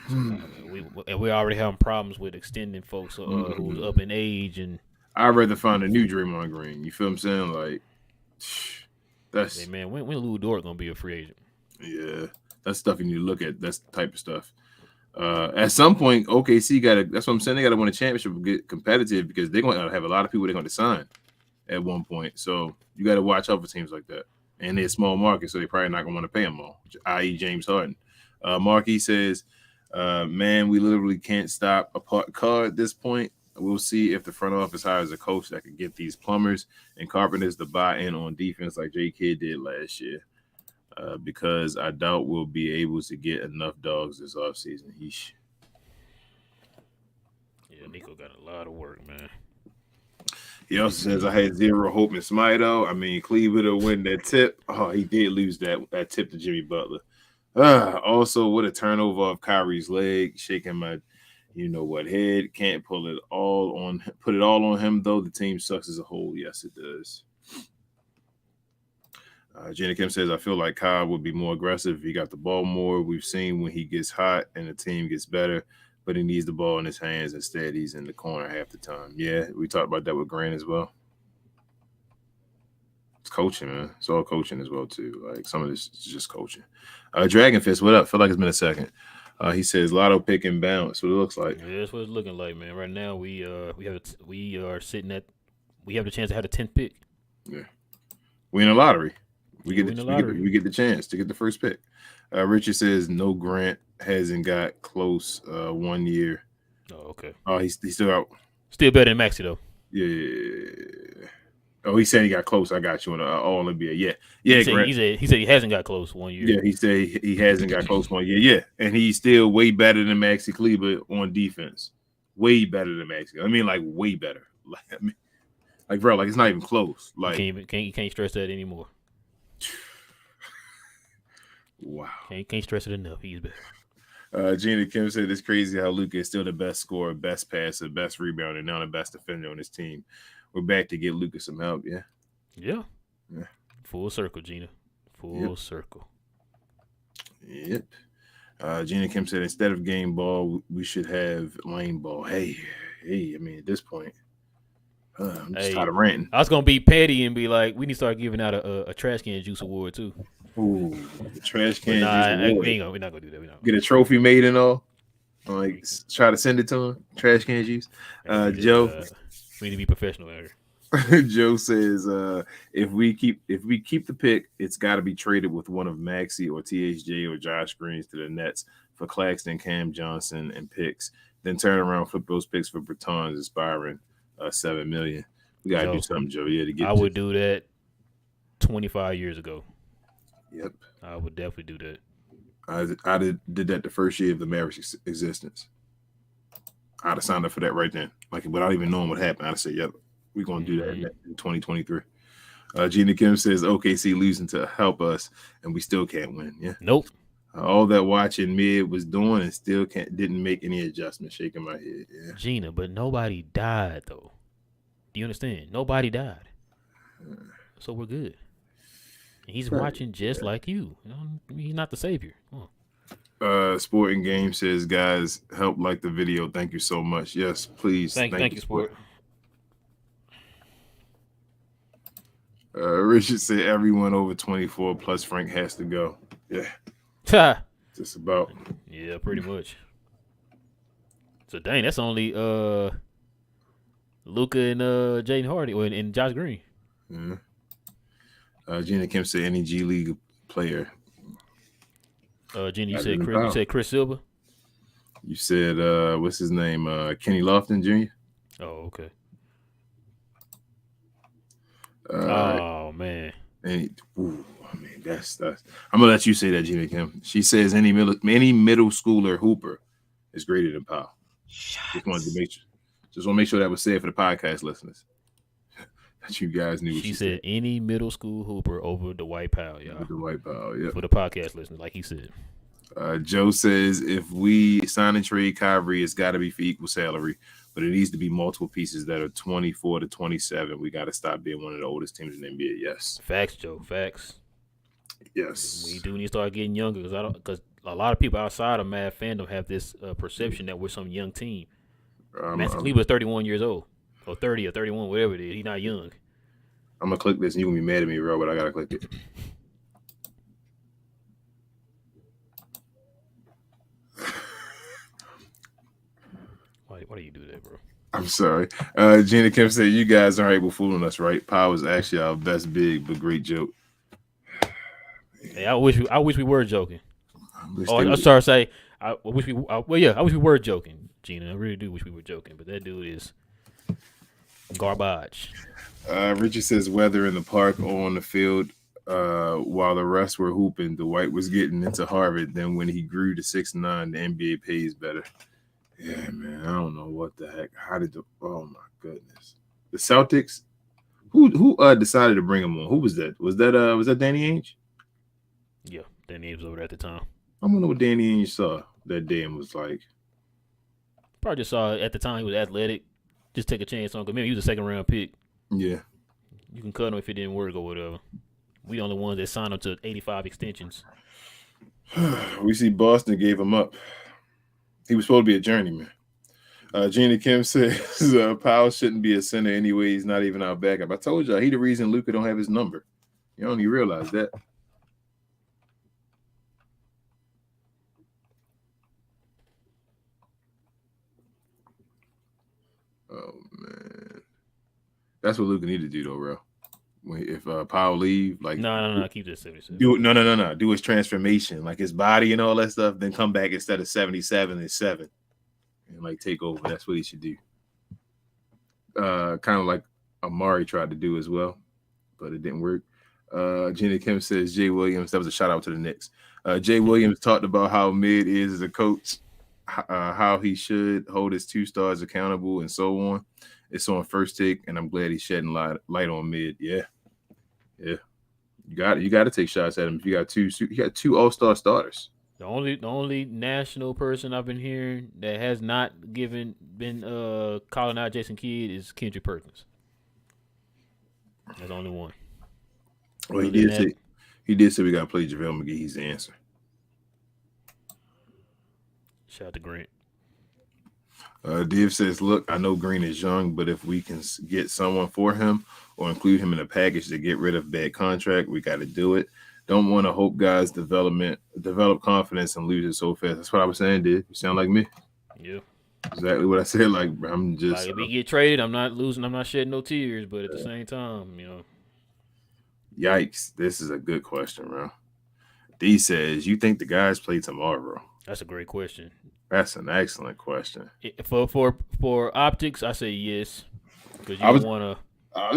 We already having problems with extending folks who's up in age, and I'd rather find a new Draymond Green. You feel what I'm saying? Like that's hey man, when Lou Dort gonna be a free agent? Yeah, that's stuff you need to look at. That's the type of stuff. At some point, OKC that's what I'm saying. They got to win a championship and get competitive because they're going to have a lot of people they're going to sign at one point. So you got to watch out for teams like that. And they're small markets, so they're probably not going to want to pay them all, i.e. James Harden. Marquis says, man, we literally can't stop a car at this point. We'll see if the front office hires a coach that could get these plumbers and carpenters to buy in on defense like J. Kidd did last year. Because I doubt we'll be able to get enough dogs this offseason. Yeesh. Yeah, Nico got a lot of work, man. He also says, I had zero hope in Smito. I mean, Cleveland will win that tip. Oh, he did lose that tip to Jimmy Butler. Also, what a turnover of Kyrie's leg, shaking my head. Can't put it all on him, though. The team sucks as a whole. Yes, it does. Jenna Kim says, I feel like Kyle would be more aggressive if he got the ball more. We've seen when he gets hot and the team gets better, but he needs the ball in his hands. Instead, he's in the corner half the time. Yeah, we talked about that with Grant as well. It's coaching, man. It's all coaching as well, too. Like, some of this is just coaching. Dragon Fist, what up? Feel like it's been a second. He says, lotto pick and bounce. What it looks like. Yeah, that's what it's looking like, man. Right now, we have the chance to have the 10th pick. Yeah. We in the lottery. We get the chance to get the first pick. Richard says no Grant hasn't got close 1 year. Oh, okay. Oh, he's still out. Still better than Maxey though. Yeah. Oh, he said he got close. I got you on all NBA. Yeah. Yeah. He said he hasn't got close 1 year. Yeah, he said he hasn't got close 1 year. Yeah, and he's still way better than Maxey Kleber on defense. Way better than Maxey. I mean, like way better. Like bro, like it's not even close. Like you can't stress that anymore. Wow. Can't stress it enough. He's better. Gina Kim said it's crazy how Luka is still the best scorer, best passer, best rebounder, and now the best defender on his team. We're back to get Luka some help, yeah? Yeah. Full circle, Gina. Full circle. Yep. Gina Kim said instead of game ball, we should have lane ball. Hey, I mean, at this point, I'm just tired of ranting. I was going to be petty and be like, we need to start giving out a trash can juice award, too. Ooh, the trash can juice award. We're not going to do that. Get a trophy made and all. Like, try to send it to him. Trash can juice. Joe. We need to be professional out here. Joe says, if we keep the pick, it's got to be traded with one of Maxey or THJ or Josh Greens to the Nets for Claxton, Cam Johnson, and picks. Then turn around, flip those picks for Bertans, inspiring $7 million. We gotta do something, Joe. Yeah, to get. I would do that 25 years ago. Yep, I would definitely do that. I did that the first year of the Mavericks' existence. I'd have signed up for that right then, like without even knowing what happened. I'd have said, "Yep, we're gonna do that in 2023." Gina Kim says OKC losing to help us, and we still can't win. Yeah, nope. All that watching mid was doing, and still didn't make any adjustments. Shaking my head. Yeah, Gina, but nobody died though. Do you understand? Nobody died, so we're good. And he's watching just like you. He's not the savior. Sporting Game says, guys, help like the video. Thank you so much. Yes, please. Thank you, Sport. Richard said everyone over 24 plus Frank has to go. Yeah. Just about. Yeah, pretty much. So dang, that's only Luka and Jaden Hardy and Josh Green. Mm-hmm. Gina Kim said any G League player. Gina, you said Chris Silva. You said what's his name? Kenny Lofton Jr. Oh, okay. Oh man. That's. I'm gonna let you say that, Gina Kim. She says any middle schooler hooper is greater than Powell. Just want to make sure that was said for the podcast listeners. That you guys knew. What she said any middle school hooper over Dwight Powell, y'all. Dwight Powell, yeah. For the podcast listeners, like he said. Joe says if we sign and trade Kyrie, it's got to be for equal salary, but it needs to be multiple pieces that are 24 to 27. We got to stop being one of the oldest teams in the NBA. Yes. Facts, Joe. Facts. Yes. We do need to start getting younger because a lot of people outside of Mav fandom have this perception that we're some young team. Master Cleaver is 31 years old, or 30 or 31, whatever it is. He's not young. I'm gonna click this, and you're gonna be mad at me, bro. But I gotta click it. Why do you do that, bro? I'm sorry. Gina Kim said, you guys aren't able fooling us, right? Powell was actually our best big, but great joke. Hey, I wish we were joking. I'm sorry to say, I wish we were joking, Gina. I really do wish we were joking, but that dude is garbage. Richard says weather in the park or on the field while the rest were hooping, Dwight was getting into Harvard. Then when he grew to 6'9", the NBA pays better. Yeah, man, I don't know what the heck. Oh my goodness, the Celtics. Who decided to bring him on? Who was that? Was that Danny Ainge? Yeah, Danny Ainge was over there at the time. I wonder what Danny Ainge saw that day and was like. Probably just saw at the time he was athletic. Just take a chance on him. Maybe he was a second round pick. Yeah. You can cut him if it didn't work or whatever. We the only ones that signed him to 85 extensions. We see Boston gave him up. He was supposed to be a journeyman. Gina Kim says Powell shouldn't be a center anyway. He's not even our backup. I told y'all he the reason Luka don't have his number. You don't even realize that. Oh man, that's what Luka need to do though, bro. If Powell leave, like no, keep this 77. Do it. No. Do his transformation, like his body and all that stuff. Then come back instead of 77 and 7, and like take over. That's what he should do. Kind of like Amari tried to do as well, but it didn't work. Jenny Kim says Jay Williams. That was a shout out to the Knicks. Jay Williams talked about how mid is as a coach, how he should hold his 2 stars accountable, and so on. It's on First Take, and I'm glad he's shedding light on mid. Yeah. You got to take shots at him. If you got 2 all-star starters. The only national person I've been hearing that has not been calling out Jason Kidd is Kendrick Perkins. That's the only one. Well, he did say we got to play JaVale McGee. He's the answer. Shout out to Grant. Div says, look, I know Green is young, but if we can get someone for him or include him in a package to get rid of bad contract, we got to do it. Don't want to hope guys develop confidence and lose it so fast. That's what I was saying, Div. You sound like me. Yeah. Exactly what I said. Like, I'm just. Like if we get traded, I'm not losing. I'm not shedding no tears, but at the same time, Yikes. This is a good question, bro. D says, you think the guys play tomorrow? That's a great question. That's an excellent question. For optics, I say yes. Because I was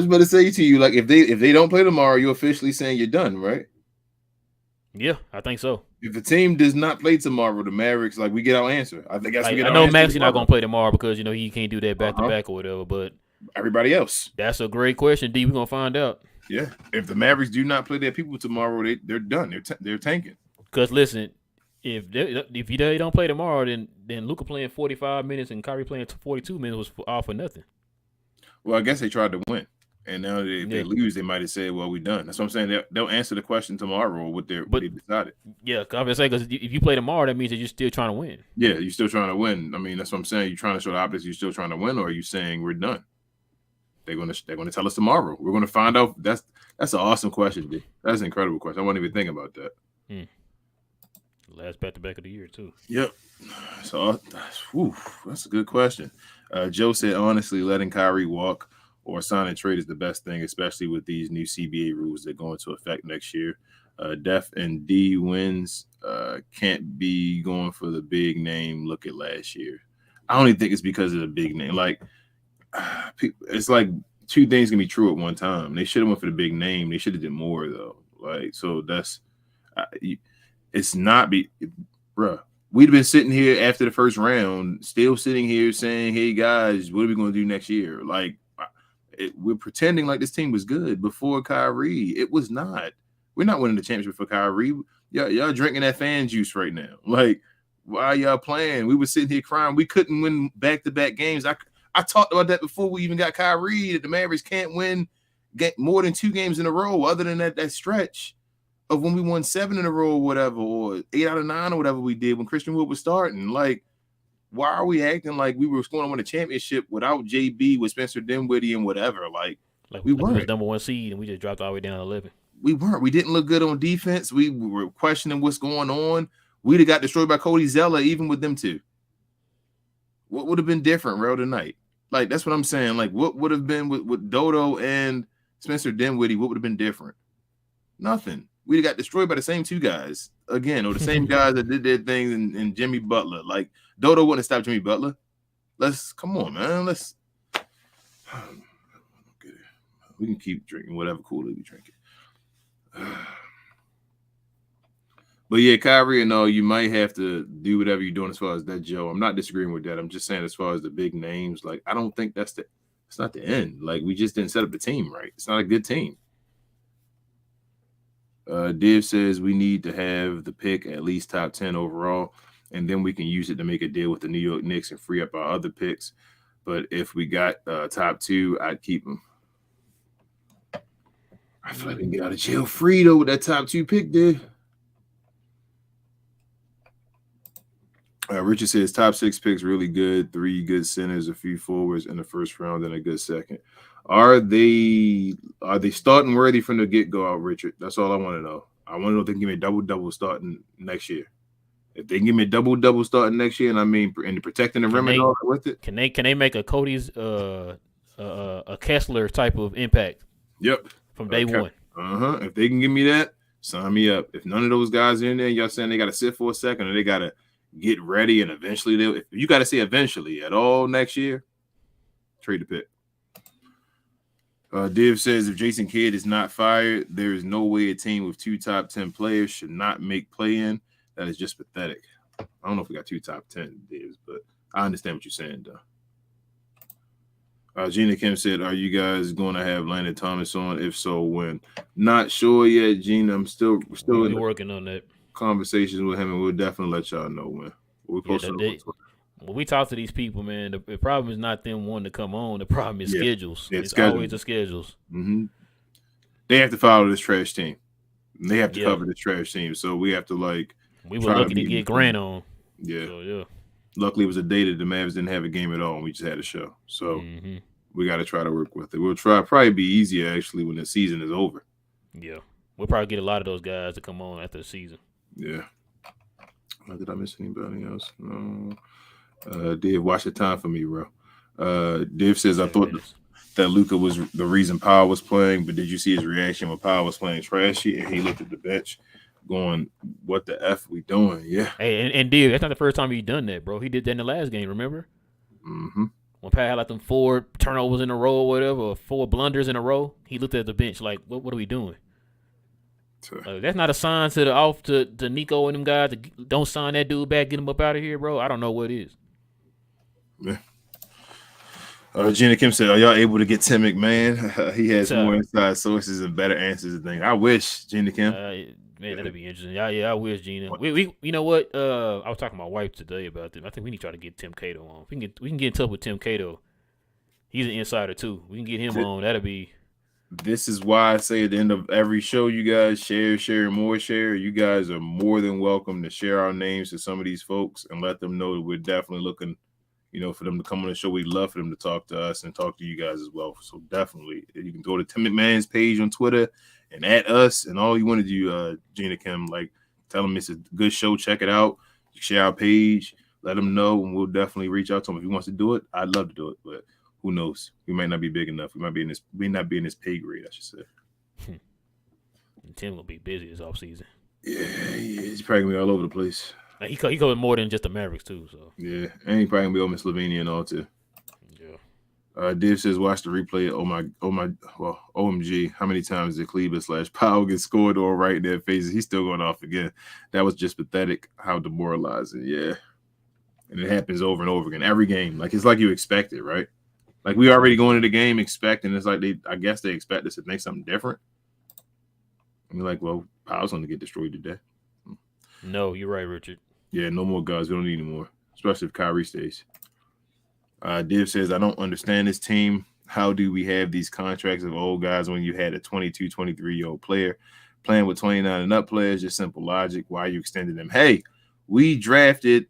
about to say to you, like, if they don't play tomorrow, you're officially saying you're done, right? Yeah, I think so. If the team does not play tomorrow, the Mavericks, like, we get our answer. I think I know Maxey's not gonna play tomorrow because he can't do that back to back or whatever. But everybody else, that's a great question. D, we're gonna find out. Yeah, if the Mavericks do not play their people tomorrow, they're done. They're tanking. Because listen. If they don't play tomorrow, then Luka playing 45 minutes and Kyrie playing 42 minutes was all for nothing. Well, I guess they tried to win, and now if they lose, they might have said, "Well, we're done." That's what I'm saying. They'll answer the question tomorrow what they decided. Yeah, I'm just saying because if you play tomorrow, that means that you're still trying to win. Yeah, you're still trying to win. I mean, that's what I'm saying. You're trying to show the optics. You're still trying to win, or are you saying we're done? They're gonna tell us tomorrow. We're gonna find out. That's an awesome question, D. That's an incredible question. I wasn't even thinking about that. Last back-to-back of the year too. Yep. So that's a good question. Joe said, honestly, letting Kyrie walk or sign and trade is the best thing, especially with these new CBA rules that go into effect next year. Def and D wins. Can't be going for the big name. Look at last year. I don't even think it's because of the big name. Like, it's like two things can be true at one time. They should have went for the big name. They should have did more though. Like, so that's it's not bruh. We'd have been sitting here after the first round, still sitting here saying, "Hey guys, what are we going to do next year?" Like, we're pretending like this team was good before Kyrie. It was not. We're not winning the championship for Kyrie. Y'all drinking that fan juice right now. Like, why are y'all playing? We were sitting here crying. We couldn't win back-to-back games. I talked about that before we even got Kyrie, that the Mavericks can't win more than 2 games in a row other than that stretch of when we won 7 in a row or whatever, or 8 out of 9 or whatever we did when Christian Wood was starting. Like, why are we acting like we were going to win a championship without JB, with Spencer Dinwiddie and whatever? Like we weren't. We was number 1 seed and we just dropped all the way down to 11. We weren't. We didn't look good on defense. We were questioning what's going on. We'd have got destroyed by Cody Zeller even with them two. What would have been different, real tonight? Like, that's what I'm saying. Like, what would have been with Dodo and Spencer Dinwiddie? What would have been different? Nothing. We'd have got destroyed by the same 2 guys again, or the same guys that did their things and Jimmy Butler. Like, Dodo wouldn't have stopped Jimmy Butler. Come on, man. We can keep drinking whatever Kool-Aid we drinking. But yeah, Kyrie and all, you might have to do whatever you're doing as far as that, Joe. I'm not disagreeing with that. I'm just saying as far as the big names, like, I don't think it's not the end. Like, we just didn't set up the team right. It's not a good team. Div says we need to have the pick at least top 10 overall, and then we can use it to make a deal with the New York Knicks and free up our other picks. But if we got top 2, I'd keep them. I feel like we can get out of jail free, though, with that top 2 pick, dude. Richard says top 6 picks really good, 3 good centers, a few forwards in the first round, and a good second. Are they starting worthy from the get-go, Richard? That's all I want to know. I want to know if they can give me a double-double starting next year. If they can give me a double-double starting next year, and I mean, and protecting the rim and all with it. Can they make a Cody's a Kessler type of impact? Yep. From day one. If they can give me that, sign me up. If none of those guys are in there, y'all saying they got to sit for a second or they got to get ready and eventually if you got to say eventually at all next year, trade the pick. Div says if Jason Kidd is not fired, there is no way a team with 2 top 10 players should not make play-in. That is just pathetic. I don't know if we got 2 top 10 Divs, but I understand what you're saying, though. Gina Kim said, are you guys going to have Landon Thomas on? If so, when? Not sure yet, Gina. We're still working on that. Conversations with him, and we'll definitely let y'all know when. When we talk to these people, man, the problem is not them wanting to come on. The problem is schedules. It's always the schedules. Mm-hmm. They have to follow this trash team. They have to cover this trash team. So we have to, like, we were lucky to get Grant on. Yeah. So, luckily, it was a day that the Mavs didn't have a game at all, and we just had a show. So we got to try to work with it. We'll probably be easier, actually, when the season is over. Yeah. We'll probably get a lot of those guys to come on after the season. Yeah. Did I miss anybody else? No. Div, watch the time for me, bro. Div says, I thought that Luka was the reason Powell was playing, but did you see his reaction when Powell was playing trashy and he looked at the bench going, what the F we doing? Yeah. Hey, and Div, that's not the first time he done that, bro. He did that in the last game, remember? Mm-hmm. When Powell had like them 4 turnovers in a row or whatever, or 4 blunders in a row, he looked at the bench like, what are we doing? That's not a sign to Nico and them guys. Don't sign that dude back. Get him up out of here, bro. I don't know what it is. Yeah. Gina Kim said, are y'all able to get Tim McMahon? He has more inside sources and better answers and things. I wish, Gina Kim. Man, that'd be interesting. Yeah, I wish, Gina. We you know what? I was talking to my wife today about this. I think we need to try to get Tim Cato on. We can get in touch with Tim Cato. He's an insider too. We can get him on. That'd be. This is why I say at the end of every show, you guys share, more share. You guys are more than welcome to share our names to some of these folks and let them know that we're definitely looking, for them to come on the show. We'd love for them to talk to us and talk to you guys as well. So definitely, you can go to Tim McMahon's page on Twitter and at us and all you want to do, Gina Kim, like tell them it's a good show. Check it out. Share our page. Let them know, and we'll definitely reach out to him if he wants to do it. I'd love to do it, but who knows? We might not be big enough. We may not be in this pay grade, I should say. Tim will be busy this offseason. Yeah, he's probably gonna be all over the place. He covered more than just the Mavericks too. So yeah, and he probably gonna be over in Slovenia and all too. Yeah. Div says, watch the replay. OMG, how many times did Kleber/Powell get scored or right in their faces? He's still going off again. That was just pathetic. How demoralizing. Yeah. And it happens over and over again. Every game. Like, it's like you expect it, right? Like, we already go into the game expecting. It's like I guess they expect us to think something different. And you're like, well, Powell's going to get destroyed today. No, you're right, Richard. Yeah, no more guys. We don't need any more, especially if Kyrie stays. Div says, I don't understand this team. How do we have these contracts of old guys when you had a 22, 23-year-old player playing with 29 and up players? Just simple logic. Why are you extending them? Hey, we drafted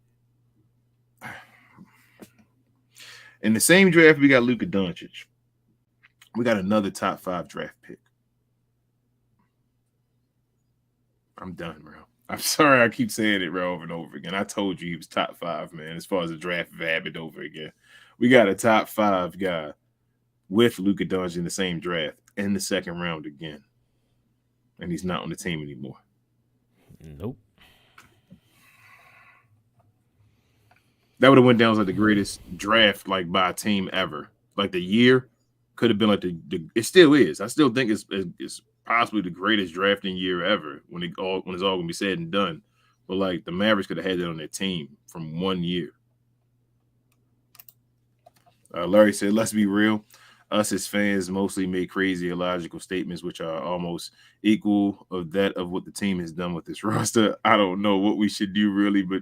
in the same draft, we got Luka Doncic. We got another top 5 draft pick. I'm done, bro. I'm sorry I keep saying it over and over again. I told you he was top 5, man, as far as the draft habit over again. We got a top 5 guy with Luka Doncic in the same draft in the second round again. And he's not on the team anymore. Nope. That would have went down as like the greatest draft like by a team ever. Like the year could have been like the it still is. I still think it's possibly the greatest drafting year ever when it's all gonna be said and done. But like the Mavericks could have had that on their team from one year. Larry said, let's be real. Us as fans mostly make crazy illogical statements which are almost equal of that of what the team has done with this roster. I don't know what we should do really, but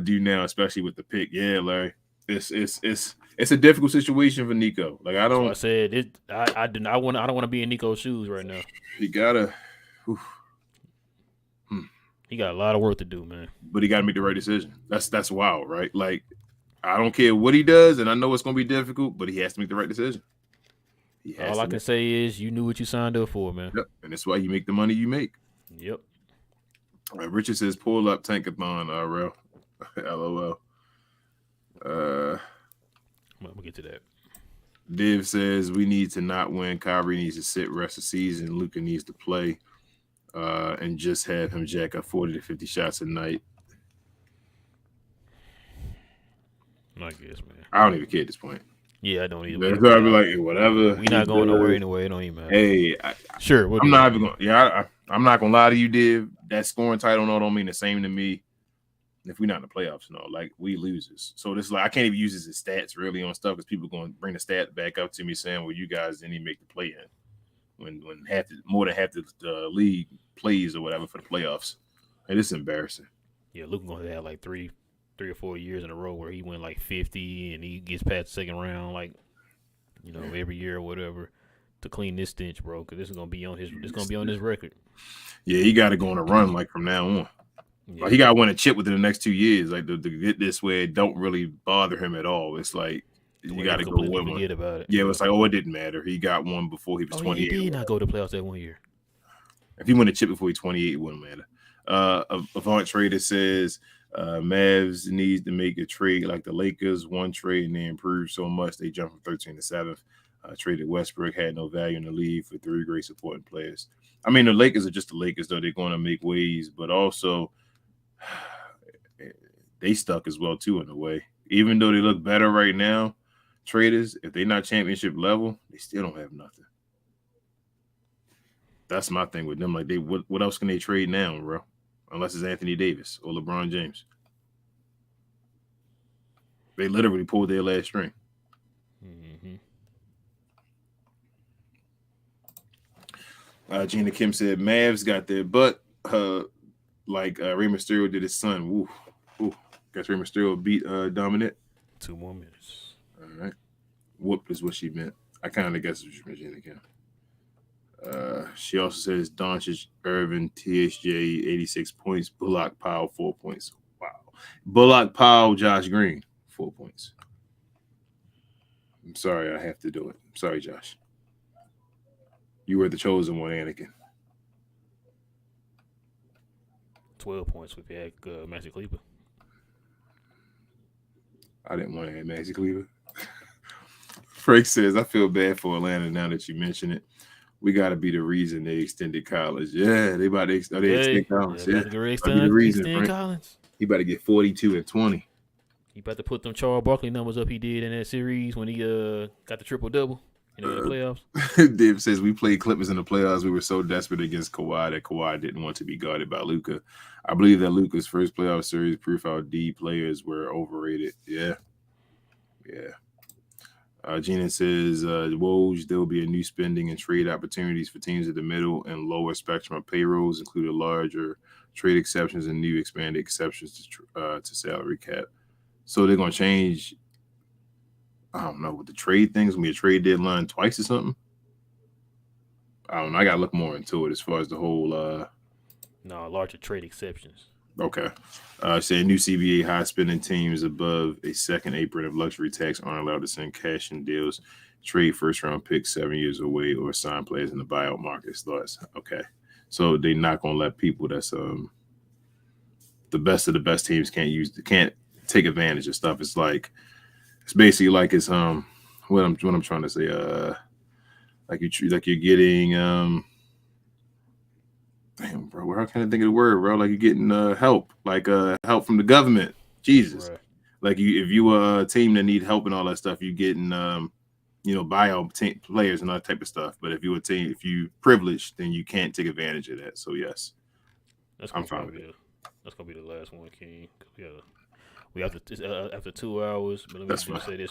do now, especially with the pick. Yeah, Larry. It's a difficult situation for Nico. Like I don't. So I said it. I don't want to be in Nico's shoes right now. He gotta. He got a lot of work to do, man. But he got to make the right decision. That's wild, right? Like I don't care what he does, and I know it's gonna be difficult, but he has to make the right decision. All I can say is you knew what you signed up for, man. Yep, and that's why you make the money you make. Yep. Richard says, pull up Tankathon, RL. LOL. We'll get to that. Div says, we need to not win. Kyrie needs to sit rest of the season. Luka needs to play and just have him jack up 40 to 50 shots a night. I guess, man. I don't even care at this point. Yeah, I don't either. So I'd be like, whatever. We're not going nowhere anyway. It don't even matter. Hey, sure. I'm not even going. Yeah, I'm not gonna lie to you, Div. That scoring title don't mean the same to me. If we're not in the playoffs, like we losers. So this is like I can't even use this as stats really on stuff because people going to bring the stat back up to me saying, well, you guys didn't even make the play in when more than half the league plays or whatever for the playoffs. Hey, this is embarrassing. Yeah, Luka gonna have like three or 4 years in a row where he went like 50 and he gets past the second round, like every year or whatever to clean this stench, bro. Because this is gonna be on his. It's gonna be on his record. Yeah, he got to go on a run like from now on. Yeah. Like he got to win a chip within the next 2 years, like to get this way it don't really bother him at all. It's like you got to go win one. Forget about it. Yeah, it's like it didn't matter. He got one before he was 28. He did not go to playoffs that 1 year. If he won a chip before he's 28, it wouldn't matter. Avant Trader says Mavs needs to make a trade like the Lakers. One trade and they improved so much they jumped from 13 to 7th. Traded Westbrook, had no value in the league for 3 great supporting players. I mean, the Lakers are just the Lakers, though. They're going to make waves, but also they stuck as well, too, in a way. Even though they look better right now, traders, if they're not championship level, they still don't have nothing. That's my thing with them. Like, what else can they trade now, bro? Unless it's Anthony Davis or LeBron James. They literally pulled their last string. Gina Kim said, Mavs got their butt like Rey Mysterio did his son. Woo. Guess Rey Mysterio beat Dominic. 2 more minutes. All right. Whoop is what she meant. I kind of guess what she meant, Gina Kim. She also says Doncic, Irvin, THJ, 86 points. Bullock, Powell, 4 points. Wow. Bullock, Powell, Josh Green, 4 points. I'm sorry, I have to do it. I'm sorry, Josh. You were the chosen one, Anakin. 12 points with Maxi Kleber. I didn't want to add Maxi Kleber. Frank says, I feel bad for Atlanta now that you mention it. We got to be the reason they extended college. Yeah, they about to extend college. Yeah, extend the reason, Frank. Collins. He about to get 42 and 20. He about to put them Charles Barkley numbers up he did in that series when he got the triple-double in the playoffs. Dave says, we played Clippers in the playoffs. We were so desperate against Kawhi that Kawhi didn't want to be guarded by Luka. I believe that Luka's first playoff series proved how D players were overrated. Yeah. Gina says, woes, there will be a new spending and trade opportunities for teams at the middle and lower spectrum of payrolls, including larger trade exceptions and new expanded exceptions to salary cap. So they're going to change, I don't know, with the trade things, going to be a trade deadline twice or something? I don't know. I got to look more into it as far as the whole. Larger trade exceptions. Okay. Saying new CBA high spending teams above a second apron of luxury tax aren't allowed to send cash in deals, trade first round picks 7 years away, or sign players in the buyout market. Thoughts? Okay. So they're not going to let people that's the best of the best teams can't take advantage of stuff. It's basically like it's what I'm trying to say, like you're getting damn, bro, how can I think of the word, bro? Like you're getting help, like help from the government. Jesus. Right. Like if you are a team that need help and all that stuff, you're getting buyout players and all that type of stuff. But if you privileged, then you can't take advantage of that. So yes. I'm fine with it. That's gonna be the last one, King. We have to after 2 hours. But let me say this.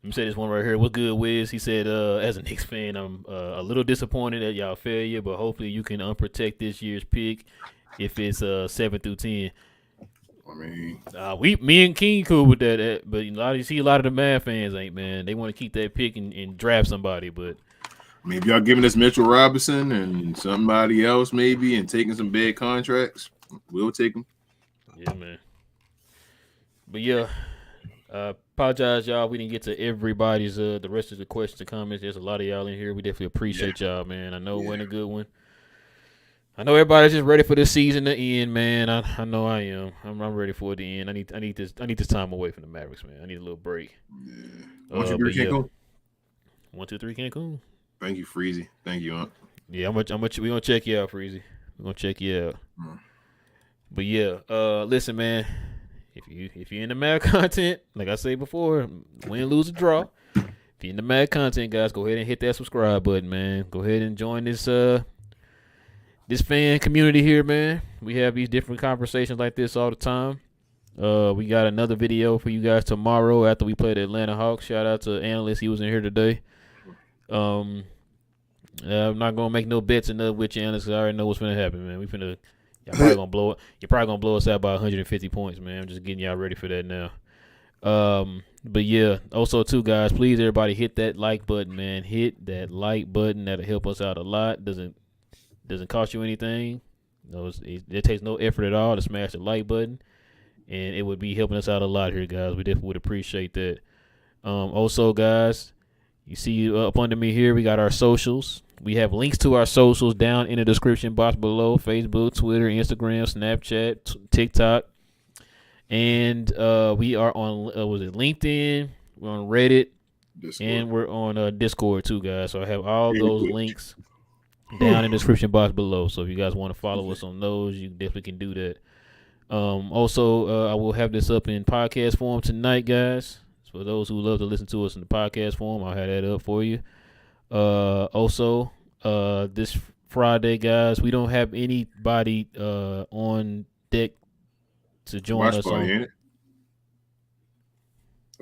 Let me say this one right here. What's good, Wiz? He said, as a Knicks fan, I'm a little disappointed at y'all failure, but hopefully you can unprotect this year's pick if it's 7 through 10. I mean, me and King cool with that, but a lot of the Mavs fans ain't, man. They want to keep that pick and draft somebody, but I mean, if y'all giving us Mitchell Robinson and somebody else maybe and taking some bad contracts, we'll take them. Yeah, man. But yeah, apologize, y'all. We didn't get to everybody's the rest of the questions and comments. There's a lot of y'all in here. We definitely appreciate y'all, man. I know we're in a good one. I know everybody's just ready for this season to end, man. I know I am. I'm ready for it to end. I need this time away from the Mavericks, man. I need a little break. Yeah. 1, 2, 3 Cancun. 1, 2, 3 Cancun. Thank you, Freezy. Thank you, Aunt. Yeah, how much we gonna check you out, Freezy. We're gonna check you out. But yeah, listen, man. If you're in the Mad content, like I said before, win, lose, or draw. If you're in the Mad content, guys, go ahead and hit that subscribe button, man. Go ahead and join this fan community here, man. We have these different conversations like this all the time. We got another video for you guys tomorrow after we play the Atlanta Hawks. Shout out to Analyst. He was in here today. I'm not gonna make no bets enough with you, Analyst, because I already know what's gonna happen, man. You're probably gonna blow us out by 150 points, man. I'm just getting y'all ready for that now. But yeah, also too, guys, please everybody hit that like button, man. Hit that like button. That'll help us out a lot. Doesn't cost you anything. It takes no effort at all to smash the like button, and it would be helping us out a lot here, guys. We definitely would appreciate that. Also, guys, you see up under me here, we got our socials. We have links to our socials down in the description box below: Facebook, Twitter, Instagram, Snapchat, TikTok, and we are on LinkedIn. We're on Reddit, Discord. And we're on Discord too, guys. So I have all those links down in the description box below. So if you guys want to follow us on those, you definitely can do that. Also, I will have this up in podcast form tonight, guys. For those who love to listen to us in the podcast form, I'll have that up for you. Also, this Friday, guys, we don't have anybody on deck to join us party, ain't it?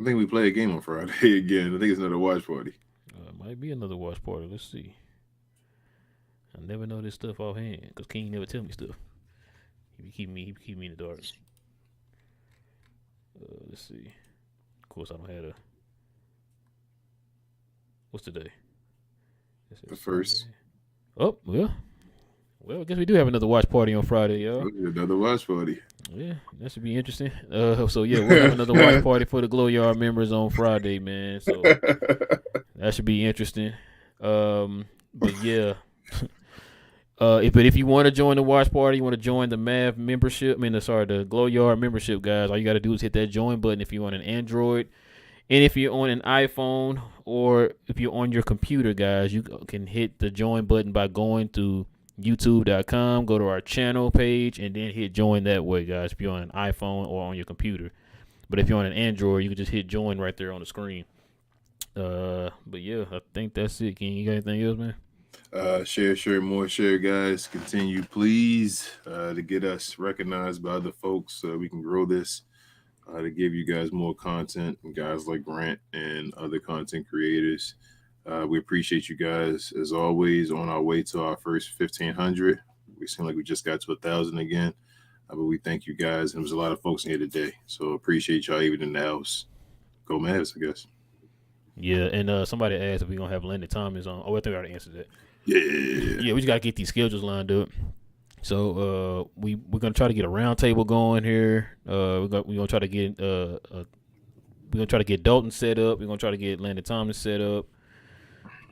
I think we play a game on Friday again. I think it's another watch party. It might be another watch party. Let's see. I never know this stuff offhand because King never tell me stuff. He keep me in the dark. Let's see. Of course, I don't have what's today? The first. Oh, well. Well, I guess we do have another watch party on Friday, y'all. Another watch party. Yeah, that should be interesting. So yeah, we'll have another watch party for the Glow Yard members on Friday, man. So that should be interesting. But yeah. If you want to join the watch party, you want to join the Mav membership, the Glow Yard membership, guys, all you got to do is hit that join button if you're on an Android. And if you're on an iPhone or if you're on your computer, guys, you can hit the join button by going to youtube.com, go to our channel page, and then hit join that way, guys, if you're on an iPhone or on your computer. But if you're on an Android, you can just hit join right there on the screen. But yeah, I think that's it. King, you got anything else, man? Share, more share, guys. Continue, please, to get us recognized by other folks so we can grow this, to give you guys more content, and guys like Grant and other content creators. We appreciate you guys, as always, on our way to our first 1,500. We seem like we just got to 1,000 again, but we thank you guys. And there was a lot of folks in here today, so appreciate y'all even in the house. Go Mavs, I guess. Yeah, and somebody asked if we're going to have Landon Thomas on. Oh, I think I already answered that. Yeah, we just got to get these schedules lined up. So we're going to try to get a round table going here. We're going to try to get Dalton set up. We're going to try to get Landon Thomas set up.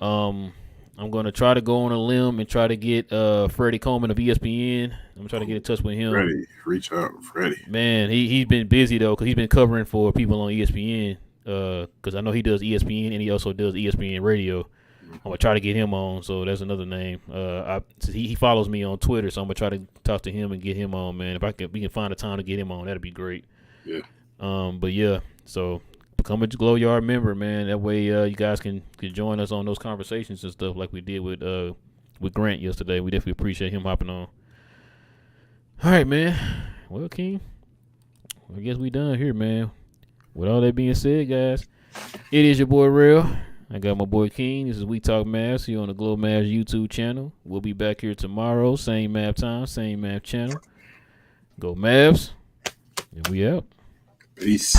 I'm going to try to go on a limb and try to get Freddie Coleman of ESPN. I'm going to try to get in touch with him. Freddie, reach out, Freddie. Man, he's been busy, though, because he's been covering for people on ESPN. Because I know he does ESPN and he also does ESPN Radio. I'm going to try to get him on, so that's another name. He follows me on Twitter, so I'm going to try to talk to him and get him on, man. If we can find a time to get him on, that'd be great. Yeah. But, yeah, so become a Glow Yard member, man. That way you guys can join us on those conversations and stuff like we did with Grant yesterday. We definitely appreciate him hopping on. All right, man. Well, King, I guess we done here, man. With all that being said, guys, it is your boy Real. I got my boy King. This is We Talk Mavs here on the Glow Mavs YouTube channel. We'll be back here tomorrow. Same Mav time, same Mav channel. Go Mavs. And we out. Peace.